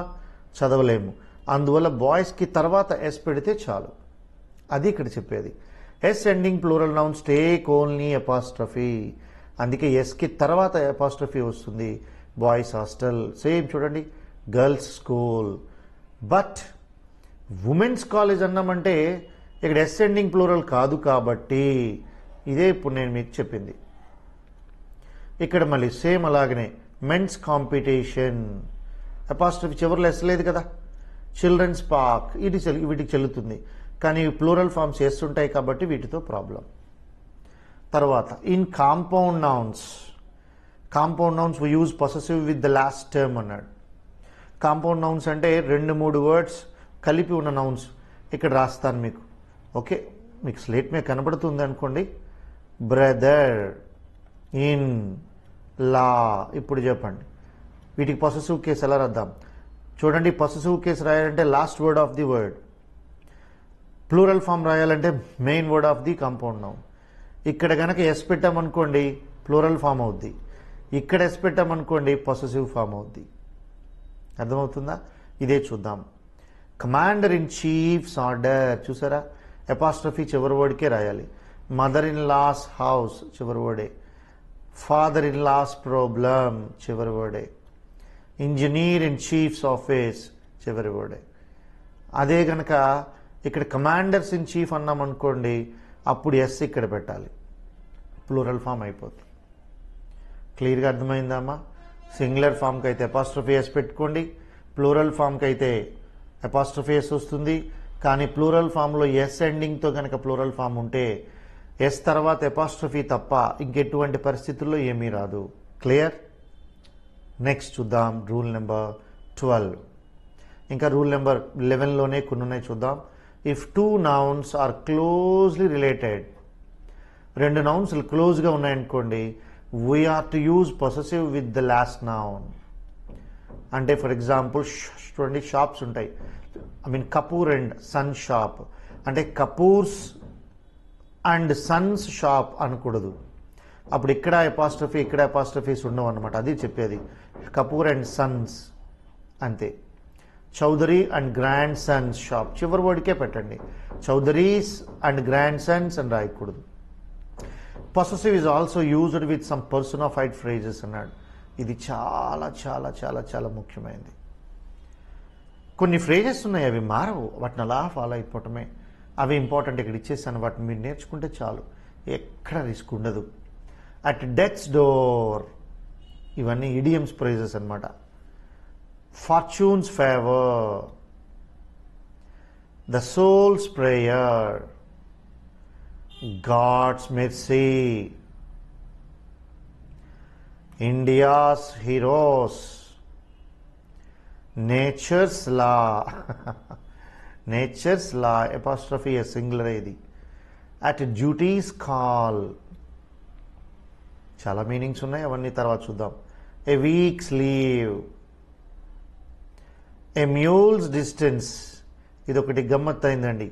చదవలేము. అందువల్ల బాయ్స్కి తర్వాత ఎస్ పెడితే చాలు, అది ఇక్కడ చెప్పేది. S ending plural nouns take only apostrophe, అందుకే ఎస్కి తర్వాత ఎపాస్ట్రఫీ వస్తుంది. బాయ్స్ హాస్టల్, సేమ్ చూడండి, girls school. But women's college అన్నామంటే ఇక్కడ ఎస్ ఎండింగ్ ప్లూరల్ కాదు కాబట్టి ఇదే ఇప్పుడు నేను మీకు చెప్పింది. ఇక్కడ మళ్ళీ సేమ్ అలాగనే మెన్స్ కాంపిటీషన్, అపాస్ట్రఫీ చివరిలో ఎస్ లేదు కదా. చిల్డ్రన్స్ పార్క్ వీటికి చెల్లుతుంది, కానీ ప్లూరల్ ఫామ్స్ చేస్తుంటాయి కాబట్టి వీటితో ప్రాబ్లం. తర్వాత in compound nouns we use possessive with the last term అన్నాడు. కాంపౌండ్ నౌన్స్ అంటే 2-3 వర్డ్స్ కలిపి ఉన్న నౌన్స్. ఇక్కడ రాస్తాను మీకు. ఓకే, మీకు స్లేట్ మీద కనబడుతుంది అనుకోండి. Brother, in, law. ఇప్పుడు చెప్పండి వీటికి పొసెసివ్ కేసు ఎలా రాద్దాం. చూడండి, పొసెసివ్ కేసు రాయాలంటే last word of the word, plural form రాయాలంటే main word of the compound noun. ఇక్కడ కనుక ఎస్ పెట్టామనుకోండి ప్లూరల్ ఫామ్ అవుద్ది, ఇక్కడ ఎస్ పెట్టామనుకోండి పొసెసివ్ ఫామ్ అవుద్ది. అర్థమవుతుందా? ఇదే చూద్దాం. కమాండర్ ఇన్ చీఫ్స్ ఆర్డర్, చూసారా, అపాస్ట్రఫీ చివరి వర్డ్కే రాయాలి. మదర్ ఇన్ లాస్ హౌస్ చివరి వర్డే. ఫాదర్ ఇన్ లాస్ ప్రాబ్లమ్ చివరి వర్డే. ఇంజనీర్ ఇన్ చీఫ్స్ ఆఫీస్ చివరి వర్డే. అదే కనుక ఇక్కడ కమాండర్స్ ఇన్ చీఫ్ అన్నాం అనుకోండి, అప్పుడు ఎస్ ఇక్కడ పెట్టాలి, ప్లూరల్ ఫామ్ అయిపోతుంది. క్లియర్గా అర్థమైందమ్మా? సింగులర్ ఫామ్కి అయితే అపాస్ట్రఫీ ఎస్ పెట్టుకోండి, ప్లూరల్ ఫామ్కి అయితే అపాస్ట్రఫీ ఎస్ వస్తుంది. కానీ ప్లూరల్ ఫామ్లో ఎస్ ఎండింగ్తో కనుక ప్లూరల్ ఫామ్ ఉంటే ఎస్ తర్వాత అపాస్ట్రఫీ తప్ప ఇంకెటువంటి పరిస్థితుల్లో ఏమీ రాదు. క్లియర్? నెక్స్ట్ చూద్దాం రూల్ నెంబర్ 12. ఇంకా రూల్ నెంబర్ 11లోనే కొన్ని ఉన్నాయి, చూద్దాం. If 2 nouns are closely related, 2 nouns క్లోజ్గా ఉన్నాయనుకోండి, we are to use possessive with the last noun. అంటే ఫర్ ఎగ్జాంపుల్ చూడండి, షాప్స్ ఉంటాయి. కపూర్ అండ్ సన్ షాప్ అంటే కపూర్స్ అండ్ సన్స్ షాప్ అనకూడదు. అప్పుడు ఇక్కడ అపాస్ట్రఫీ ఇక్కడ అపాస్ట్రఫీస్ ఉండవు అనమాట. అది చెప్పేది. కపూర్ అండ్ సన్స్ అంతే. Chaudhary and grandsons shop చివరి వర్డ్కే పెట్టండి. చౌదరీస్ అండ్ గ్రాండ్ సన్స్ అని రాయకూడదు. Possessive is also used with some personified phrases అన్నాడు. ఇది చాలా చాలా చాలా చాలా ముఖ్యమైనది. కొన్ని ఫ్రేజెస్ ఉన్నాయి, అవి మారవు, వాటిని అలా ఫాలో అయిపోవటమే. అవి ఇంపార్టెంట్, ఇక్కడ ఇచ్చేసాను. వాటిని మీరు నేర్చుకుంటే చాలు, ఎక్కడ రిస్క్ ఉండదు. అట్ డెత్స్ డోర్, ఇవన్నీ ఇడియమ్స్ ఫ్రేజెస్ అన్నమాట. Fortune's favour, the soul's prayer, God's mercy, India's heroes, nature's law. Nature's law apostrophe singular ఇది. అట్ డ్యూటీస్ కాల్, చాలా మీనింగ్స్ ఉన్నాయి, అవన్నీ తర్వాత చూద్దాం. A week's leave, a mule's distance. ఇది ఒకటి గమ్మత్ అయిందండి,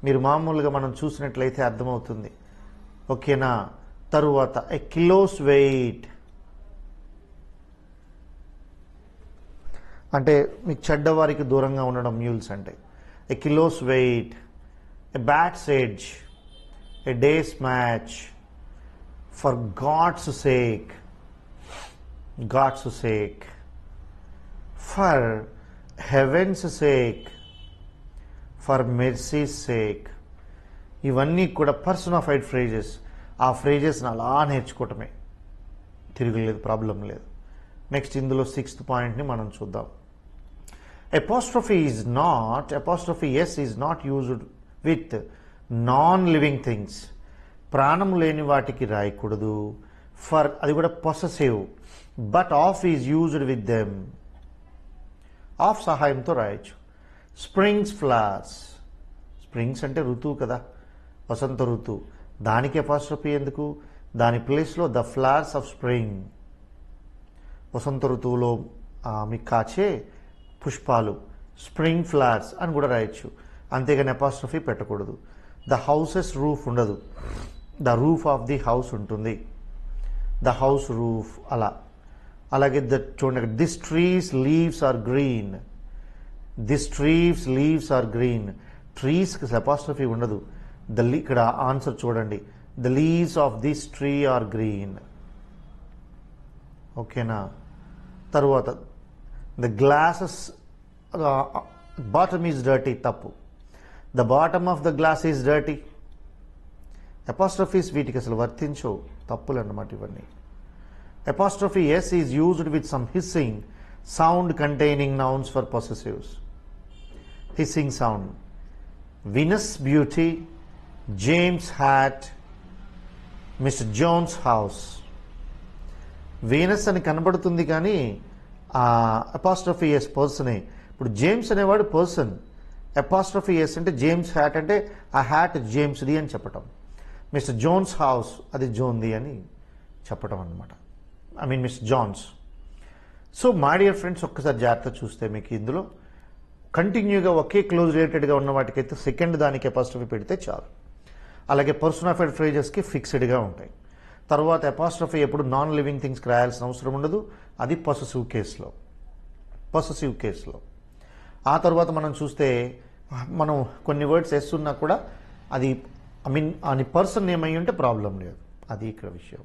మీరు మామూలుగా మనం చూసినట్లయితే అర్థమవుతుంది. ఓకేనా? తరువాత ఏ కిలోస్ వెయిట్, అంటే మీకు చెడ్డవారికి దూరంగా ఉండడం మ్యూల్స్ అంటే. A kilo's weight, a bat's edge, a day's match, for God's sake, God's sake, for heaven's sake, for mercy's sake. ఇవన్నీ కూడా పర్సనిఫైడ్ ఫ్రేజెస్. ఆ ఫ్రేజెస్ని అలా నేర్చుకోవటమే, తిరగలేదు, ప్రాబ్లం లేదు. నెక్స్ట్ ఇందులో 6th పాయింట్ని మనం చూద్దాం. Apostrophe S is not used with non-living things. ప్రాణం లేని వాటికి రాయకూడదు. ఫర్, అది కూడా possessive. But of is used with them. Of సహాయంతో రాయొచ్చు. స్ప్రింగ్స్ ఫ్లవర్స్, స్ప్రింగ్స్ అంటే ఋతువు కదా, వసంత ఋతువు. దానికి అపాస్ట్రఫీ ఎందుకు? దాని ప్లేస్లో ద ఫ్లవర్స్ ఆఫ్ స్ప్రింగ్, వసంత ఋతువులో మీకు కాచే పుష్పాలు, స్ప్రింగ్ ఫ్లవర్స్ అని కూడా రాయొచ్చు. అంతేగాని అపాస్ట్రఫీ పెట్టకూడదు. ద హౌసెస్ రూఫ్ ఉండదు, the roof of the house ఉంటుంది, ద హౌస్ రూఫ్ అలా. అలాగే చూడండి, this tree's leaves are green, this tree's leaves are green. ట్రీస్కి అపాస్ట్రఫీ ఉండదు. ఇక్కడ ఆన్సర్ చూడండి, the leaves of this tree are green. ఓకేనా? తరువాత the glass's bottom is dirty, తప్పు. The bottom of the glass is dirty. Apostrophes వీటికి అసలు వర్తించవు, తప్పులు అన్నమాట ఇవన్నీ. Apostrophe S is used with some hissing sound containing nouns for possessives. Hissing sound. Venus beauty, James hat, Mr. Jones house. Venus అని కనబడుతుంది కానీ ఆ అపాస్ట్రఫీ ఎస్ పర్సనే. ఇప్పుడు జేమ్స్ అనేవాడు పర్సన్, అపాస్ట్రఫీ ఎస్ అంటే జేమ్స్ హ్యాట్ అంటే ఆ హ్యాట్ జేమ్స్ది అని చెప్పటం. మిస్టర్ జోన్స్ హౌస్ అది జోన్ది అని చెప్పటం అనమాట. I mean Mister John's. So my dear friends, ఒక్కసారి జాగ్రత్త చూస్తే మీకు ఇందులో కంటిన్యూగా ఒకే క్లోజ్ రిలేటెడ్గా ఉన్న వాటికైతే సెకండ్ దానికి అపాస్ట్రఫీ పెడితే చాలు. అలాగే పర్సనాఫైడ్ ఫ్రేజెస్కి ఫిక్స్డ్గా ఉంటాయి. తర్వాత అపాస్ట్రఫీ ఎప్పుడు నాన్ లివింగ్ థింగ్స్కి రాయాల్సిన అవసరం ఉండదు, అది పొసెసివ్ కేసులో. ఆ తర్వాత మనం చూస్తే మనం కొన్ని వర్డ్స్ ఎస్ ఉన్నా కూడా అది అని పర్సన్ నేమ్ అయ్యి ఉంటే ప్రాబ్లం లేదు, అది ఇక్కడ విషయం.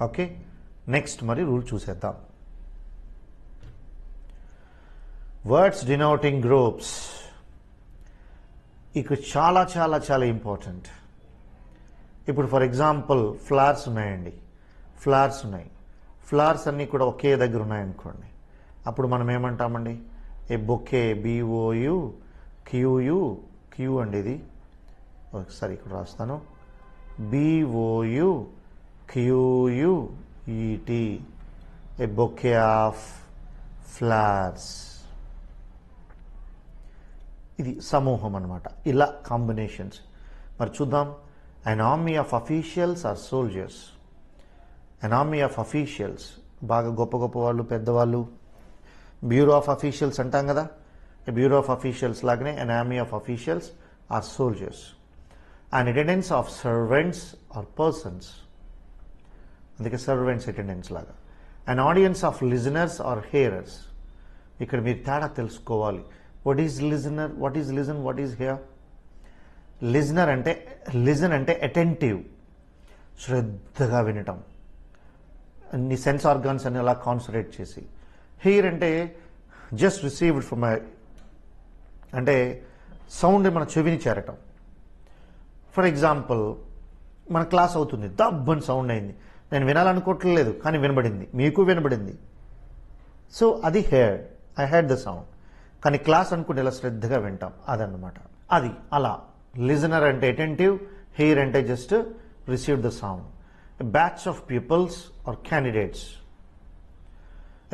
ఓకే, నెక్స్ట్ మరి రూల్ చూసేద్దాం. వర్డ్స్ డినోటింగ్ గ్రూప్స్ ఇక చాలా చాలా చాలా ఇంపార్టెంట్. ఇప్పుడు ఫర్ ఎగ్జాంపుల్ ఫ్లవర్స్ ఉన్నాయండి, ఫ్లవర్స్ అన్నీ కూడా ఒకే దగ్గర ఉన్నాయనుకోండి, అప్పుడు మనం ఏమంటామండి? ఏ బొకే, BOU క్యూ అండి, ఇది ఒకసారి ఇక్కడ రాస్తాను, BOU QUET, A bouquet of flowers. ఇది సమూహం అన్నమాట. ఇలా కాంబినేషన్స్ మరి చూద్దాం. An army of officials or soldiers. An army of officials, బాగా గొప్ప గొప్ప వాళ్ళు, పెద్దవాళ్ళు, బ్యూరో ఆఫ్ అఫీషియల్స్ అంటాం కదా, బ్యూరో ఆఫ్ అఫీషియల్స్ లాగానే an army of officials or soldiers. An attendance of servants or persons, అందుకే సర్వెంట్స్ అటెండెన్స్ లాగా. An audience of listeners or hearers. ఇక్కడ మీరు తేడా తెలుసుకోవాలి. What is listener, what is listen, what is hear? Listen అంటే అటెంటివ్, శ్రద్ధగా వినటం, నీ సెన్స్ ఆర్గాన్స్ అని అలా కాన్సన్ట్రేట్ చేసి. హియర్ అంటే జస్ట్ రిసీవ్డ్ ఫ్రమ్ అంటే సౌండ్ మన చెవిని చేరటం. ఫర్ ఎగ్జాంపుల్ మన క్లాస్ అవుతుంది, దబ్బని సౌండ్ అయింది, నేను వినాలనుకోవట్లేదు కానీ వినబడింది, మీకు వినబడింది. సో అది ఐ హెడ్ ద సౌండ్. కానీ క్లాస్ అనుకుంటే ఇలా శ్రద్ధగా వింటాం, అదన్నమాట. అది అలా. లిజనర్ అంటే అటెంటివ్, హియర్ అంటే just receive the sound. A batch of peoples or candidates,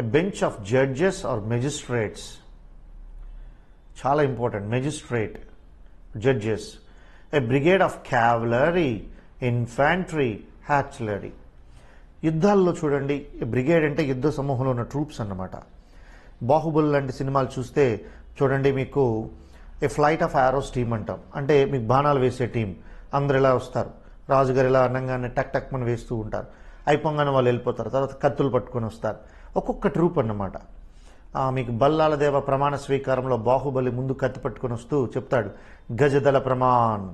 a bench of judges or magistrates. చాలా important, magistrate, judges. A brigade of cavalry, infantry, హ్యాచ్లరీ. యుద్ధాల్లో చూడండి, బ్రిగేడ్ అంటే యుద్ధ సమూహంలో ఉన్న ట్రూప్స్ అన్నమాట. బాహుబలి లాంటి సినిమాలు చూస్తే చూడండి, మీకు ఏ ఫ్లైట్ ఆఫ్ ఆరోస్ టీమ్ అంటాం, అంటే మీకు బాణాలు వేసే టీం. అందరు ఎలా వస్తారు, రాజుగారు ఇలా అన్నంగానే టక్ మనం వేస్తూ ఉంటారు, అయిపోగానే వాళ్ళు వెళ్ళిపోతారు, తర్వాత కత్తులు పట్టుకొని వస్తారు. ఒక్కొక్క ట్రూప్ అన్నమాట. మీకు బల్లాల దేవ ప్రమాణ స్వీకారంలో బాహుబలి ముందు కత్తి పట్టుకొని వస్తూ చెప్తాడు, గజదళ ప్రమాణ్,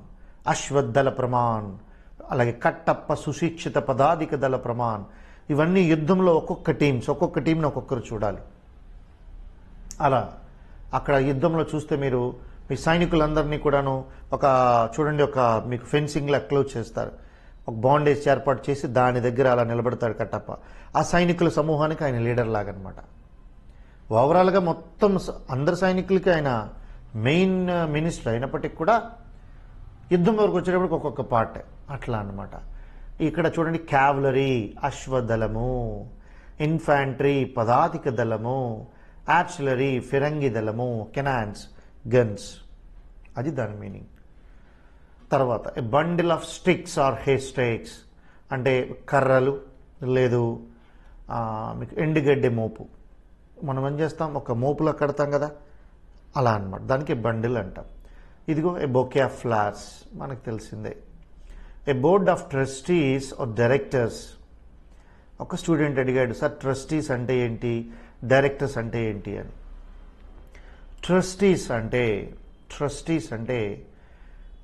అశ్వదళ ప్రమాణ్, అలాగే కట్టప్ప సుశిక్షిత పదాధిక దళ ప్రమాణ్. ఇవన్నీ యుద్ధంలో ఒక్కొక్క టీంని ఒక్కొక్కరు చూడాలి. అలా అక్కడ యుద్ధంలో చూస్తే మీరు మీ సైనికులందరినీ కూడాను చూడండి, మీకు ఫెన్సింగ్లా క్లోజ్ చేస్తారు, ఒక బాండేజ్ ఏర్పాటు చేసి దాని దగ్గర అలా నిలబడతాడు కట్టప్ప. ఆ సైనికుల సమూహానికి ఆయన లీడర్ లాగనమాట. ఓవరాల్గా మొత్తం అందరు సైనికులకి ఆయన మెయిన్ మినిస్టర్ అయినప్పటికీ కూడా యుద్ధం వరకు వచ్చేటప్పటికి ఒక్కొక్క పార్ట్ అట్లా అన్నమాట. ఇక్కడ చూడండి, క్యావలరీ అశ్వదళము, ఇన్ఫాంట్రీ పదాతిక దళము, ఆర్టిలరీ ఫిరంగి దళము, కెనాన్స్ గన్స్, అది దాని మీనింగ్. తర్వాత a bundle of sticks or hay stakes అంటే కర్రలు, లేదు మీకు ఎండుగడ్డి మోపు. మనం ఏం చేస్తాం, ఒక మోపులో కడతాం కదా, అలా అన్నమాట, దానికి బండిల్ అంటాం. ఇదిగో ఏ బొకే ఆఫ్ ఫ్లవర్స్, మనకు తెలిసిందే. A board of trustees or directors. ఒక స్టూడెంట్ అడిగాడు, సార్ ట్రస్టీస్ అంటే ఏంటి, డైరెక్టర్స్ అంటే ఏంటి అని. ట్రస్టీస్ అంటే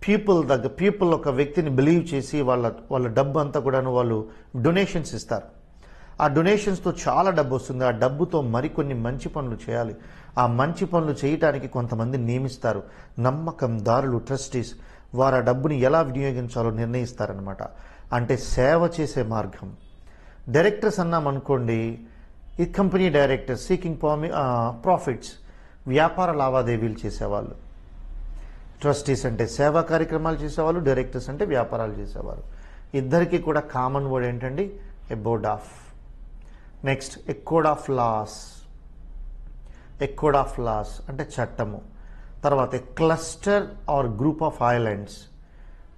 పీపుల్ ఒక వ్యక్తిని బిలీవ్ చేసి వాళ్ళ డబ్బు అంతా కూడాను వాళ్ళు డొనేషన్స్ ఇస్తారు. ఆ డొనేషన్స్తో చాలా డబ్బు వస్తుంది. ఆ డబ్బుతో మరికొన్ని మంచి పనులు చేయాలి. ఆ మంచి పనులు చేయటానికి కొంతమంది నియమిస్తారు, నమ్మకందారులు, ట్రస్టీస్. వారు ఆ డబ్బుని ఎలా వినియోగించాలో నిర్ణయిస్తారనమాట. అంటే సేవ చేసే మార్గం. డైరెక్టర్స్ అన్నామనుకోండి, ఈ కంపెనీ డైరెక్టర్స్ సీకింగ్ ప్రాఫిట్స్, వ్యాపార లావాదేవీలు చేసేవాళ్ళు. ట్రస్టీస్ అంటే సేవా కార్యక్రమాలు చేసేవాళ్ళు, డైరెక్టర్స్ అంటే వ్యాపారాలు చేసేవారు. ఇద్దరికి కూడా కామన్ వర్డ్ ఏంటండి? A board of. Next a code of laws. A code of laws అంటే చట్టము. తర్వాత a cluster or group of islands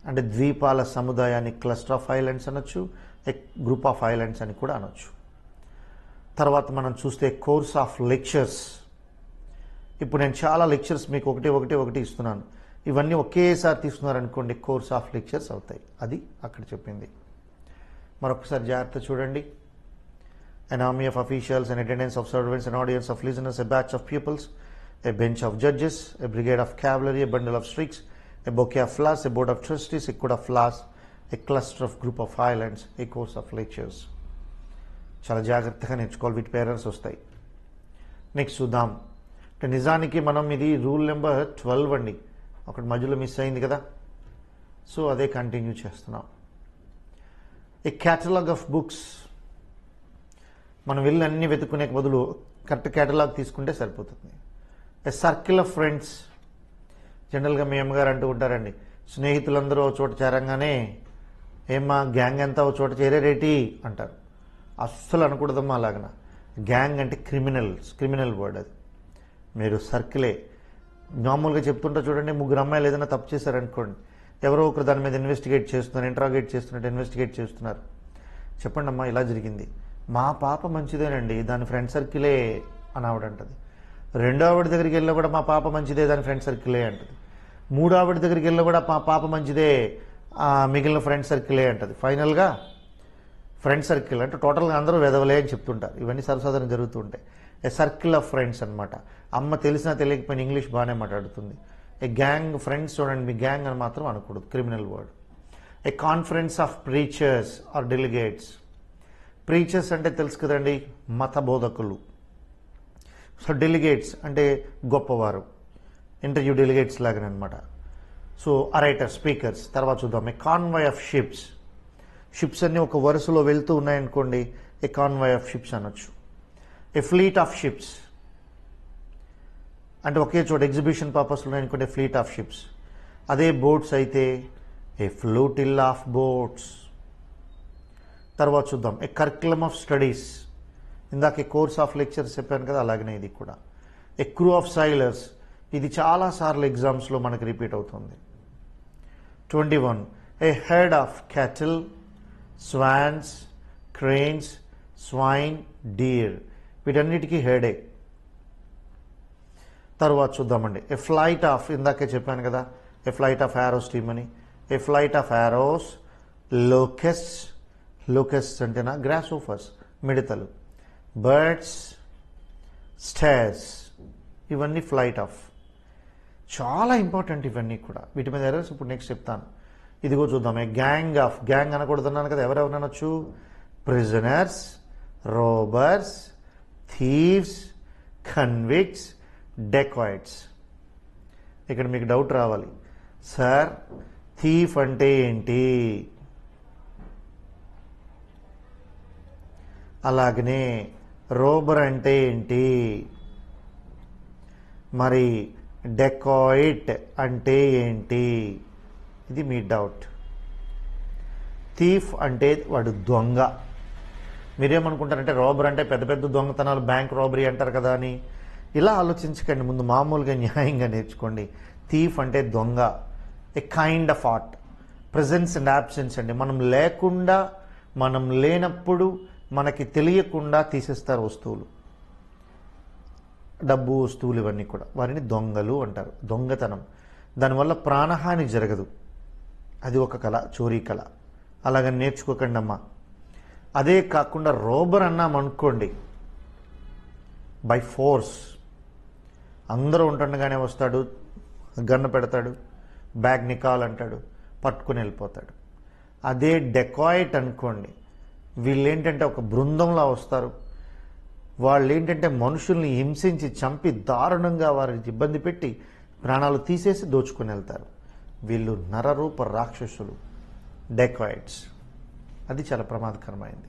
అంటే ద్వీపాల సముదాయాన్ని క్లస్టర్ ఆఫ్ ఐలాండ్స్ అనొచ్చు, ఏ గ్రూప్ ఆఫ్ ఐలాండ్స్ అని కూడా అనొచ్చు. తర్వాత మనం చూస్తే కోర్స్ ఆఫ్ లెక్చర్స్. ఇప్పుడు నేను చాలా లెక్చర్స్ మీకు ఒకటి ఇస్తున్నాను. ఇవన్నీ ఒకేసారి తీసుకున్నారనుకోండి కోర్స్ ఆఫ్ లెక్చర్స్ అవుతాయి. అది అక్కడ చెప్పింది. మరొకసారి జాగ్రత్త చూడండి. an army of officials, an attendance of servants, an audience of listeners, a batch of pupils, a bench of judges, a brigade of cavalry, a bundle of sticks, a bouquet of flowers, a board of trustees, a code of flowers, a cluster of group of islands, a course of lectures. చాలా జాగ్రత్తగా నేర్చుకోవాలి, వీటి పేరెంట్స్ వస్తాయి. నెక్స్ట్ చూద్దాం. అంటే నిజానికి మనం ఇది రూల్ నెంబర్ 12 అండి, ఒకటి మధ్యలో మిస్ అయింది కదా, సో అదే కంటిన్యూ చేస్తున్నాం. ఏ క్యాటలాగ్ ఆఫ్ బుక్స్. మనం వెళ్ళి అన్ని వెతుక్కునే బదులు కరెక్ట్ క్యాటలాగ్ తీసుకుంటే సరిపోతుంది. A circle of friends. జనరల్గా మీ అమ్మగారు అంటూ ఉంటారండి, స్నేహితులందరూ ఓ చోట చేరంగానే ఏమ్మా గ్యాంగ్ అంతా ఓ చోట చేరేరేటి అంటారు. అస్సలు అనకూడదమ్మా అలాగన. గ్యాంగ్ అంటే క్రిమినల్ వర్డ్ అది. మీరు సర్కిలే. మామూలుగా చెప్తుంటా చూడండి, ముగ్గురు అమ్మాయిలు ఏదైనా తప్పు చేశారనుకోండి, ఎవరో ఒకరు దాని మీద ఇన్వెస్టిగేట్ చేస్తున్నారు, ఇన్వెస్టిగేట్ చేస్తున్నారు. చెప్పండి అమ్మా ఇలా జరిగింది, మా పాప మంచిదేనండి, దాని ఫ్రెండ్ సర్కిలే అని ఆవిడంటది. రెండో ఆవిడ దగ్గరికి వెళ్ళినా కూడా మా పాప మంచిదే, దాని ఫ్రెండ్ సర్కిలే అంటది. మూడో ఆవిడ దగ్గరికి వెళ్ళినా కూడా మా పాప మంచిదే, మిగిలిన ఫ్రెండ్ సర్కిలే అంటది. ఫైనల్గా ఫ్రెండ్ సర్కిల్ అంటే టోటల్గా అందరూ వెదవలే అని చెప్తుంటారు. ఇవన్నీ సర్వసాధారణ జరుగుతూ ఉంటాయి. ఏ సర్కిల్ ఆఫ్ ఫ్రెండ్స్ అనమాట. అమ్మ తెలిసినా తెలియకపోయినా ఇంగ్లీష్ బాగానే మాట్లాడుతుంది. ఏ గ్యాంగ్ ఫ్రెండ్స్ చూడండి, మీ గ్యాంగ్ అని మాత్రం అనకూడదు, criminal word. A conference of preachers or delegates. Preachers అంటే తెలుసు కదండి, మత బోధకులు. సో డెలిగేట్స్ అంటే గొప్పవారు, ఇంటర్వ్యూ డెలిగేట్స్ లాగానే అనమాట. So a writer, speakers. తర్వాత చూద్దాం. A convoy of ships. Ships అన్నీ ఒక వరుసలో వెళ్తూ ఉన్నాయనుకోండి, ఏ కాన్వాయ్ ఆఫ్ షిప్స్ అనొచ్చు. ఏ ఫ్లీట్ ఆఫ్ షిప్స్ అంటే ఒకే చోట ఎగ్జిబిషన్ పర్పస్లో ఉన్నాయనుకోండి, ఫ్లీట్ ఆఫ్ షిప్స్. అదే బోట్స్ అయితే ఏ ఫ్లోటిల్ ఆఫ్ బోట్స్. తర్వాత చూద్దాం. ఏ కరికులం ఆఫ్ స్టడీస్. ఇందాక ఏ కోర్స్ ఆఫ్ లెక్చర్స్ చెప్పాను కదా, అలాగనే ఇది కూడా. A crew of sailors. ఇది చాలాసార్లు ఎగ్జామ్స్లో మనకి రిపీట్ అవుతుంది. 21. A herd of cattle, swans, cranes, swine, deer. వీటన్నిటికీ హెడే. తర్వాత చూద్దామండి. ఏ ఫ్లైట్ ఆఫ్, ఇందాకే చెప్పాను కదా, a flight of arrows team అని. A flight of arrows, locusts అంటేనా గ్రాస్ ఓఫర్స్, మిడతలు. బర్డ్స్, స్టేర్స్, ఇవన్నీ ఫ్లైట్ ఆఫ్. చాలా ఇంపార్టెంట్ ఇవన్నీ కూడా. వీటి మీద ఎర్రర్స్ ఇప్పుడు నెక్స్ట్ చెప్తాను. ఇదిగో చూద్దాం. A gang of. గ్యాంగ్ అనకూడదన్నాను కదా, ఎవరెవరు అనొచ్చు? Prisoners, robbers, thieves, convicts, dacoits. ఇక్కడ మీకు డౌట్ రావాలి, సార్ థీఫ్ అంటే ఏంటి? అలాగనే రోబర్ అంటే ఏంటి? మరి డెకాయిట్ అంటే ఏంటి? ఇది మీ డౌట్. థీఫ్ అంటే వాడు దొంగ. మీరేమనుకుంటారంటే రోబర్ అంటే పెద్ద పెద్ద దొంగతనాలు, బ్యాంక్ రాబరీ అంటారు కదా అని. ఇలా ఆలోచించకండి, ముందు మామూలుగా న్యాయంగా నేర్చుకోండి. థీఫ్ అంటే దొంగ. A kind of art. Presence and absence అండి. మనం లేకుండా, మనం లేనప్పుడు మనకి తెలియకుండా తీసేస్తారు వస్తువులు, డబ్బు, వస్తువులు, ఇవన్నీ కూడా. వారిని దొంగలు అంటారు. దొంగతనం, దానివల్ల ప్రాణహాని జరగదు. అది ఒక కళ, చోరీ కళ. అలాగని నేర్చుకోకండి అమ్మా. అదే కాకుండా రోబర్ అన్నామనుకోండి, బై ఫోర్స్. అందరూ ఉంటుండగానే వస్తాడు, గన్ను పెడతాడు, బ్యాగ్ నికాల్ అంటాడు, పట్టుకుని వెళ్ళిపోతాడు. అదే డెకాయిట్ అనుకోండి, వీళ్ళు ఏంటంటే ఒక బృందంలా వస్తారు. వాళ్ళు ఏంటంటే మనుషుల్ని హింసించి, చంపి, దారుణంగా వారిని ఇబ్బంది పెట్టి ప్రాణాలు తీసేసి దోచుకుని వెళ్తారు. వీళ్ళు నరరూప రాక్షసులు, డెకాయిట్స్. అది చాలా ప్రమాదకరమైంది.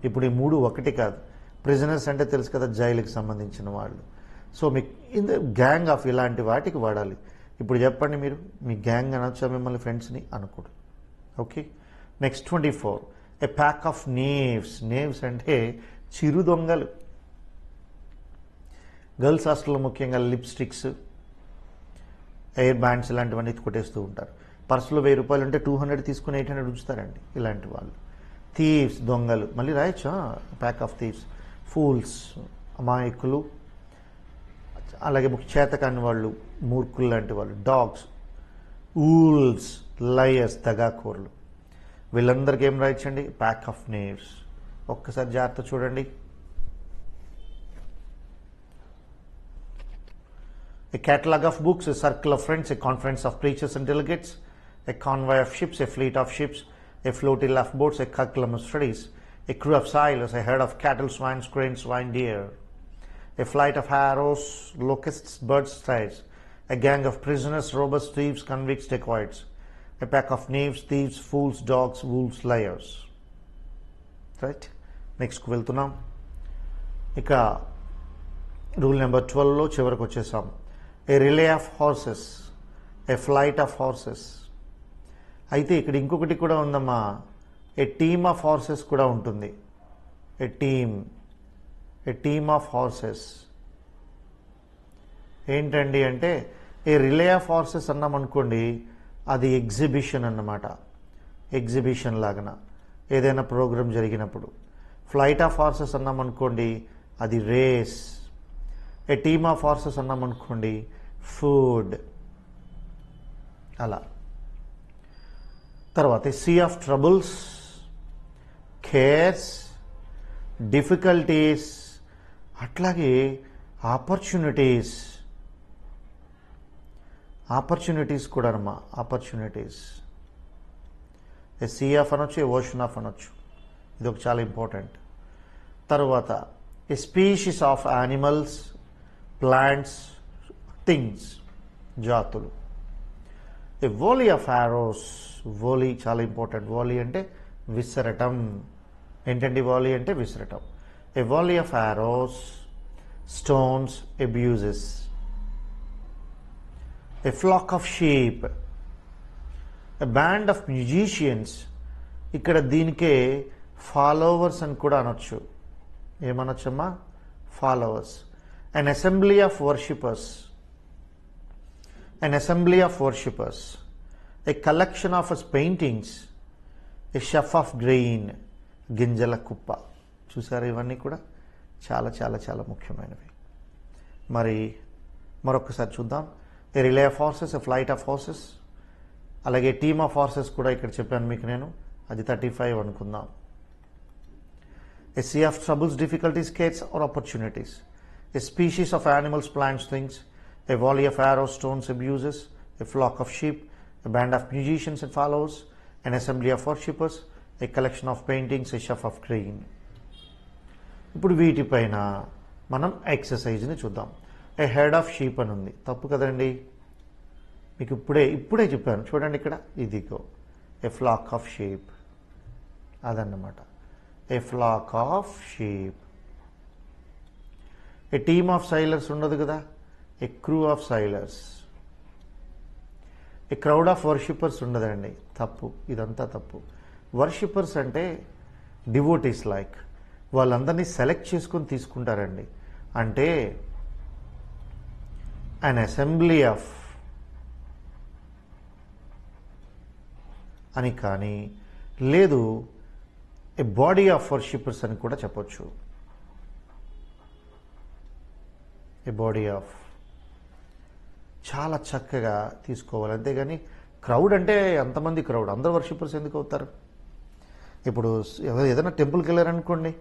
ఇప్పుడు ఈ మూడు ఒకటి కాదు, ప్రిజనర్స్ అంటే తెలుసు కదా, జైలుకి సంబంధించిన వాళ్ళు. So me in the gang of ఇలాంటి వాటికి వాడాలి. ఇప్పుడు చెప్పండి, మీరు మీ గ్యాంగ్ అనొచ్చా మిమ్మల్ని ఫ్రెండ్స్ని? అనకూడదు. Okay. Next 24, a pack of knaves. Knaves అంటే చిరు దొంగలు. గర్ల్స్ హాస్టల్లో ముఖ్యంగా లిప్స్టిక్స్, ఎయిర్ బ్యాండ్స్ ఇలాంటివన్నీ కొట్టేస్తూ ఉంటారు. పర్సులో 1000 రూపాయలు ఉంటే 200 తీసుకుని 800 ఉంచుతారండి ఇలాంటి వాళ్ళు. థీవ్స్, దొంగలు. మళ్ళీ రాయొచ్చా, ప్యాక్ ఆఫ్ థీవ్స్. ఫూల్స్, అమాయకులు. అలాగే చేతకాని వాళ్ళు, మూర్ఖులు లాంటి వాళ్ళు. డాగ్స్, ఊల్స్, లయర్స్, దగాకోర్లు. వీళ్ళందరికీ ఏం రాయొచ్చండి? Pack of నేవ్స్. ఒక్కసారి జాగ్రత్త చూడండి. A catalogue of books, a circle of friends, a conference of preachers and delegates, a convoy of ships, a fleet of ships, a flotilla of boats, a curriculum of studies, a crew of sailors, a herd of cattle, swine, cranes, swine, deer, a flight of arrows, locusts, birds, strays, a gang of prisoners, robbers, thieves, convicts, dacoits, a pack of knaves, thieves, fools, dogs, wolves, liars. Right? Next కు వెళ్తున్నాం. ఇక రూల్ నెంబర్ 12లో చివరికి వచ్చేసాం. A relay of horses, a flight of horses. అయితే ఇక్కడ ఇంకొకటి కూడా ఉందమ్మా, ఏ టీమ్ ఆఫ్ హార్సెస్ కూడా ఉంటుంది. ఏ టీమ్ ఆఫ్ హార్సెస్ ఏంటండి అంటే, ఏ రిలే ఆఫ్ హార్సెస్ అన్నాం అనుకోండి, అది ఎగ్జిబిషన్ అన్నమాట. ఎగ్జిబిషన్ లాగన ఏదైనా ప్రోగ్రామ్ జరిగినప్పుడు. ఫ్లైట్ ఆఫ్ హార్సెస్ అన్నాం అనుకోండి, అది race. A team of horses అన్నాం అనుకోండి, ఫుడ్. అలా. తర్వాత sea of troubles, cares, difficulties, అట్లాగే ఆపర్చునిటీస్. ఆపర్చునిటీస్ కూడా అమ్మా, ఆపర్చునిటీస్. ఏ సీ ఆఫ్ అనొచ్చు, ఏ ఓషన్ ఆఫ్ అనొచ్చు. ఇది ఒక చాలా ఇంపార్టెంట్. తర్వాత a species of animals, plants, things, జాతులు. A volley of arrows. వోలీ చాలా ఇంపార్టెంట్. వోలీ అంటే విసరటం. ఏంటండి వోలీ అంటే? విసరటం. A volley of arrows, stones, abuses. A flock of sheep, a band of musicians. ఇక్కడ దీనికే ఫాలోవర్స్ అని కూడా అనొచ్చు. ఏమనొచ్చమ్మా? Followers. An assembly of worshippers. An assembly of worshippers. A collection of paintings. A sheaf of grain. గింజల కుప్ప. చూసారు, ఇవన్నీ కూడా చాలా చాలా చాలా ముఖ్యమైనవి. మరి మరొకసారి చూద్దాం. A relay of horses, a flight of horses, అలాగే టీమ్ ఆఫ్ హార్సెస్ కూడా ఇక్కడ చెప్పాను మీకు నేను. అది 35 అనుకుందాం. A sea of troubles, difficulties, cares or opportunities. A species of animals, plants, things, a volley of arrows, stones, abuses, a flock of sheep, a band of musicians and followers, an assembly of worshippers, a collection of paintings, a sheaf of grain. ఇప్పుడు వీటిపైన మనం ఎక్సర్సైజ్ని చూద్దాం. ఏ హెడ్ ఆఫ్ షీప్ అని ఉంది, తప్పు కదండి. మీకు ఇప్పుడే చెప్పాను చూడండి ఇక్కడ. ఇదిగో ఏ ఫ్లాక్ ఆఫ్ షీప్, అదన్నమాట. A flock of sheep. A team of sailors ఉండదు కదా, a crew of sailors. A crowd of worshippers ఉండదండి, తప్పు. ఇదంతా తప్పు. వర్షిప్పర్స్ అంటే డివోటీస్ లైక్, వాళ్ళందరినీ సెలెక్ట్ చేసుకొని తీసుకుంటారండి. అంటే అన్ అసెంబ్లీ ఆఫ్ అని కానీ, లేదు ఏ బాడీ ఆఫ్ వర్షిప్పర్స్ అని కూడా చెప్పొచ్చు. ఏ బాడీ ఆఫ్. చాలా చక్కగా తీసుకోవాలి. అంతేగాని క్రౌడ్ అంటే ఎంతమంది క్రౌడ్, అందరు వర్షిప్పర్స్ ఎందుకు అవుతారు? ఇప్పుడు ఏదైనా టెంపుల్కి వెళ్ళారనుకోండి,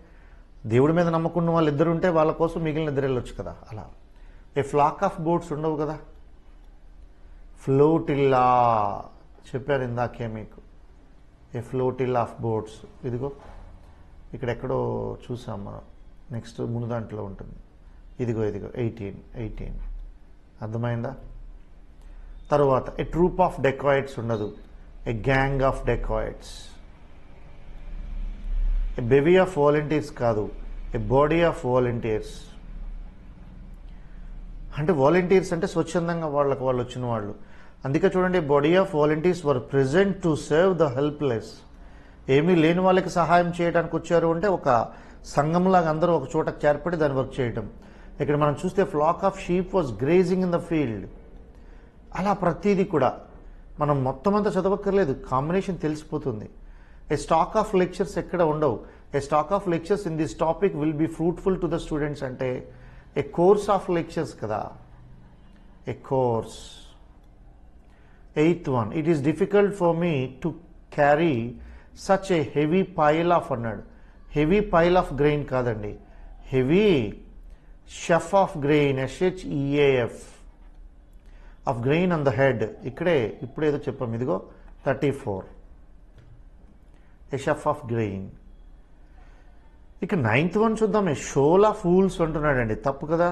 దేవుడి మీద నమ్మకున్న వాళ్ళు ఇద్దరు ఉంటే వాళ్ళ కోసం మిగిలిన ఇద్దరు వెళ్ళొచ్చు కదా. అలా ఏ ఫ్లాక్ ఆఫ్ బోట్స్ ఉండవు కదా. ఫ్లోటిల్లా చెప్పారు ఇందాకే మీకు. ఏ ఫ్లోటిల్లా ఆఫ్ బోట్స్. ఇదిగో ఇక్కడ ఎక్కడో చూసాం మనం. నెక్స్ట్ ముందు దాంట్లో ఉంటుంది. ఇదిగో 18 అర్థమైందా? తరువాత ఏ ట్రూప్ ఆఫ్ డెకాయిట్స్ ఉండదు, a gang of dacoits. A bevy of volunteers కాదు, ఏ బాడీ ఆఫ్ వాలంటీర్స్. అంటే వాలంటీర్స్ అంటే స్వచ్ఛందంగా వాళ్ళు వచ్చిన వాళ్ళు. అందుకే చూడండి, body of volunteers were present to serve the helpless. ఏమీ లేని వాళ్ళకి సహాయం చేయడానికి వచ్చారు అంటే ఒక సంఘంలాగా అందరూ ఒక చోట చేర్పడి దాన్ని వర్క్ చేయడం. ఇక్కడ మనం చూస్తే flax of sheep was grazing in the field. అలా ప్రతిదీ కూడా మనం మొత్తం అంతా చదవక్కర్లేదు, కాంబినేషన్ తెలిసిపోతుంది. ఏ స్టాక్ ఆఫ్ లెక్చర్స్ ఎక్కడ ఉండవు. A stack of lectures in this topic will be fruitful to the students అంటే ఏ కోర్స్ ఆఫ్ లెక్చర్స్ కదా, a course. 8th one, it is difficult for me to carry such a heavy pile of అన్నాడు. హెవీ పైల్ ఆఫ్ గ్రెయిన్ కాదండి, heavy chef of grain, SHEAF of grain on the head. ఇక్కడే ఇప్పుడు ఏదో చెప్పాం, ఇదిగో 34 ఏ షఫ్ ఆఫ్ గ్రెయిన్. ఇక 9th one చూద్దాం. ఏ షోల్ ఆఫ్ ఫూల్స్ అంటున్నాడండి, తప్పు కదా.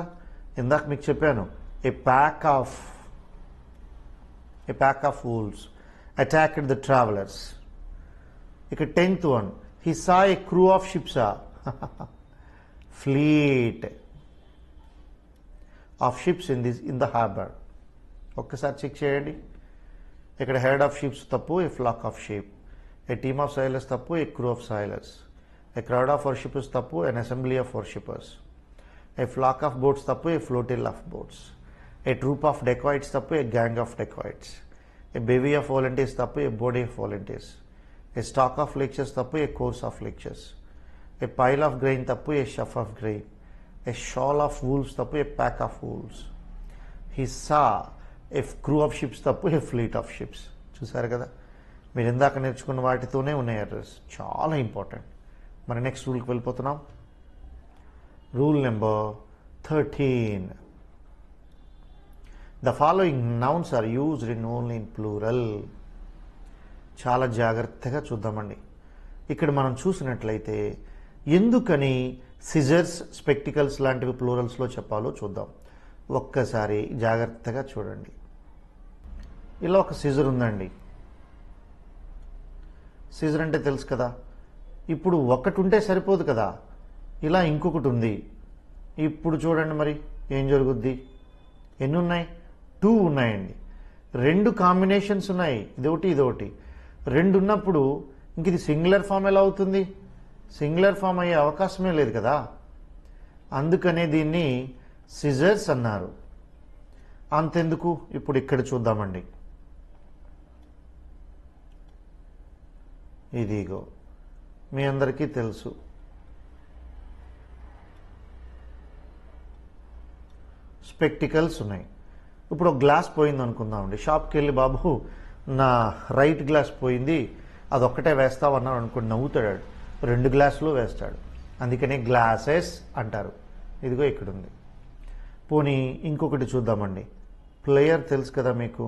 ఇందాక మీకు చెప్పాను, a pack of fools attacked the travelers. ఇక 10th one, he saw a crew of ships, fleet of ships in the harbor. ఒక్కసారి చెక్ చేయండి. ఇక్కడ హెడ్ ఆఫ్ షిప్స్ తప్పు, a flock of sheep. A team of sailors తప్పు, ఏ crew of sailors. A crowd of worshippers తప్పు, an assembly of worshippers. A flock of boats తప్పు, a flotilla of boats. A troop of dacoits తప్పు, a gang of dacoits. A bevy of volunteers తప్పు, a body of volunteers. A stack of lectures తప్పు, a course of lectures. A pile of grain తప్పు, a sheaf of grain. A shoal of wolves తప్పు, a pack of wolves. He saw a crew of ships తప్పు, ఏ ఫ్లీట్ ఆఫ్ షిప్స్. చూసారు కదా, మీరు ఇందాక నేర్చుకున్న వాటితోనే ఉన్నాయి ఎర్రర్స్, చాలా ఇంపార్టెంట్. మరి నెక్స్ట్ రూల్కి వెళ్ళిపోతున్నాం. Rule number 13. The following nouns are used in only in plural. చాలా జాగ్రత్తగా చూద్దామండి. ఇక్కడ మనం చూసినట్లయితే ఎందుకని సిజర్స్, స్పెక్టికల్స్ లాంటివి ప్లూరల్స్లో చెప్పాలో చూద్దాం. ఒక్కసారి జాగ్రత్తగా చూడండి. ఇలా ఒక సిజర్ ఉందండి. సిజర్ అంటే తెలుసు కదా. ఇప్పుడు ఒకటి ఉంటే సరిపోదు కదా, ఇలా ఇంకొకటి ఉంది. ఇప్పుడు చూడండి మరి ఏం జరుగుద్ది. ఎన్ని ఉన్నాయి? 2 ఉన్నాయండి. 2 కాంబినేషన్స్ ఉన్నాయి, ఇదొకటి ఇదొకటి. 2 ఉన్నప్పుడు ఇంక ఇది సింగులర్ ఫామ్ ఎలా అవుతుంది? సింగులర్ ఫామ్ అయ్యే అవకాశమే లేదు కదా. అందుకనే దీన్ని సిజర్స్ అన్నారు. అంతెందుకు, ఇప్పుడు ఇక్కడ చూద్దామండి. ఇదిగో మీ అందరికీ తెలుసు, స్పెక్టికల్స్ ఉన్నాయి. ఇప్పుడు ఒక గ్లాస్ పోయింది అనుకుందామండి. షాప్కి వెళ్ళి, బాబు నా రైట్ గ్లాస్ పోయింది, అదొక్కటే వేస్తావన్నాడు అనుకోండి, నవ్వుతాడు. 2 గ్లాసులు వేస్తాడు. అందుకనే గ్లాసెస్ అంటారు. ఇదిగో ఇక్కడ ఉంది. పోనీ ఇంకొకటి చూద్దామండి. ప్లేయర్ తెలుసు కదా మీకు.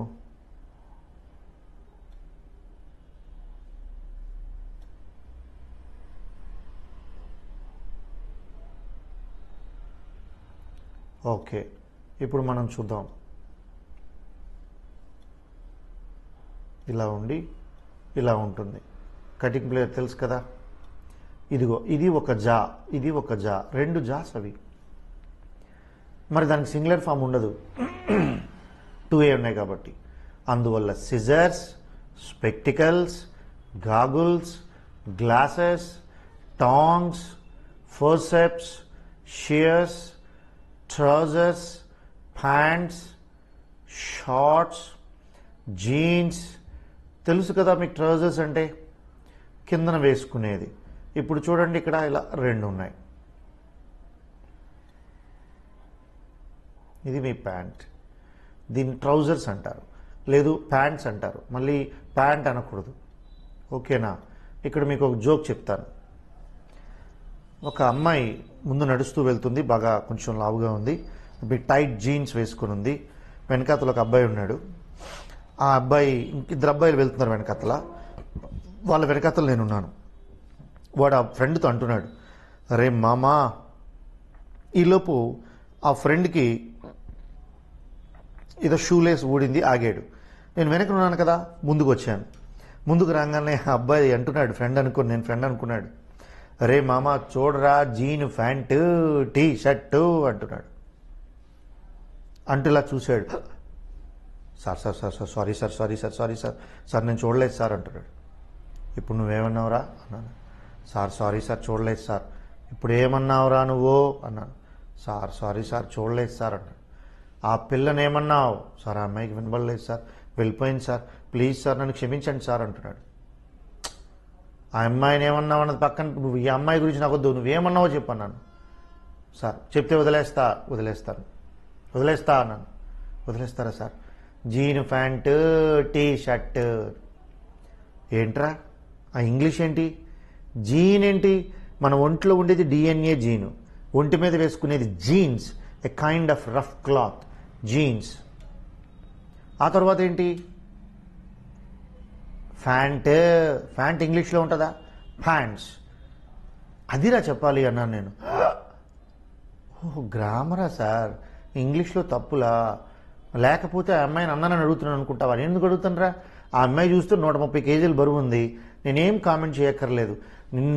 ఓకే, ఇప్పుడు మనం చూద్దాం. ఇలా ఉండి ఇలా ఉంటుంది. కటింగ్ ప్లేయర్ తెలుసు కదా. ఇదిగో ఇది ఒక జా, ఇది ఒక జా, 2 జాస్ అవి. మరి దానికి సింగులర్ ఫామ్ ఉండదు, 2 ఉన్నాయి కాబట్టి. అందువల్ల scissors, spectacles, goggles, glasses, tongs, forceps, shears, trousers, pants, shorts, jeans. తెలుసు కదా మీకు ట్రౌజర్స్ అంటే కిందన వేసుకునేది. ఇప్పుడు చూడండి ఇక్కడ ఇలా 2 ఉన్నాయి. ఇది మీ ప్యాంట్, దీన్ని ట్రౌజర్స్ అంటారు, లేదు ప్యాంట్స్ అంటారు. మళ్ళీ ప్యాంట్ అనకూడదు, ఓకేనా. ఇక్కడ మీకు ఒక జోక్ చెప్తాను. ఒక అమ్మాయి ముందు నడుస్తూ వెళ్తుంది, బాగా కొంచెం లావుగా ఉంది, టైట్ జీన్స్ వేసుకుని ఉంది. వెనకాతల ఒక అబ్బాయి ఉన్నాడు. ఆ అబ్బాయి, 2 అబ్బాయిలు వెళ్తున్నారు వెనకాతల. వాళ్ళ వెనకాతలు నేనున్నాను. వాడు ఆ ఫ్రెండ్తో అంటున్నాడు, అరే మామా. ఈలోపు ఆ ఫ్రెండ్కి ఏదో షూలేస్ ఊడింది, ఆగాడు. నేను వెనక ఉన్నాను కదా, ముందుకు వచ్చాను. ముందుకు రాగానే ఆ అబ్బాయి అంటున్నాడు, ఫ్రెండ్ అనుకుని, నేను ఫ్రెండ్ అనుకున్నాడు, అరే మామ చూడరా జీన్ ప్యాంటు టీ షర్టు అంటున్నాడు. అంటూ ఇలా చూశాడు. Sir sir sir sir sorry sir sorry sir sorry sir sir నేను చూడలేదు సార్ అంటున్నాడు. ఇప్పుడు నువ్వేమన్నావురా అన్నాను. సార్ సారీ సార్ చూడలేదు సార్. ఇప్పుడు ఏమన్నావురా నువ్వు అన్నాను. సార్ సారీ సార్ చూడలేదు సార్ అన్నాడు. ఆ పిల్లనేమన్నావు సార్? ఆ అమ్మాయికి వినబడలేదు సార్, వెళ్ళిపోయింది సార్, ప్లీజ్ సార్ నన్ను క్షమించండి సార్ అంటున్నాడు. ఆ అమ్మాయిని ఏమన్నావు అన్నది పక్కన, నువ్వు ఈ అమ్మాయి గురించి నాకు వద్దు, నువ్వేమన్నావో చెప్పన్నాను. సార్ చెప్తే వదిలేస్తాను అన్నాను. వదిలేస్తారా sir? Jean pant T shirt ఏంట్రా? ఆ ఇంగ్లీష్ ఏంటి? జీన్ ఏంటి? మన ఒంట్లో ఉండేది డిఎన్ఏ జీను, ఒంటి మీద వేసుకునేది jeans, a kind of rough cloth jeans. ఆ తర్వాత ఏంటి? ఫ్యాంట్ ఇంగ్లీష్లో ఉంటుందా? ప్యాంట్స్. అదిరా చెప్పాలి అన్నాను నేను. ఓహ్ గ్రామరా సార్, ఇంగ్లీష్లో తప్పులా? లేకపోతే ఆ అమ్మాయిని అన్నానని అడుగుతున్నాను అనుకుంటావా? నేను ఎందుకు అడుగుతానరా? ఆ అమ్మాయి చూస్తే 130 కేజీలు బరువు ఉంది, నేనేం కామెంట్ చేయక్కర్లేదు.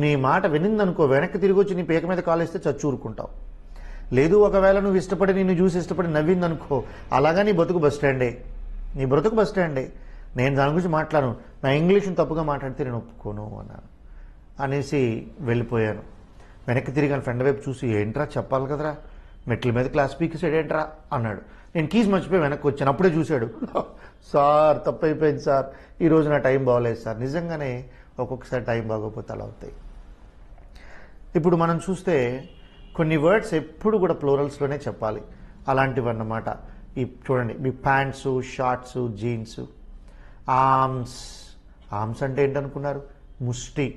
నీ మాట వినిందనుకో, వెనక్కి తిరిగి వచ్చి నీ పేక మీద కాలేస్తే చచ్చూరుకుంటావు. లేదు ఒకవేళ నువ్వు ఇష్టపడి, నిన్ను చూసి ఇష్టపడి నవ్విందనుకో, అలాగా నీ బ్రతుకు బస్ స్టాండే. నేను దాని గురించి మాట్లాడను. నా ఇంగ్లీష్ని తప్పుగా మాట్లాడితే నేను ఒప్పుకోను అన్నాను అనేసి వెళ్ళిపోయాను. వెనక్కి తిరిగాను, ఫ్రెండ్ వైపు చూసి, ఏంట్రా చెప్పాలి కదరా, మెట్ల మీద క్లాస్ పీకేసాడు ఏంట్రా అన్నాడు. నేను కీస్ మర్చిపోయి వెనక్కి వచ్చాను. అప్పుడే చూశాడు. సార్ తప్పైపోయింది సార్, ఈరోజు నా టైం బాగోలేదు సార్. నిజంగానే ఒక్కొక్కసారి టైం బాగోకపోతే అలా అవుతాయి. ఇప్పుడు మనం చూస్తే కొన్ని వర్డ్స్ ఎప్పుడు కూడా ప్లూరల్స్లోనే చెప్పాలి, అలాంటివన్నమాట. ఈ చూడండి, మీ ప్యాంట్స్, షార్ట్స్, జీన్స్. ఆర్మ్స్ అంటే ఏంటనుకున్నారు? ముష్టి.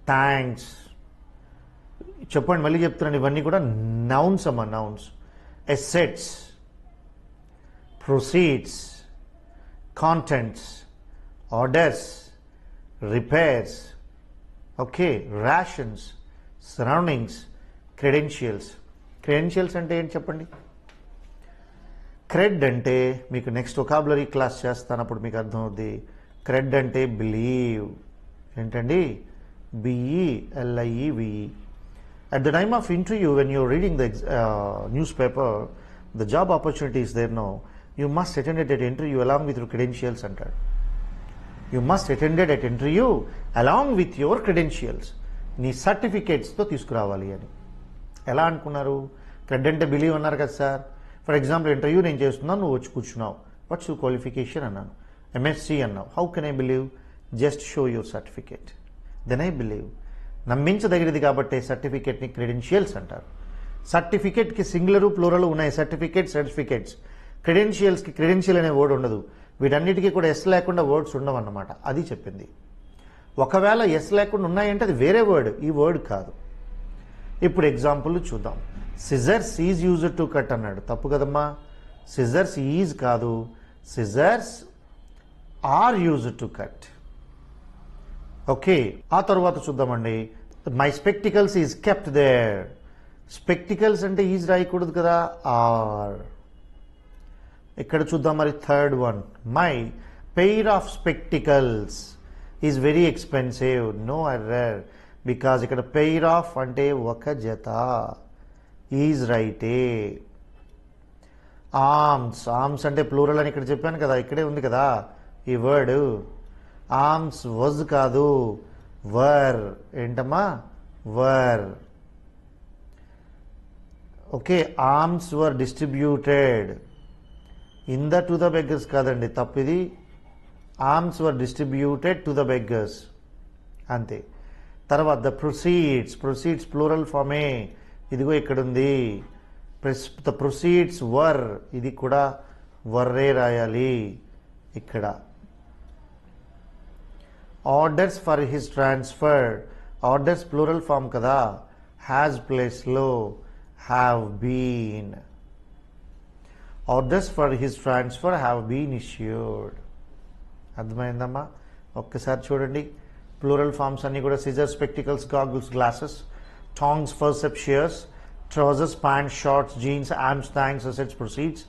థ్యాంక్స్. చెప్పండి, మళ్ళీ చెప్తున్నాను, ఇవన్నీ కూడా నౌన్స్ అమ్మా, nouns. Assets, proceeds, contents, orders, repairs, okay, rations, surroundings, credentials. Credentials అంటే ఏంటి చెప్పండి? క్రెడ్ అంటే మీకు నెక్స్ట్ వొకాబులరీ క్లాస్ చేస్తానప్పుడు మీకు అర్థమవుద్ది. క్రెడ్ అంటే బిలీవ్. ఏంటండి? BELIEVE. At the time of interview, when you're reading the newspaper, the job opportunity is there now. You must attend that interview along with your credentials అంటాడు. You must attend that interview along with your credentials. నీ సర్టిఫికేట్స్తో తీసుకురావాలి అని. ఎలా అనుకున్నారు? క్రెడ్ అంటే బిలీవ్ అన్నారు కదా సార్. ఫర్ ఎగ్జాంపుల్, ఇంటర్వ్యూ నేను చేస్తున్నాను, నువ్వు వచ్చి కూర్చున్నావు. వాట్స్ యువర్ క్వాలిఫికేషన్ అన్నాను. MSc అన్నావు. How can I believe? Just show your certificate, then I believe. నమ్మించదగినది కాబట్టి సర్టిఫికేట్ని క్రెడెన్షియల్స్ అంటారు. సర్టిఫికేట్కి సింగులరు ప్లూరల్ ఉన్నాయి. సర్టిఫికేట్స్. క్రెడెన్షియల్స్కి క్రెడెన్షియల్ అనే వర్డ్ ఉండదు. వీటన్నిటికీ కూడా ఎస్ లేకుండా వర్డ్స్ ఉండవు అన్నమాట. అది చెప్పింది. ఒకవేళ ఎస్ లేకుండా ఉన్నాయంటే అది వేరే వర్డ్, ఈ వర్డ్ కాదు. ఇప్పుడు ఎగ్జాంపుల్ చూద్దాం. Scissors is used to cut అన్నాడు. తప్పు కదమ్మా. సిజర్స్ ఈజ్ కాదు, scissors are used to cut. Okay, ఆ తర్వాత చూద్దామండి. My spectacles is kept there. Spectacles అంటే ఈజ్ రాయకూడదు కదా, ఆర్. ఇక్కడ చూద్దాం మరి third one. My pair of spectacles is very expensive. No error, because ఇక్కడ పెయిర్ ఆఫ్ అంటే ఒక జత. ఈజ్ రైటే. ఆర్మ్స్ అంటే ప్లూరల్ అని ఇక్కడ చెప్పాను కదా, ఇక్కడే ఉంది కదా ఈ వర్డ్. ఆర్మ్స్ వజ్ కాదు, వర్. ఏంటమ్మా? Were. Okay, arms were distributed in the to the beggars కాదండి, తప్పిది. Arms were distributed to the beggars అంతే. తర్వాత ద ప్రొసీడ్స్ ప్లూరల్ ఫామే. ఇదిగో ఇక్కడుంది. ద ప్రొసీడ్స్ వర్, ఇది కూడా వర్రే రాయాలి ఇక్కడ. Orders for his transfer. Orders plural form కదా, హ్యాజ్ ప్లేస్లో have been. Orders for his transfer have been issued. అర్థమైందమ్మా? ఒక్కసారి చూడండి. ప్లూరల్ ఫామ్స్ అన్నీ కూడా scissor, spectacles, goggles, glasses, tongs, forceps, shears, trousers, pants, shorts, jeans, arms, thanks, assets, proceeds,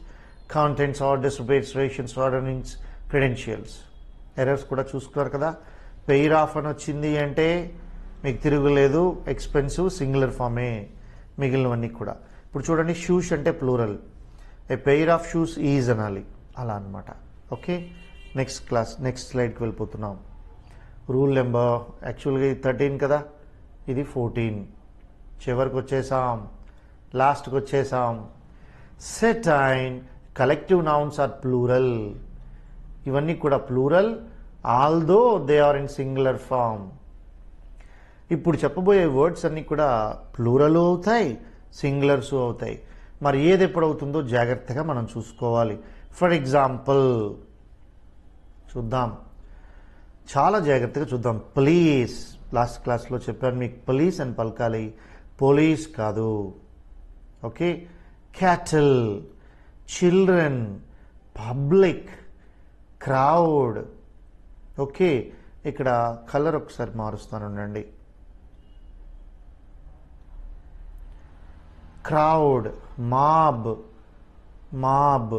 contents, orders, rebates, rations, orderings, credentials. Errors కూడా చూసుకున్నారు కదా. పెయిర్ ఆఫ్ అని వచ్చింది అంటే మీకు తిరుగులేదు, ఎక్స్పెన్సివ్ సింగులర్ ఫామే మిగిలినవన్నీ కూడా. ఇప్పుడు చూడండి, షూస్ అంటే plural, a pair of shoes is అనాలి, అలా అనమాట. ఓకే, నెక్స్ట్ స్లైడ్కి వెళ్ళిపోతున్నాం. రూల్ నెంబర్ యాక్చువల్గా ఇది 13 కదా, ఇది 14. చివరికి వచ్చేసాం, లాస్ట్కి వచ్చేసాం. Certain collective nouns are plural. ఇవన్నీ కూడా plural although they are in singular form. ఇప్పుడు చెప్పబోయే వర్డ్స్ అన్నీ కూడా ప్లూరల్ అవుతాయి, సింగులర్స్ అవుతాయి. మరి ఏది ఎప్పుడు అవుతుందో జాగ్రత్తగా మనం చూసుకోవాలి. ఫర్ ఎగ్జాంపుల్ చూద్దాం, చాలా జాగ్రత్తగా చూద్దాం. ప్లీజ్, లాస్ట్ క్లాస్లో చెప్పాను మీకు, పోలీస్ అని పలకాలి, పోలీస్ కాదు. Okay, cattle, children, public, crowd. Okay, ఇక్కడ కలర్ ఒకసారి మారుస్తానండి. Crowd, mob, mob.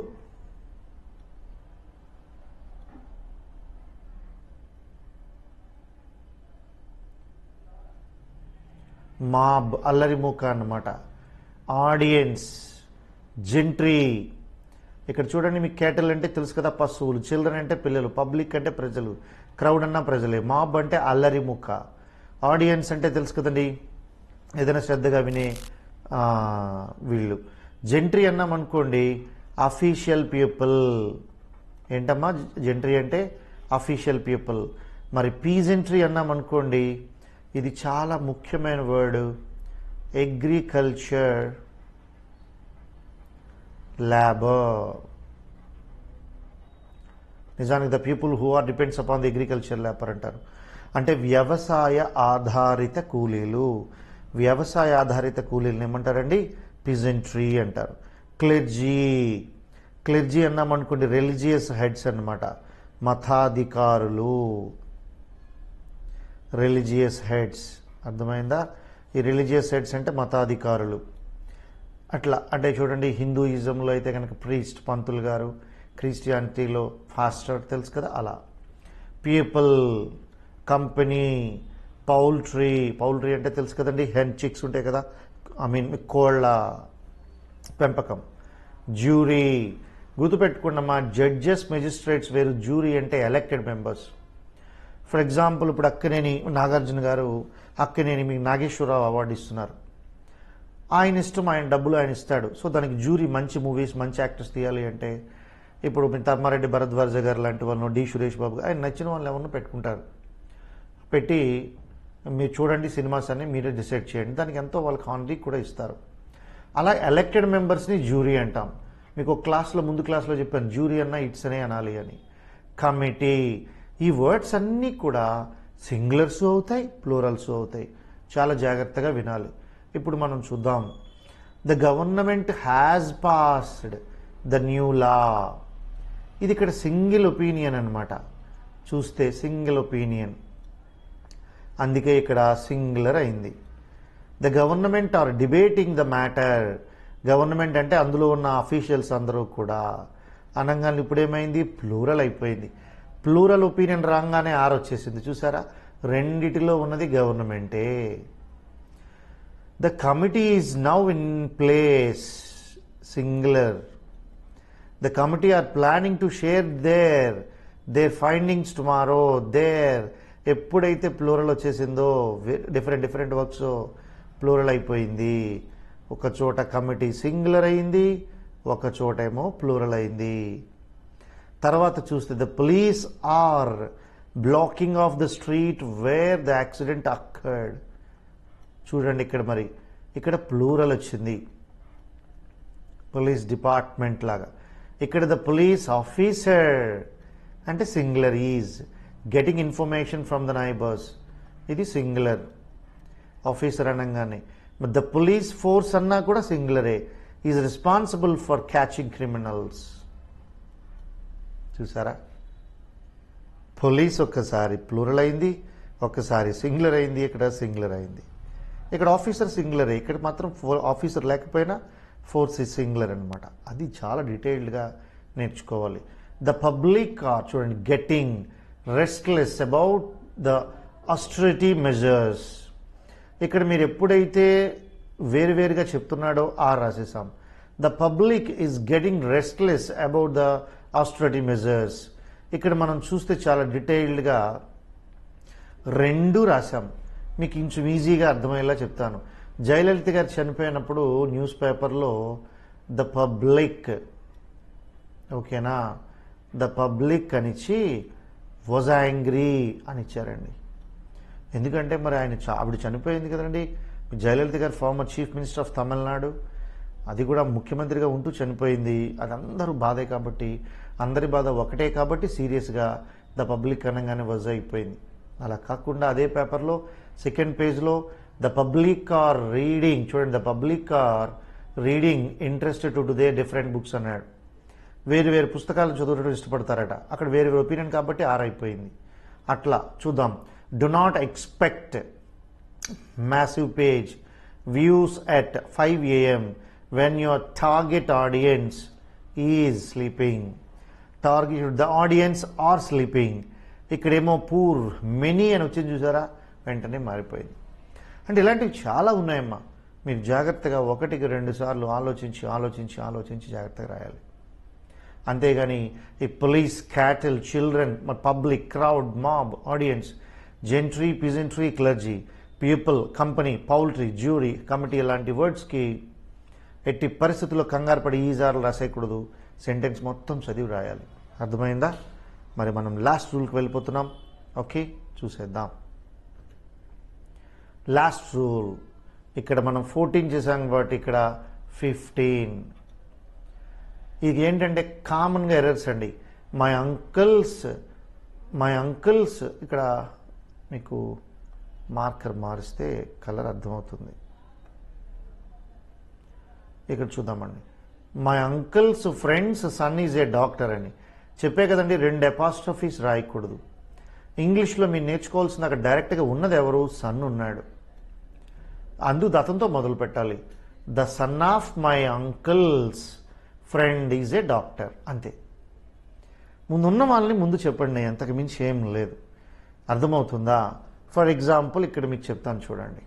మాబ్ అల్లరి మూక అన్నమాట. Audience, gentry. ఇక్కడ చూడండి, మీకు క్యాటిల్ అంటే తెలుసు కదా, పశువులు. చిల్డ్రన్ అంటే పిల్లలు. పబ్లిక్ అంటే ప్రజలు. క్రౌడ్ అన్న ప్రజలే. మాబ్ అంటే అల్లరి ముక్క. ఆడియన్స్ అంటే తెలుసు కదండి, ఏదైనా శ్రద్ధగా వినే వీళ్ళు. జెంట్రీ అన్నాం అనుకోండి, అఫీషియల్ పీపుల్. ఏంటమ్మా జెంట్రీ అంటే? Official people. మరి పీజెంట్రీ అన్నాం అనుకోండి, ఇది చాలా ముఖ్యమైన వర్డ్, అగ్రికల్చర్ లేబర్. నిజానికి the people who are depends upon the agriculture labour అంటారు. అంటే వ్యవసాయ ఆధారిత కూలీలు. వ్యవసాయ ఆధారిత కూలీలను ఏమంటారండి? పిజెంట్రీ అంటారు. క్లెర్జీ, క్లెర్జీ అన్నాం అనుకోండి, రిలీజియస్ హెడ్స్ అన్నమాట, మతాధికారులు. రిలీజియస్ హెడ్స్, అర్థమైందా? ఈ రిలీజియస్ హెడ్స్ అంటే మతాధికారులు. అట్లా అంటే చూడండి, హిందూయిజంలో అయితే కనుక ప్రీస్ట్, పంతులు గారు. క్రిస్టియానిటీలో ఫాస్టర్, తెలుసు కదా, అలా. People, company, poultry. పౌల్ట్రీ అంటే తెలుసు కదండి, హెన్ చిక్స్ ఉంటాయి కదా, కోళ్ళ పెంపకం. జ్యూరీ, గుర్తుపెట్టుకున్నమ్మా, జడ్జెస్, మెజిస్ట్రేట్స్ వేరు, జ్యూరీ అంటే ఎలక్టెడ్ మెంబర్స్. ఫర్ ఎగ్జాంపుల్, ఇప్పుడు అక్కినేని నాగార్జున గారు, అక్కినేని మీకు నాగేశ్వరరావు అవార్డు ఇస్తున్నారు. ఆయన ఇష్టం, ఆయన డబ్బులు ఆయన ఇస్తాడు. సో దానికి జ్యూరీ మంచి మూవీస్, మంచి యాక్టర్స్ తీయాలి అంటే, ఇప్పుడు తమ్మారెడ్డి భరద్వాజ గారు లాంటి వాళ్ళు, డి సురేష్ బాబు, ఆయన నచ్చిన వాళ్ళు ఎవరినో పెట్టుకుంటారు. పెట్టి మీరు చూడండి సినిమాస్ అన్ని, మీరే డిసైడ్ చేయండి. దానికి ఎంతో వాళ్ళకి హానరీ కూడా ఇస్తారు. అలా ఎలక్టెడ్ మెంబర్స్ని జ్యూరీ అంటాం. మీకు ఒక క్లాస్లో, ముందు క్లాస్లో చెప్పాను, జ్యూరీ అన్న ఇట్స్ అనే అనాలి అని. కమిటీ. ఈ వర్డ్స్ అన్నీ కూడా సింగులర్స్ అవుతాయి, ప్లూరల్స్ అవుతాయి. చాలా జాగ్రత్తగా వినాలి. ఇప్పుడు మనం చూద్దాం. The government has passed the new లా. ఇది ఇక్కడ సింగిల్ ఒపీనియన్ అన్నమాట. చూస్తే సింగిల్ ఒపీనియన్, అందుకే ఇక్కడ సింగులర్ అయింది. The government are debating the matter. Government అంటే అందులో ఉన్న అఫీషియల్స్ అందరూ కూడా. అనగానే ఇప్పుడేమైంది? ప్లూరల్ అయిపోయింది. ప్లూరల్ ఒపీనియన్ రాగానే ఆర్ వచ్చేసింది. చూసారా, రెండిటిలో ఉన్నది గవర్నమెంటే. The committee is now in place, singular. The committee are planning to share their findings tomorrow. ఎప్పుడైతే ప్లూరల్ వచ్చేసిందో, డిఫరెంట్ వర్క్స్ ప్లూరల్ అయిపోయింది. ఒక చోట కమిటీ సింగులర్ అయింది, ఒక చోట ఏమో ప్లూరల్ అయింది. తర్వాత చూస్తే the police are blocking of the street where the accident occurred. చూడండి ఇక్కడ, మరి ఇక్కడ ప్లూరల్ వచ్చింది, పోలీస్ డిపార్ట్మెంట్ లాగా. ఇక్కడ ద పోలీస్ ఆఫీసర్ అంటే singular, is getting information from the neighbours. ఇది సింగులర్ ఆఫీసర్ అనగానే. ద పోలీస్ ఫోర్స్ అన్నా కూడా సింగులరే, is responsible for catching criminals. చూసారా, పోలీస్ ఒక్కసారి ప్లూరల్ అయింది, ఒక్కసారి సింగులర్ అయింది, ఇక్కడ సింగులర్ అయింది. ఇక్కడ ఆఫీసర్ సింగులరే, ఇక్కడ మాత్రం ఆఫీసర్ లేకపోయినా ఫోర్స్ ఇస్ సింగులర్ అనమాట. అది చాలా డీటెయిల్డ్గా నేర్చుకోవాలి. ద పబ్లిక్ ఆర్, చూడండి, getting restless about the austerity measures. ఇక్కడ మీరు ఎప్పుడైతే వేరువేరుగా చెప్తున్నాడో ఆర్ రాసేసాం. The public is getting restless about the austerity measures. ఇక్కడ మనం చూస్తే చాలా డీటెయిల్డ్గా రెండు రాశాం. మీకు ఇంచు ఈజీగా అర్థమయ్యేలా చెప్తాను. జయలలిత గారు చనిపోయినప్పుడు న్యూస్ పేపర్లో ద పబ్లిక్, ఓకేనా, ద పబ్లిక్ అనిచ్చి వాజ్ యాంగ్రీ అని ఇచ్చారండి. ఎందుకంటే మరి ఆవిడ చనిపోయింది కదండి. జయలలిత గారు former chief minister of Tamil Nadu, అది కూడా ముఖ్యమంత్రిగా ఉంటూ చనిపోయింది. అది అందరూ బాధే కాబట్టి, అందరి బాధ ఒకటే కాబట్టి సీరియస్గా ద పబ్లిక్ అనగానే వాజ్ అయిపోయింది. అలా కాకుండా అదే పేపర్లో సెకండ్ పేజ్లో ద పబ్లిక్ ఆర్ రీడింగ్, చూడండి, the public are reading interested to they different books అన్నాడు. వేరు వేరు పుస్తకాలను చదవడం ఇష్టపడతారట. అక్కడ వేరు వేరు ఒపీనియన్ కాబట్టి ఆరైపోయింది. అట్లా చూద్దాం. Do not expect massive page views at 5 AM when your target audience is sleeping. Target the audience are sleeping. ఇక్కడేమో పూర్ మెనీ అని వచ్చింది చూసారా, వెంటనే మారిపోయింది. అంటే ఇలాంటివి చాలా ఉన్నాయమ్మా. మీరు జాగ్రత్తగా 1-2 సార్లు ఆలోచించి ఆలోచించి ఆలోచించి జాగ్రత్తగా రాయాలి. అంతేగాని ఈ police, cattle, children, public, crowd, mob, audience, gentry, peasantry, clergy, people, company, poultry, jury, committee ఇలాంటి వర్డ్స్కి ఎట్టి పరిస్థితుల్లో కంగారు పడి ఈజార్లు రాసేయకూడదు. సెంటెన్స్ మొత్తం చదివి రాయాలి. అర్థమైందా? మరి మనం లాస్ట్ రూల్కి వెళ్ళిపోతున్నాం. ఓకే, చూసేద్దాం. లాస్ట్ రూల్ ఇక్కడ మనం 14 చేసాం కాబట్టి ఇక్కడ 15. ఇది ఏంటంటే కామన్గా ఎర్రర్స్ అండి. మై అంకుల్స్ ఇక్కడ మీకు మార్కర్ మారిస్తే కలర్ అర్థమవుతుంది. ఇక్కడ చూద్దామండి. My uncles friends son is a doctor అని చెప్పే కదండి. 2 అపాస్ట్రఫీస్ రాయకూడదు. ఇంగ్లీష్లో మీరు నేర్చుకోవాల్సిన అక్కడ డైరెక్ట్గా ఉన్నది ఎవరు? సన్ ఉన్నాడు. అందుకు అతనితో మొదలు పెట్టాలి. The son of my uncles friend is a doctor, అంతే. ముందున్న వాళ్ళని ముందు చెప్పండి, అంతకు మించి ఏం లేదు. అర్థమవుతుందా? ఫర్ ఎగ్జాంపుల్ ఇక్కడ మీకు చెప్తాను చూడండి.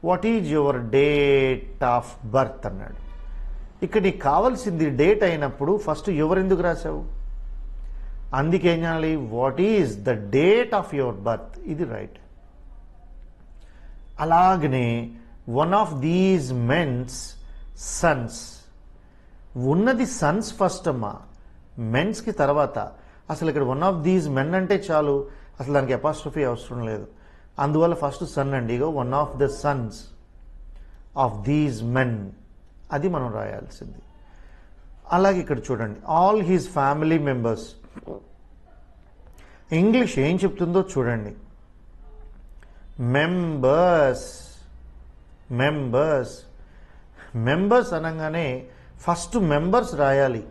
What is your date of birth అన్నాడు. ఇక్కడ నీకు కావాల్సింది డేట్ అయినప్పుడు ఫస్ట్ ఎవరెందుకు రాశావు? అందుకేం చేయాలి? What is the date of your birth, ఇది రైట్. అలాగనే one of these men's sons, ఉన్నది సన్స్ ఫస్ట్ అమ్మా, మెన్స్కి తర్వాత. అసలు ఇక్కడ వన్ ఆఫ్ దీస్ మెన్ అంటే చాలు, అసలు దానికి అపాస్ట్రఫీ అవసరం లేదు. అందువల్ల ఫస్ట్ సన్ అండి. ఇగో one of the sons of these men, అది మనం రాయాల్సింది. అలాగే ఇక్కడ చూడండి, all his family members. English ఏం చెప్తుందో చూడండి. మెంబర్స్ అనగానే ఫస్ట్ మెంబర్స్ రాయాలి,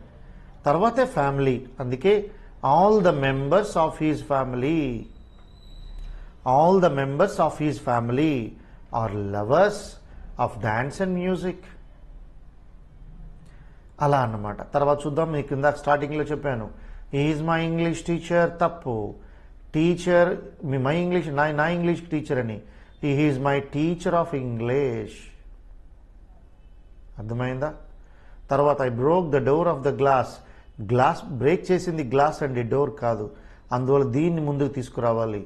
తర్వాతే ఫ్యామిలీ. అందుకే all the members of his family are lovers of dance and music, అలా అన్నమాట. తర్వాత చూద్దాం. మీకు ఇందాక స్టార్టింగ్లో చెప్పాను, ఈజ్ మై ఇంగ్లీష్ టీచర్, తప్పు. టీచర్ మై ఇంగ్లీష్, నా ఇంగ్లీష్ టీచర్ అని. Is my teacher of English. అర్థమైందా? తర్వాత I broke the door of the glass. Glass break చేసింది గ్లాస్ అండి, డోర్ కాదు. అందువల్ల దీన్ని ముందుకు తీసుకురావాలి.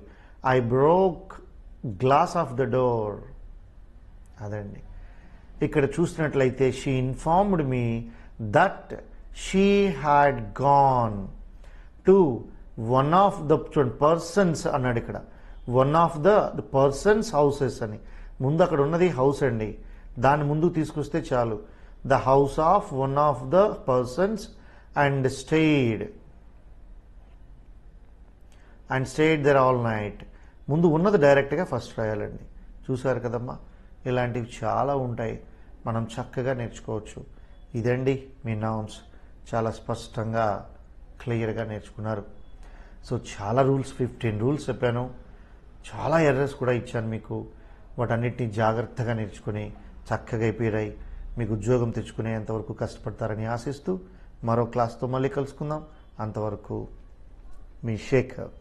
I broke glass of the door, అదండి. ఇక్కడ చూసినట్లయితే she informed me that she had gone to one of the persons అన్నాడు. ఇక్కడ one of the persons houses అని. ముందు అక్కడ ఉన్నది హౌస్ అండి, దాన్ని ముందుకు తీసుకొస్తే చాలు. The house of one of the persons and stayed there all night. ముందు ఉన్నది డైరెక్ట్గా ఫస్ట్ రాయాలండి. చూసారు కదమ్మా, ఇలాంటివి చాలా ఉంటాయి, మనం చక్కగా నేర్చుకోవచ్చు. ఇదండి మీ నౌన్స్. చాలా స్పష్టంగా క్లియర్గా నేర్చుకున్నారు. సో చాలా రూల్స్, 15 రూల్స్ చెప్పాను. చాలా ఎర్రర్స్ కూడా ఇచ్చాను మీకు. వాటన్నిటిని జాగ్రత్తగా నేర్చుకుని చక్కగా అయిపోయాయి. మీకు ఉద్యోగం తెచ్చుకునేంతవరకు కష్టపడతారని ఆశిస్తూ మరో క్లాస్తో మళ్ళీ కలుసుకుందాం. అంతవరకు మీ శేఖర్.